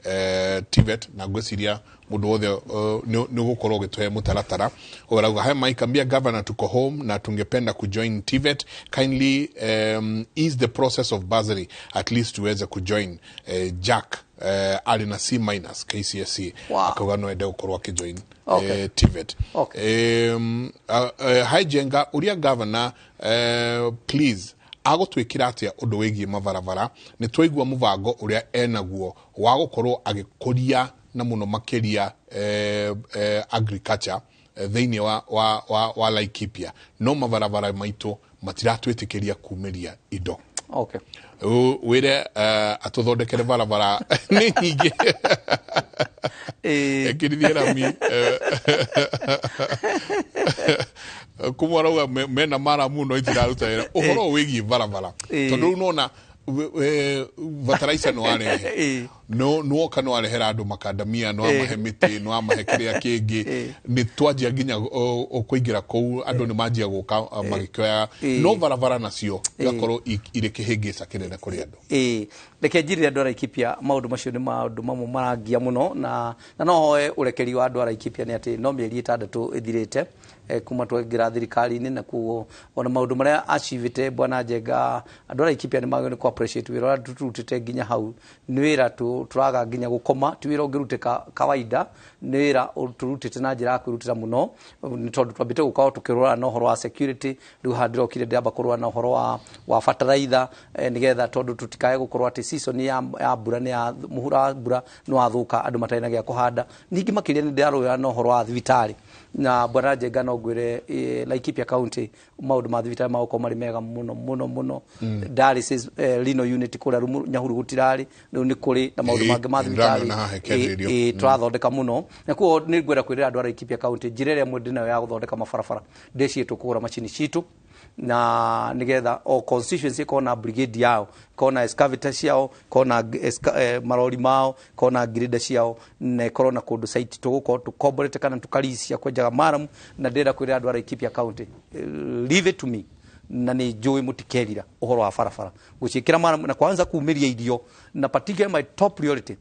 TVET na gweciria mundu wothe ni gukorwo gitwe mutaratara urauga hai Mike ambia governor tuko home na tungependa ku join TVET kindly ease the process of bursary at least tuweze ku join Jack ali na C- KCSE akauga no ende gukorwo akijoin TVET hai Njenga uria governor please agotwikira atia undu wigie mavaravara ni twaigua muvango uria enaguo wa gukorwo agikuria na muno makiria agriculture thiini wa Laikipia no mavaravara maitu matiratwitikiria kumiria indo wire atuthondekere varavara ni nyingi ekirithira mi kumwarauga mena mara muno itiraruta wira uhoro wigie varavara tondu nona vataraisa no arehe no kana arehera andu makandamia no amahe miti no amahe kiria kingi ni twanjia nginya okuingira kou andu ni manjia guka magikyoya no varavara nacio gakorwo ire kihingisa kinene kuri andu reke njirire andu a Laikipia maundu macio ni maundu mamwe marangia muno na no hoe urekeri wa andu a Laikipia ni ati no mieri 6 ithirite kuma twengira thirikari-ini na kuo ona maundu maria achievite bwana Njenga andu a Laikipia ni magene ku appreciate wira turutite nginya hau ni wira turaga nginya gukoma ti wira ungiruteka kawaida ni wira turutite na njira kwirutira muno ni tondu twambite gukawa tukirora na uhoro wa security riu handiro kire ndamba kurwa na uhoro wa fertilizer nigetha tondu tutikae gukorwo ati season ya mbura ni ya muhura mbura no athuka andu mataina gia kuhanda ningi makiria ni ndarora na uhoro wa thibitari na bwana Njenga no ngwire Laikipia county maundu ma thibitari mauko mari mega muno dialysis lino unit kura Nyahuru gutirari ni kuri na maundu mangi ma thibitari turathondeka muno na kuo ni ngwira kwirira andu a Laikipia county njirere mwende nayo ya guthondeka mabarabara ndeci tukura machini citu na nigetha o constituency kona brigade yao kona excavator ciao kona marori mao kona grade ciao ne corona code site tuguko tukomborete kana tukalisia kwenjaga maramu na ndira kwirira andu a Laikipia county leave it to me na ni njui mutikerira uhoro wa barabara gucikira maramu na kwanza kuumiria irio na particularly my top priority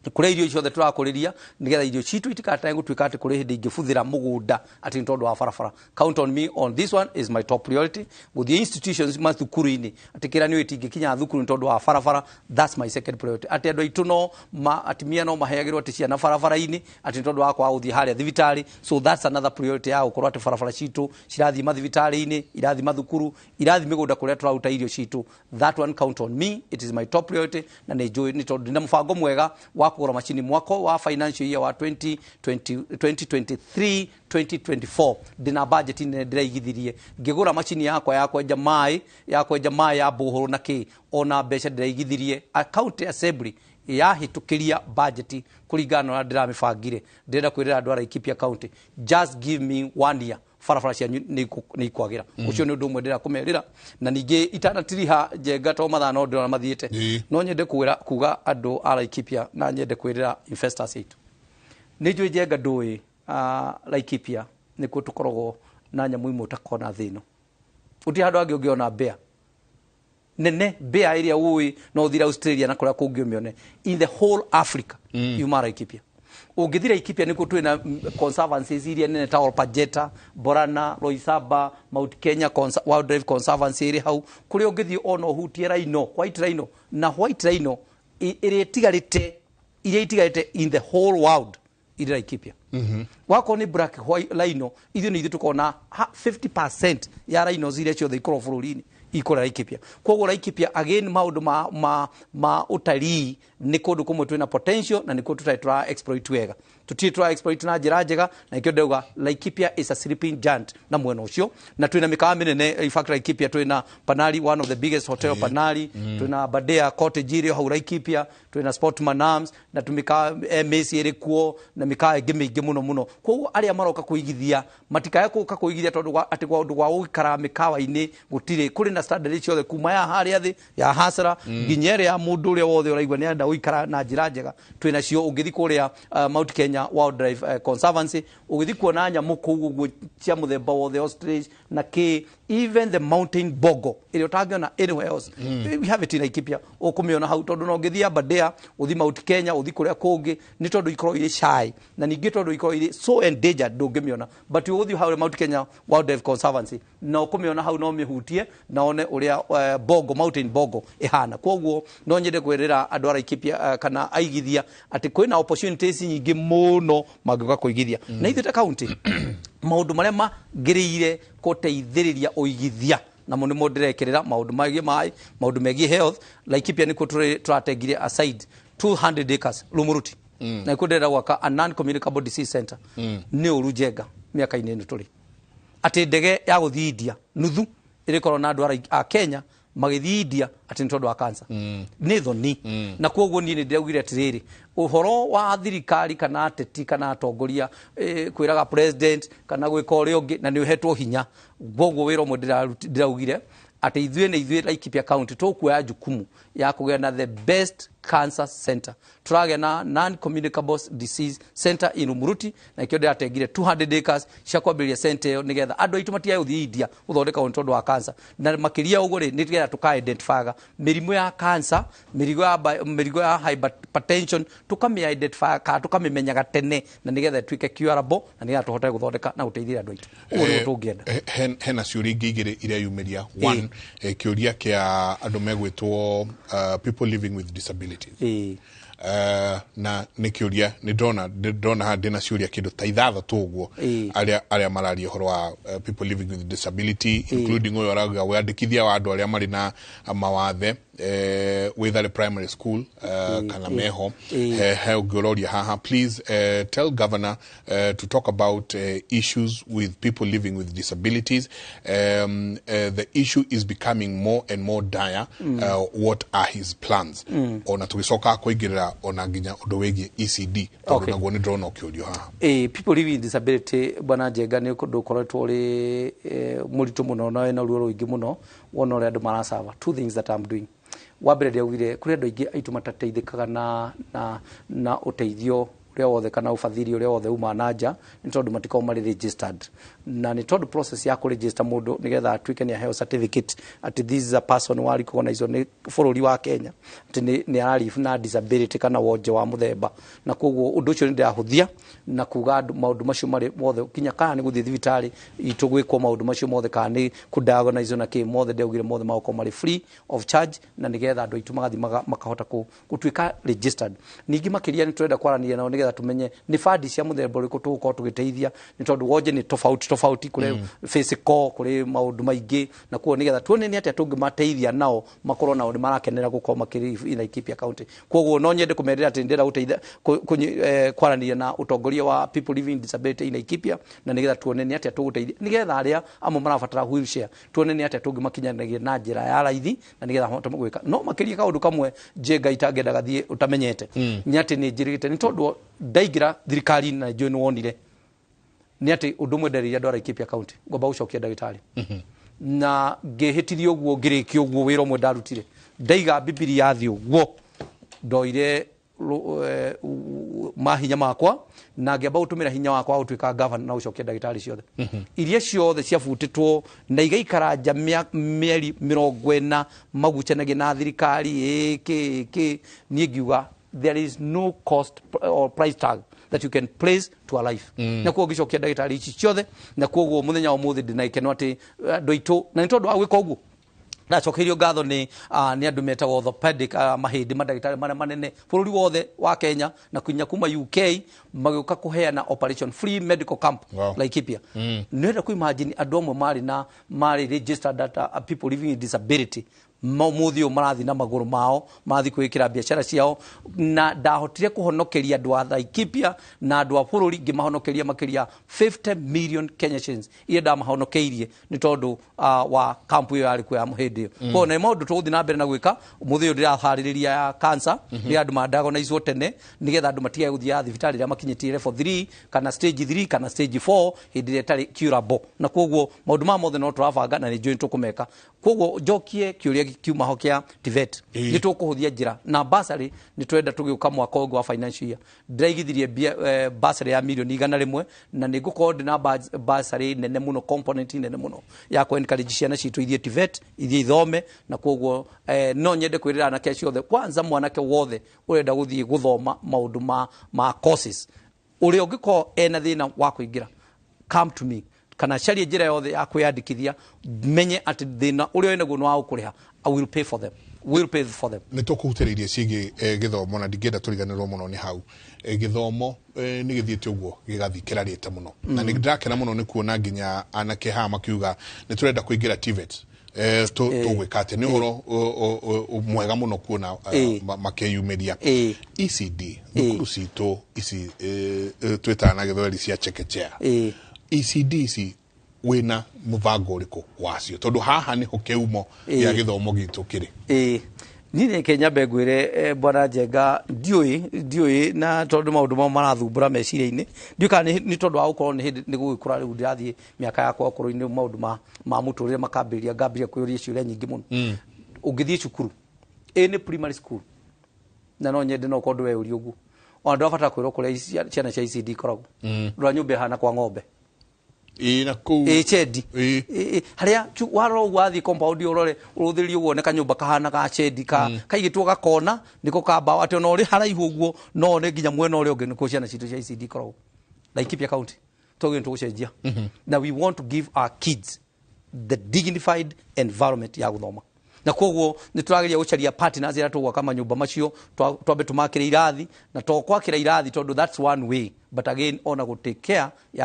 kure irio ciothe turakuriria nigetha irio citu itikatae gutuika ati kuri hindi ingibuthira mugunda ati ntondu wa barabara. Count on me on this one, is my top priority. With the institutions mathukuru-ini ati kira ni itingikinya thukuru ntondu wa barabara, that's my second priority. Ati andu aitu no atimia no maheyagirwo ati ciana barabara-ini ati ntondu wa kwa uthi haria thibitari, so that's another priority ya gukorwo ati barabara citu cirathi mathibitari-ini, irathi mathukuru, irathi migunda kuria turaruta irio citu. That one, count on me, it is my top priority. Na ni tondu ndina mubango mwega wa kugura machini mwako wa financial year wa 2023-2024 ndina budget ine ndiraigithirie ngigura machini yakwa kwenja mai ya buhuru na ki ona mbeca ndiraigithirie. Account assembly ya hitukiria budget kuringana na ndiramibangire. Ndenda kwirira andu ara Laikipia county, just give me 1 year barabara cianyu ni ikwagira. Ucio ni undu umwe ndira kumerira na ningi itanatiriha Njenga to mathano ndona mathiete. No nyende kuga andu a Laikipia na nyende kwirira investors itu ni njui Njenga ndui Laikipia nikuo tukoragwo na nyamu imwe utakona thino. Uti handu angi ungiona mbea nene, mbea iria ui no uthira Australia na kuria kungi umione in the whole Africa. Yuma Laikipia ungithira Laikipia nikuo twina conservancies iria nene ta Olpajeta, Borana, Loisaba, Mount Kenya Wildlife Conservancy iri hau kuri ungithi ono hutie rhino, white rhino na white rhino iri tigarite in the whole world iri Laikipia. Wako ni black rhino ithu ni tukona 50% ya rhinos iria ciothe ikoro bururi-ini ikora Laikipia. Koguo Laikipia again maundu ma utalii ni kundu kumwe twina potential na ni kundu tutra exploit wega. Tutitra exploit na njira njega na ikio ndauga Laikipia is a sleeping giant na mwena ucio na twina mikawa minene. In fact Laikipia twina Panali, one of the biggest hotel Panali, twina Badea Cottage iri hau Laikipia, twina Sportman Arms na tumika Messi iri kuo na mikawa ingi mingi muno. Koguo aria maroka kuigithia matikaya kuka kuigithia tondu ati kwa undu wa ukara mikawa-ini gutire kuri na standard ciothe kuma ya haria thi ya hasara nginyere ya mundu uria wothe uraigwa ni anda uikara na njira njega. Twina cio ungithi kuria Mount Kenya Wildlife Conservancy ugithi kuona nyamu kuguo cia muthemba wothe ostrich na ki even the mountain bogo iri utangiona anywhere else. We have it in Laikipia ukumiona hau tondu no ngithia Badea uthi Mount Kenya uthi kuria kungi ni tondu ikoro iri shy na ningi tondu ikoro iri so endangered ndungimiona, but uthi hau Mount Kenya Wildlife Conservancy no kumiona hau no mihutie na one uria bogo mountain bogo ihana. Koguo no nyende kwirira andu a Laikipia kana aigithia ati kwina opportunities nyingi muno magika kuigithia na ithu ta county maundu maria magiriire kuteithiriria uigithia na muno ndirekerera maundu magi mai maundu megi health. Laikipia niko turatengire aside 200 acres Lumuruti na ikundera gwaka a non-communicable disease center ni uru Njenga miaka-ini ino turi ati ndege ya guthii India nuthu iri korwo na andu a Kenya magithi India ati ntondu wa cancer ni thoni na koguo ni ndiraugire atiriri uhoro wa thirikari kana ateti kana atongoria kwiraga president kana gwika uri ungi na ni uhetwo hinya gogo wiro mwe ndiraugire ati ithuĩ Laikipia county tukuoya jukumu ya kugea na the best cancer center. Turagea na non-communicable disease center in Umuruti na ikio ndiratengire 200 acres cia kwambĩrĩria center ĩyo nigetha andũ aitu matiae uthii India uthondeka ntondu wa cancer na makiria uguo ri nigetha tuka identify mirimu ya cancer, mirigo ya hypertension tukame identify ka tukamenyaga tene na nigetha tuike curable na nigetha tuhote guthondeka na guteithia andũ aitu uguo nĩ tũngienda. Hena ciũria ingĩ igĩrĩ iria yumiria one kiuria kia andu megwitwo people living with disabilities. Na nikiuria ni ndona handi na ciuria kindu ta ithatha tuguo aria mararia horo wa people living with disability including uyo araga wandikithia wa andu aria mari na mawathe whether the primary school kana meho he gloria haha. Please tell governor to talk about issues with people living with disabilities. The issue is becoming more and more dire. What are his plans? Ona tugicoka kuingirira ona nginya undu wegi ECD tondu naguo ni ndrona ukiurio haha. People living with disability bwana Njenga ni kundu koretwo ri muritu muno na ruo ruingi muno wona uri andu marasava. Two things that I'm doing. Wabere ndiaugire kuri andu aingi aitu matateithikaga na uteithio uria wothe kana ubathiri uria wothe uma nanja ni tondu matiko mari registered na ni tondu process ya ku register mundu nigetha atuike ni aheo certificate ati this is a person wa recognize ni bururi wa Kenya ati ni arari na disability kana wonje wa muthemba na koguo undu ucio ni ndahuthia na kuga maundu macio mari mothe kinya kana ni guthii thibitari itugwikwo maundu macio mothe kana ni kudiagonaizo na ki mothe ndeugire mothe mako mari free of charge na nigetha andu aitu magathi makahota gutuika registered ningi makiria ni turenda kwarania nao nigetha tumenye ni fadi cia muthemba uriku tugukorwo tugiteithia ni tondu wonje ni tofauti kuri physical kuri maundu maingi na kuo nigetha tuone ni atia tungimateithia nao makorwo nao ni marakenera gukorwo makiri ina Laikipia County koguo no nyende kumerera ati ndira guteithia kwarania na utongoria wa people living disability ina Laikipia na nigetha tuone ni atia tuguteithia nigetha aria amo marabatara wheelchair tuone ni atia tungimakinyanagia na njira ya raithi na nigetha hote gwika no makiria kaundu kamwe jenga itangenda gathie utamenyete ni ati ni njirite ni tondu ndaigira thirikari na njoi ni wonire ni ati undu mwe ndari andu a Laikipia County ngomba gucokia ndagitari na ngehitirio guo ngirikio guo wira mwe ndarutire ndaiga bibiri yathi guo ndoire mahinya makwa na ngeba utumira hinya wakwa utuika governor na ucokia ndagitari ciothe iria ciothe ciabutitwo na igaikara jamia mieri 40 magucanagie na thirikari ni ngiuga there is no cost or price tag that you can place to a life na kuo gicokia ndagitari ici ciothe na kuo muthenya wa muthi ndinaikeno ati ndoito na ntondu wa gwika uguo ndacokerio ngatho ni andu metagwo orthopedic mahindi madagitari maria manene bururi wothe wa Kenya na kunya kuma UK magioka kuheana operation free medical camp Laikipia nenda ku imagine andu amwe mari registered data people living with disability muthio marathi na maguru mao marathi kwikira biashara ciao na ndahotire kuhonokeria andu a Laikipia na andu a bururi ngimahonokeria makiria 50 million Kenya shillings ile ndamahonokeirie ni tondu wa kampu iyo yari kwa muhindi ko na maundu tuguthi na mbere na gwika muthio ndirahaririria ya cancer ni andu mandago na izo tene nigetha andu matiga guthia thibitari ria makinyitire level 3 kana stage 3 kana stage 4 hindi retari curable na koguo maundu ma mothe no turabanga na ni njoi tukumeka koguo jokie kiuria kiuma hokia TVET ni tukuhuthia njira na basari ni twenda tugiuka mwaka wangu wa financial year ndaigithirie basari ya milioni 100 na ni ngukorwo na basari nene muno component nene muno ya ku encourage ciana citu ithie TVET ithie ithome na koguo no nyende kwirira na kesi othe kwanza mwanake wothe urenda guthie guthoma maundu ma courses uri ungiko ena thina wa kuingira come to me kana sharia njira yothe ya kwiyandikithia menye ati thina uria wena guno wa ukuriha I will pay for them ni tukuhutiririe ciigi githomo na ndingenda turiganirwo muno ni hau githomo ni githiete uguo gigathikirarite muno na ni ndakena muno ni kuona nginya anake ha makiuga ni turenda kuingira TVET tugwikate ni horo mwega muno kuona makeyumeria ECD thukuru citu ici twetana githweri cia chekechea ECD si wina muvango uriku wacio tondu haha ni hokeumo ya githomo gitu kiri nini Kenya begwire bwana Njenga ndioi na tondu maundu ma marathumbura meciria-ini ndiuka ni tondu wa gukorwo ni gugikura riu ndirathie miaka yakwa ukuru-ini maundu ma muturire makambiria ngambia kuyuria ciuria nyingi muno ungithie cukuru ni primary school na no nyende no kondu we uri ugu ondu afata kwirwo kuria ciana cia ICD koragwo ndura nyumba hana kwa ng'ombe na ku chedi haria waro wathi compound urore uruthirio uone kanyumba kahana ka chedi kaigitwo gakona niko kamba ati no ri haraihu uguo no ne nginya mwena uri ungi niko ciana citu cia ICD koragwo Laikipia County tugin tugucenjia na we want to give our kids the dignified environment ya guthoma na koguo ni turageria gucaria partners ira tugwa kama nyumba macio twambe tumakire irathi na tokwakira irathi tondu that's one way but again ona go take care ya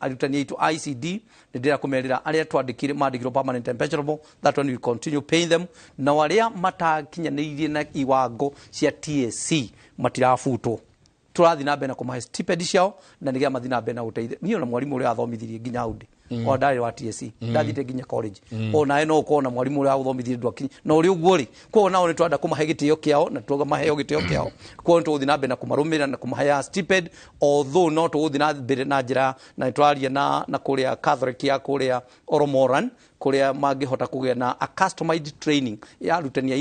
arutani itu ICD ni ndira kumerira aria twandikire mandikiro permanent and pensionable that one we continue paying them na waria matakinyanirie na iwango cia TSC matirafutwo turathi na mbere na kumahe stipend ciao na nigia mathina mbere na guteithia niyo na mwalimu uria athomithirie nginya undi o ndari wa TSC ndathite nginya college ona no ukona mwalimu uri aguthomithie ndu akinyi no uri uguo ri ko na oni twanda kumahe gitio kiao na tuga maheo gitio kiao ko ntu uthi na mbe na kumarumira na kumahaya stipend although no tu uthi na mbe na njira na twaria na kuria Catholic ya kuria Oromoran kuria mangihota kugia na a customized training ya rutania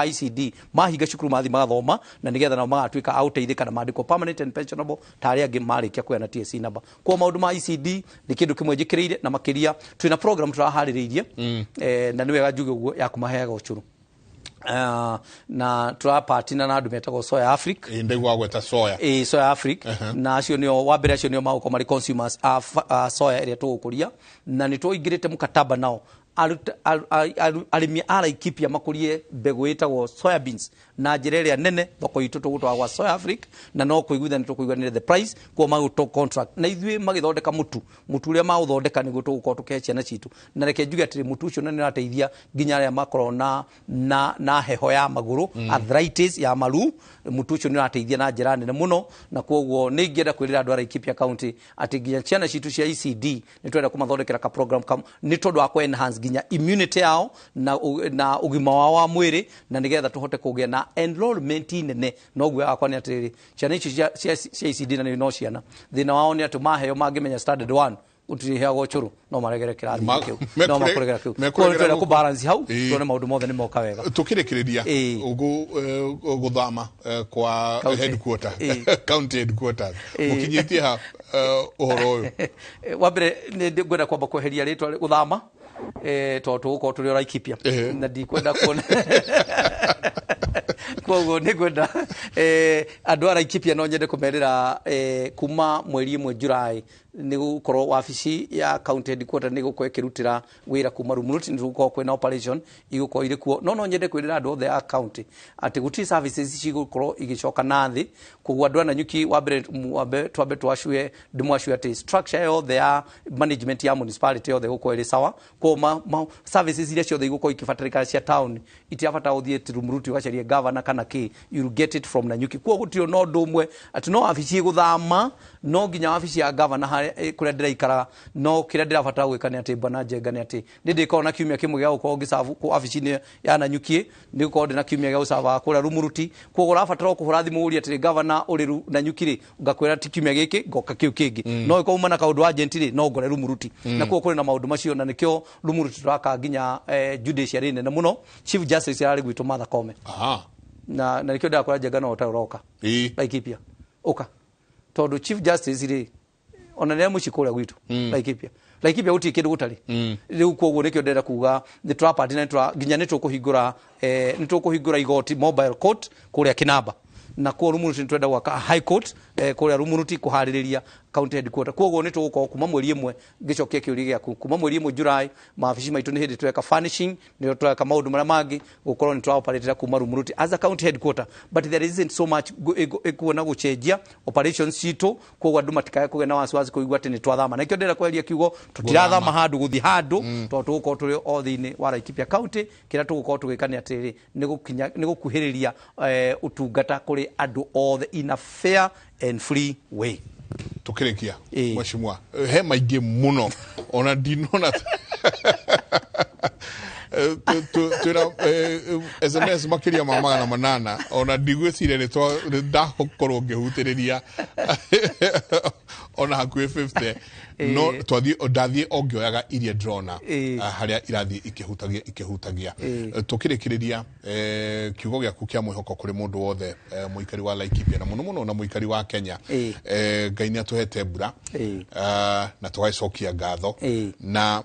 ICD mahiga cukuru mathi magathoma na nigetha na magatuika auteithika na mandiko permanent and pensionable tari angi marikia kuya na TSC number kwa maundu ma ICD ni kindu kimwe njikiriire na makiria twina program turahaririirie na niwe gajuge uguo ya kumaheaga ucuru na turapatina na andu metagwo Soya Africa ndegwa gweta soya Soya Africa na acio nio wambere acio nio mauko mari consumers soya iria tugukuria na ni tuingirite mukataba nao arimi Laikipia makurie mbegu itagwo soya beans na njira iria nene thoko itu tugutwagwa Soya Africa na no kuiguithania tukuiguanire the price kwa maguto contract na ithui magithondeka mutu uria mauthondeka niguo tugukorwo tukehcia na citu na reke njuge atiri mutu ucio nene rateithia nginya aria makorwo na heho ya maguru arthritis ya maru mutu ucio ni rateithia na njira nene muno na koguo ni ngienda kwirira andu a Laikipia county ati nginya ciana citu cia ECD ni twenda kumathondekera ka program kam ni tondu wa enhance nginya immunity yao na ugima wao wa mwiri na nigetha tuhote kugia na enrollment nene no gwe akwa ni atiri ciana ici cia ECD na no ciana thina wao ni atu maheo mangimenya standard 1 utiri heago churu no maregere kirathi kiu no makuregera kiu ko twenda ku balance hau tuone maundu mothe ni moka wega tukirikiria guthama kwa headquarter county headquarters mukinyitie ha uhoro uyu wambere ni ngwenda kwamba kweheria ritwa guthama to tuko turi Laikipia na ndikwenda kuona koguo ni ngwenda andu a Laikipia no nyende kumerera kuma mweri 1 July ni gukorwo wabici ya county headquarter ni gukorwo ikirutira wira kuma Rumuruti ni gukorwo kwina operation igukorwo iri kuo no nyende kwirira andu othe a county ati guti services cigukorwo igicoka nathi koguo andu ana nyuki wambe twambe twashue ndimwashue ati structure yothe ya management ya municipality yothe gukorwo iri sawa kwa services iria ciothe igukorwo ikibatarika cia town itiabata uthie Rumuruti ugacaria governor kana ki you get it from Nanyuki kwa gutio no ndumwe ati no wabici guthama no nginya wabici ya governor kuria ndiraikara no kira ndirabata gwika ni ati bana Njenga ni ati ndikona na kiumia kimwe gya gukorwo ngisavu ku wabici ya Nanyuki ndiko ndi na kiumia gya gusava kuria Rumuruti kwa urabatara kuhura thimu uri ati governor uri Nanyuki ri ngakwira ati kiumia giki ngoka kiu kingi no iko uma na kaundu agent ri no ngore Rumuruti na kwa kuri na maundu macio na nikio Rumuruti turaka nginya judiciary nene muno chief justice ari gwitu Martha Koome na nikio ndakora Njenga no utaroka Laikipia oka tondu chief justice ri ona ne mucikuria gwitu Laikipia uti kindu gutari riu koguo nikio ndenda kuga the trap ati na nginya nitukuhingura igoti mobile court kuria Kinamba na kwa Rumuruti twenda gwaka high court kuria Rumuruti kuhaririria county headquarter koguo ni tugukorwo kuma mweri 1 gicokia kiuri giaku kuma mweri 1 July mabici maitu ni hindi tweka furnishing ni tweka maundu mara mangi gukorwo ni twaoperate kuma Rumuruti as a county headquarter but there isn't so much ekuona gucenjia operations citu koguo andu matikaye kugena wasiwasi kuigua ati ni twathama na ikio ndera kweria kiugo tutirathama handu guthi handu to tugukorwo turi othini wa Laikipia county kira tugukorwo tugikani atiri ni gukuhiriria utungata kuri andu othe in a fair and free way tukirikia mheshimiwa he maingi muno ona dinona tuna SMS makiria mama na manana ona ndigwicire ni ndakorwo ngihutiriria ona hakuhi 50 no ndathie ongioyaga iria drona haria irathi ikihutagia tukirikiriria kiugo giaku kia mwihoko kuri mundu wothe muikari wa Laikipia na muno na muikari wa Kenya Ngai ni atuhete mbura na tugaicokia ngatho na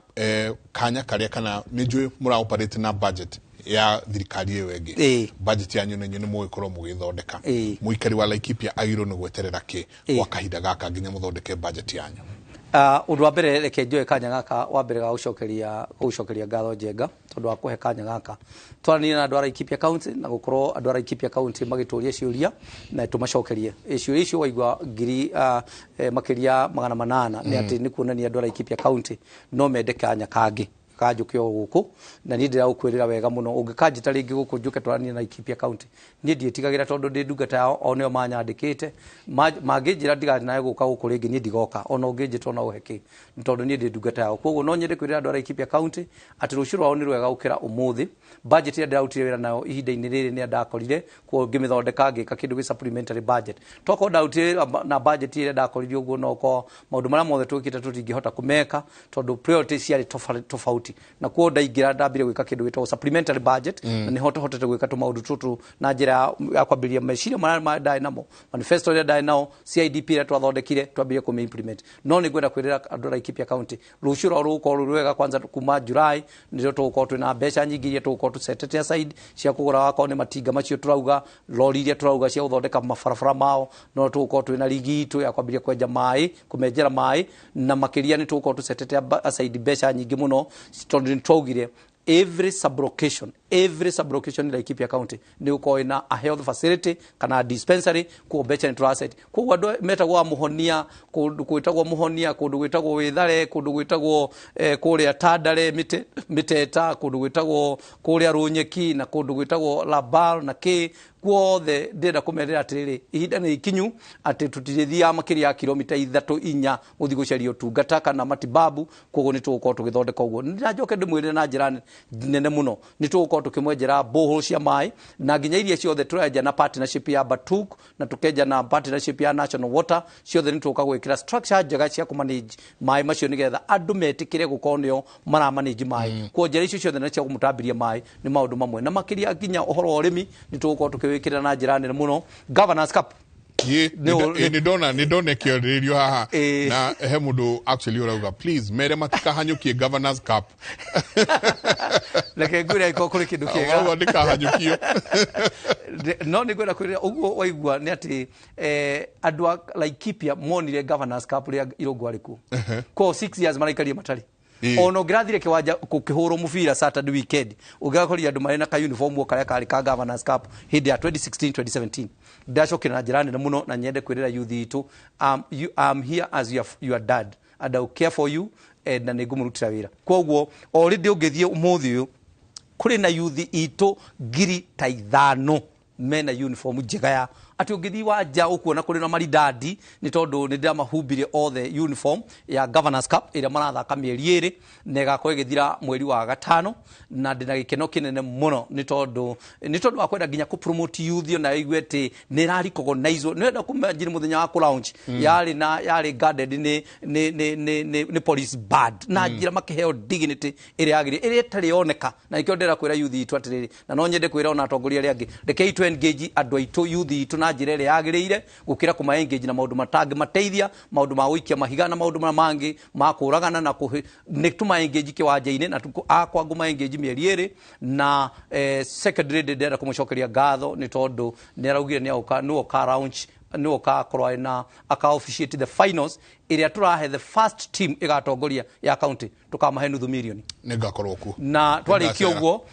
kanya karia kana ninjui mura operate na budget ya thirikari iyo wengi budget yanyu nenyu ni mugikorwo mugithondeka muikari wa Laikipia agiro ni gweterera ki kwa kahinda gaka nginya muthondeke budget yanyu undu wa mbere reke njoe kanya gaka wa mbere ga gucokeria ngatho Njenga tondu wa kuhe kanya gaka twarania na andu a Laikipia county na gukorwo andu a Laikipia county magituria ciuria na tumacokerie ciuria icio waigua ngiri makiria 800 ni ati ni kuonania andu a Laikipia county no mende kanya kangi ndaka njuke o guku na ni ndira ukwirira wega muno ungikanjita ringi guku njuke twarania na Laikipia County ni ndietigagĩra tondu ndi ndungata yao o nio manyandikite manginjira ndigari nayo guka guku ringi ni ndigoka ona unginjitwo na uheki tondu ni ndi ndungata yao koguo no nyende kwirira andu a Laikipia County ati rucio rwao ni rwega gukira umuthi budget ya ndautire wira nayo ihinda-ini riri ni ndakorire ko ngimithondeka ngika kindu gi supplementary budget toko ndautire na budget ile ndakorire uguo noko maundu maria mothe twikite tutingihota kumeka tondu priorities ciari tofauti na kuo ndaingira ndambire gwika kindu gitwo supplementary budget na ni hotete gwika tu maundu tutu na njira ya kwambiria meciria maria ndai namo manifesto ile ndai nao CIDP ile twathondekire twambirie ku implement no ni gwenda kwirira andu a Laikipia County rucio ruko rwega kwanza kuma July ndio tuko twina mbeca nyingi iria tuko tusetete aside cia kugura wako ni matinga macio turauga lori iria turauga cia uthondeka mabarabara mao no tuko twina ligi itu ya kwambiria kwenja mai kumenjera mai na makiria ni tuko tusetete aside mbeca nyingi muno tondu ni twaugire every sublocation in Laikipia County ni uko ina a health facility kana dispensary ku becha ni trasset ku andu metagwo muhonia kwitagwo muhonia kundu gwitagwo withare kundu gwitagwo kuria tandare miteta kundu gwitagwo kuria runyeki na kundu gwitagwo labal na ki kuothe ndenda kumerera atiriri ihinda ni ikinyu ati tutirithia makiria ya kilomita 3-4 muthi gucaria utungata kana matibabu koguo ni tugukorwo tugithondeka uguo ndajoke ndimwire na njira nene muno ni tugukorwo tukimwenjera borehole cia mai na nginya iria ciothe turenja na partnership ya Batuk na tukenja na partnership ya National Water ciothe ni tuguka gwikira structure njega cia ku manage mai macio nigetha andu metikire gukonio mara manage mai kuonjera icio ciothe na cia kumutambiria mai ni maundu mamwe na makiria nginya uhoro urimi ni tugukorwo wikira na njira nene muno Governors Cup ni ndona kĩorerio haha na he mũndũ actually urauga please mere matikahanyũkie Governors Cup reke ngwĩre iko kũrĩ kĩndũ kĩega ũguo ndikahanyũkio no nĩ ngwĩra kwĩrĩra ũguo waigua nĩ atĩ andũ a Laikipia monire Governors Cup rĩa irũngũ arĩkuo ko 6 years maraikaria matarĩ ono grathire kiwanja kukihurwo mubira Saturday weekend ugakoria andu mari na ka uniform wo karia kari ka Governors Cup hindi ya 2016 2017 ndacokera na njira nene muno na nyende kwirira youth itu I'm here as your dad and I will care for you na ningumurutira wira koguo already ungithie umuthi uyu kuri na youth itu ngiri ta 5 mena uniform njega ya ati ungithi wanja ukuona kuri na maridadi ni tondu ni ndira mahubire all the uniform ya Governors Cup ira marathaka mieri iri nega ko igithira mweri wa gatano na ndina gikeno kinene muno ni tondu akwenda ginya ku promote youth na igwete ni rari recognize ni wenda kumajiri muthenya wa ku launch yari guarded ni police bad na njira makiheo dignity iri yagiri iri tarioneka na ikyo ndira kwira youth itu atiriri na no nyende kwira ona atongoria ri angi reke itu engage andu aitu youth itu na njira iri yagirire gukira kuma engage na maundu matangi mateithia maundu ma wikia mahiga na maundu mangi makuragana na nituma engage kiwanja-ini na akwa nguma engage mieri iri na secondary ndenda kumucokeria ngatho ni tondu ni araugire ni oka launch ni oka korwa na aka officiate the finals iria turahe the first team igatongoria ya county tukamahe nuthu milioni ningakorwo ku na twarikio uguo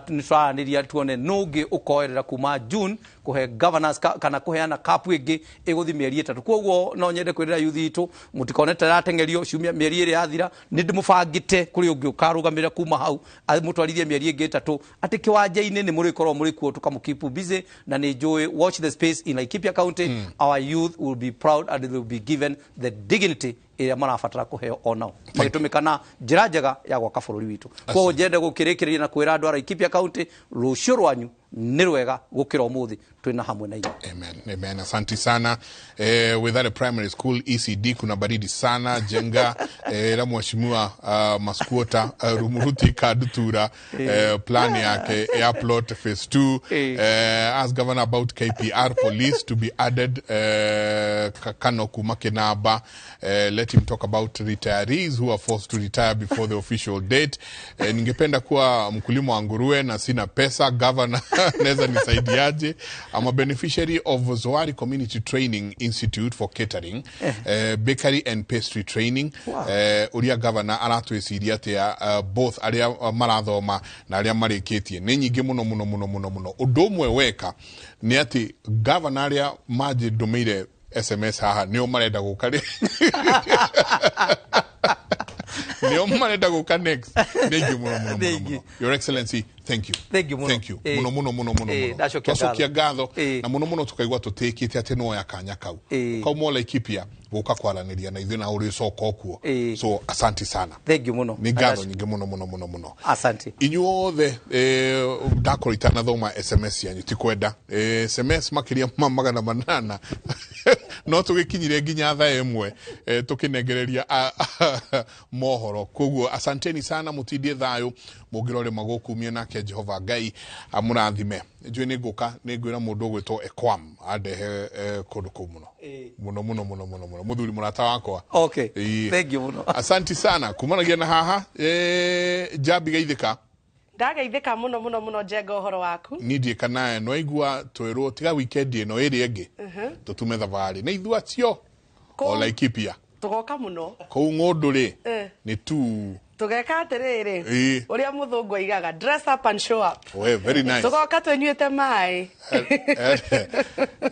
nitwaraniria tuone nungi ukoerera kuma June kuhe Governors kana kuheana cup ingi iguthi mieri 3 koguo no nyende kwirira youth itu mutikonete ratengerio ciumia mieri iri yathira ni ndimubangite kuri ungi ukarugamira kuma hau mutwarithie mieri ingi 3 ati kiwanja-ini ni murikorwo muri kuo tukamukipu busy na ni joy watch the space in Laikipia County our youth will be proud and they will be given the dignity ira marafatara kuheo onao magitumikana njira njega ya gwaka bururi witu kwa njende gukirikiria na kwira andu a Laikipia County rucio rwanyu ni rwega gukira umuthi twina hamwe na iyo amen asante sana with that primary school ECD kuna baridi sana jenga la mheshimiwa Maskuota Rumuruti Kadutura plan yake airplot phase 2 as governor about KPR police to be added Kano Kumakenaba let him talk about retirees who are forced to retire before the official date ningependa kuwa mkulima wa nguruwe na sina pesa governor neza nisaidiaje I'm a beneficiary of Zoari Community Training Institute for Catering bakery and pastry training uria governor aratwiciria atia both aria marathoma na aria marikitie ni nyingi muno undu umwe weka ni ati governor aria maji ndumeire SMS haha nio marenda gukari Leo marenda guka next. Thank you muno. Your Excellency, thank you. Thank you muno. Thank you. Muno. Twacokia ngatho na muno tukaigua tutikite ati no ya kanya kau. Kauma Laikipia guka kwaraniria na ithui na uri coka kuo. So asante sana. Thank you muno. Ni ngatho nyingi muno. Asante. Inyuothe ndakoritana thoma SMS yanyu tikwenda. SMS makiria magana manana. No tugikinyire nginya thaa imwe tukinengereria mohoro. Koguo asanteni sana, mutindie thayo mugirore magokumie nake Jehova Ngai amurathime. Njui ni nguka ni ngwira mundu gwitwo Ekwam andehe kundu kuu muno muno muthuri murata wakwa. Okay. Thank you muno. Asanti sana kumanagia na haha Jabi Gaithika. Ndagaithika muno Njenga uhoro waku. Nidie kanae no igua twirwo tiga weekend ino iri enge tutume thavari na ithua cio o Laikipia tugoka muno kou ngondu ri ni tu tugeka atiriri uria muthungu aigaga dress up and show up. Oh, very nice. Tugoka twenyuite mai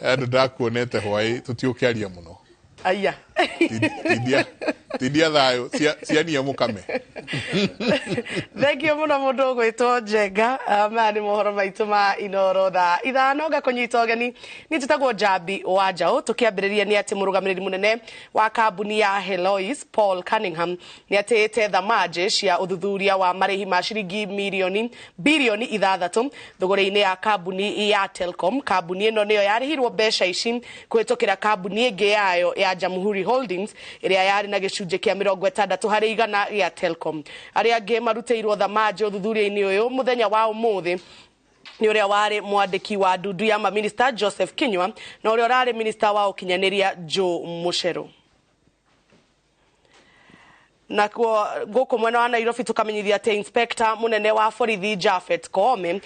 ando ndakuonete hwai tutiukiaria muno aya tidia thayo ciania mukame. Thank you muno mundu gwitwo Njenga. Mani mohoro maitu ma Inoro tha ithano gakunyita ugeni ni tutagwo Jabi Wanjaũ. Tukiambiriria ni ati murugamiriri munene wa kambuni ya Helois Paul Cunningham ni atite thamaje cia uthuthuria wa marihi ma ciringi bilioni 6 thogore-ini ya kambuni ya Telcom. Kambuni ino niyo yarihirwo mbeca ici kwitukira kambuni ingi yayo ya Jamhuri Holdings iria yari na gicunje kia 60% ya Telcom. Aria angi marutiirwo thamaje uthuthuria-ini uyu muthenya wa umuthi ni uria wari mwandiki wa ndundu ya Minister Joseph Kinyua na uria rari Minister wa ukinyaniria Joe Mucheru. Na guku mwena wa Nairobi tukamenyithia ati inspector munene wa borithi Jafet Koome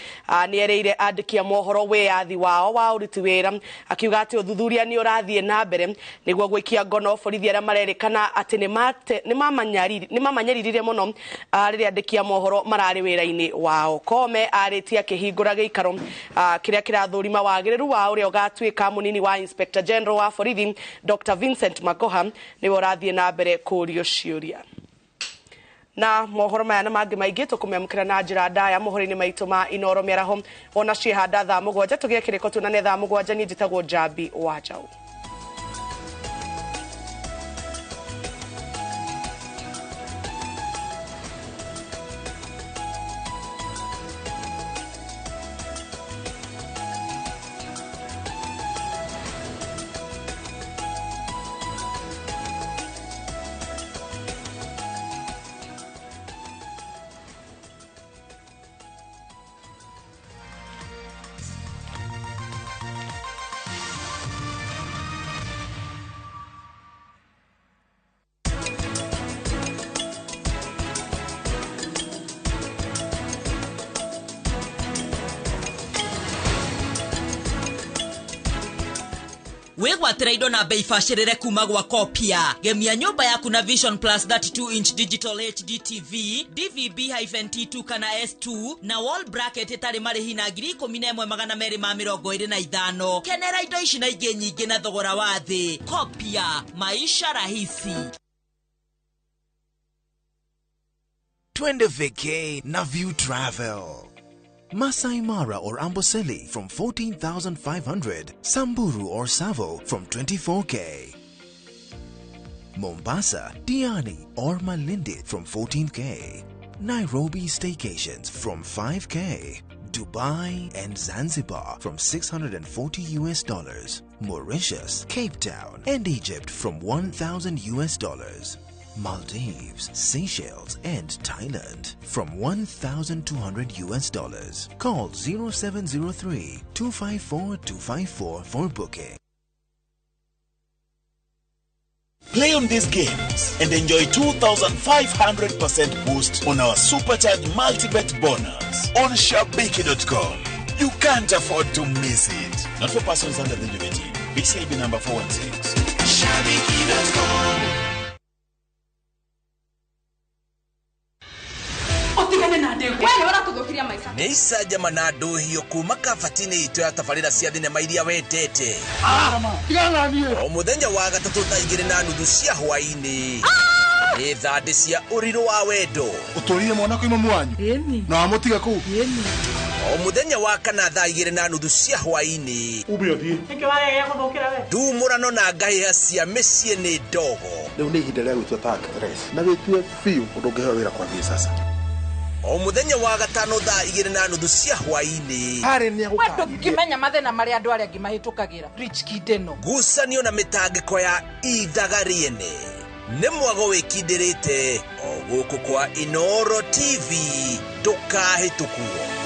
ni ereire andikia mohoro wiathi wao wa uruti wira akiuga ati uthuthuria ni urathie na mbere niguo gwikia ngono borithi aria marerikana ati ni mamanyariririe muno riria andikia mohoro marari wira-ini wao. Koome aritia kihingura giikaro kiria kirathurima wagiriru wa uria ugatwika munini wa Inspector General wa borithi Dr. Vincent Magoha ni urathie na mbere kurio ciuria. Na mohoro maya na mangi maingi tukumemukira na njira ndaya mohoro-ini maitu ma Inoro miaraho ona cihanda thaa 7 tugie kiriko tunane thaa 7 ni njitagwo Jabi Wanjaũ. Wegwatira indo na bei bacirire kuma gwa Kopia. Gemia nyumba yaku na Vision Plus 32-inch digital HD TV, DVB-T2 kana S2 na wall bracket itari marihi na 11,225. Kenera indo ici na ingi nyingi na thogora wa thi. Kopia, maisha rahisi. Twende vacay na View Travel. Masai Mara or Amboseli from 14,500. Samburu or Savo from 24K. Mombasa, Diani or Malindi from 14K. Nairobi staycations from 5K. Dubai and Zanzibar from $640. Mauritius, Cape Town and Egypt from $1,000. Maldives, Seychelles, and Thailand from $1,200. Call 0703-254-254 for booking. Play on these games and enjoy 2,500% boost on our supercharged multi-bet bonus on shabiki.com. You can't afford to miss it. Not for persons under the age of 18. BCIB number 416. Shabiki.com. Nisa jamana dohio kuma kafatini ito ya tafarira cia thinema iria wetete. O muthenya wa gatatu thaa 2:30 cia hwaini. nĩ thandĩ cia ũrirũ wa wendo Ũtũrire mwana kwa imamu wanyu na wamũtiga kũu o mũthenya wa kana thaa 2:30 cia hwaĩ-inĩ ube ũthiĩ ndumũrano na ngahĩha cia mĩciĩ nĩ ndogo rĩu nĩ ihinda rĩa gwĩtua ta actress na wĩtue biũ ũndũ ũngĩheo wĩra kwambia sasa o mũthenya wa gatano thaa 2:30 cia hwaĩ-inĩ harĩ nĩ agũkania ngĩmenya mathĩna marĩa andũ arĩa angĩ mahĩtũkagĩra Rich Kid ĩno ngucanio na mĩtangĩko ya ithaga rĩene nĩ mwago wĩkindĩrĩte o gũkũ kwa Inoro TV ndũkahĩtũkuo.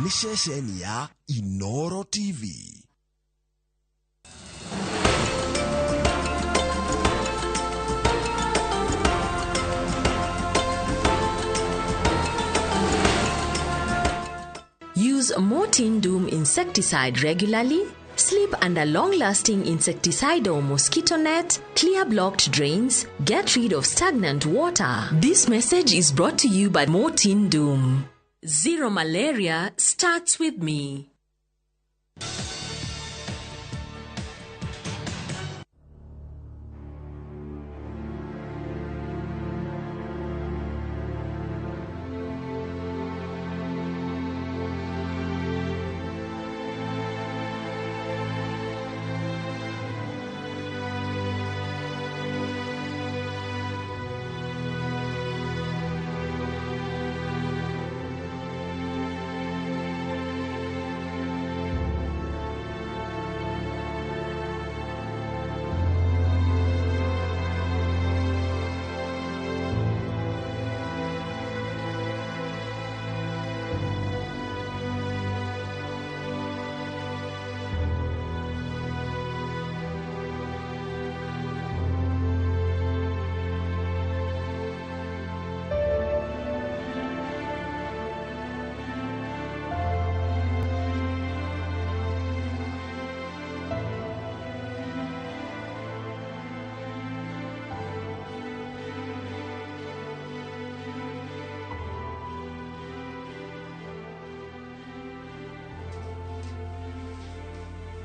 ni ceceni ya Inoro TV. Use Mortin Doom insecticide regularly. Sleep under long-lasting insecticide or mosquito net. Clear blocked drains. Get rid of stagnant water. This message is brought to you by Mortin Doom. Zero malaria starts with me.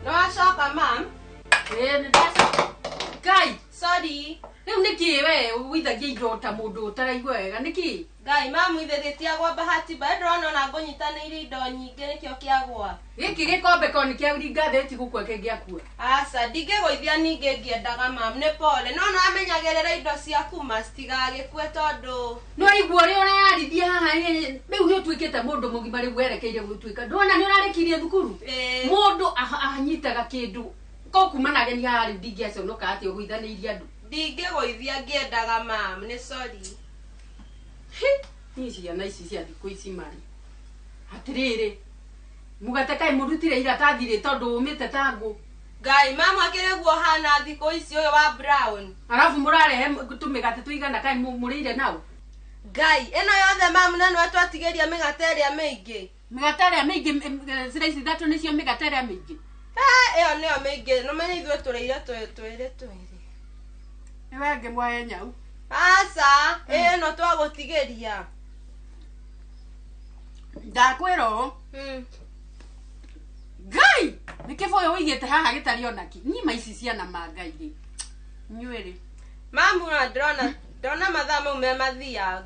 Noacoka mam? Ndacoka. Ngai, sorry. Riu niki we withagia indo ta mundu utaraigua wega niki? Ngai mamu ithe gĩtiagwa bahati ba ndĩrona ona ngũnyitanĩire indo nyingĩ nĩkĩo kĩagwa. Gĩkĩ gĩkombe ko nĩkĩauringa theti gũkua kĩngĩakua. Aca ndingĩgũithia ningĩ ngĩendaga mam nĩ pole no amenyagĩrĩra indo ciaku citigagĩkue tondũ no igua ũrĩa ũrayarithia haha rĩu nĩũtuĩkĩte mũndũ mũgima rĩu werekeire gũtuĩka ndona nĩũrarekirie thukuru mũndũ ahanyitaga kĩndũ ko kumana ageni haha rĩu ndingĩaconoka atĩ ũgũithanĩirie andũ ndingĩgũithia ngĩendaga mam nĩ sorry. Ni ciana ici cia thikũ ici marĩ atĩrĩrĩ mugate kaĩ mũrutire iratathi rĩ tondũ ũmĩte tangu Ngai mama akĩrĩguo hana thikũ ici ũyũ wa brown arabu mũrarehe tũmĩgate tũigana kaĩ mũrĩire nao Ngai ĩno yothe mamu na nĩ twatigĩria mĩgate ĩrĩa mĩingĩ cira ici ithatũ nĩcio mĩgate ĩrĩa mĩingĩ ĩyo nĩyo mĩingĩ no menye ithuĩ tũrĩire twĩrĩ nĩ wenge mwahe nyau aca ĩno twagũtigĩria ndakwĩra ũũ Ngai nĩ kĩboyo wĩigĩte haha gĩtarĩ onaki nyima ici ciana ma Ngai rĩ nyuĩrĩ mamu na ndona mathaa mau me mathianga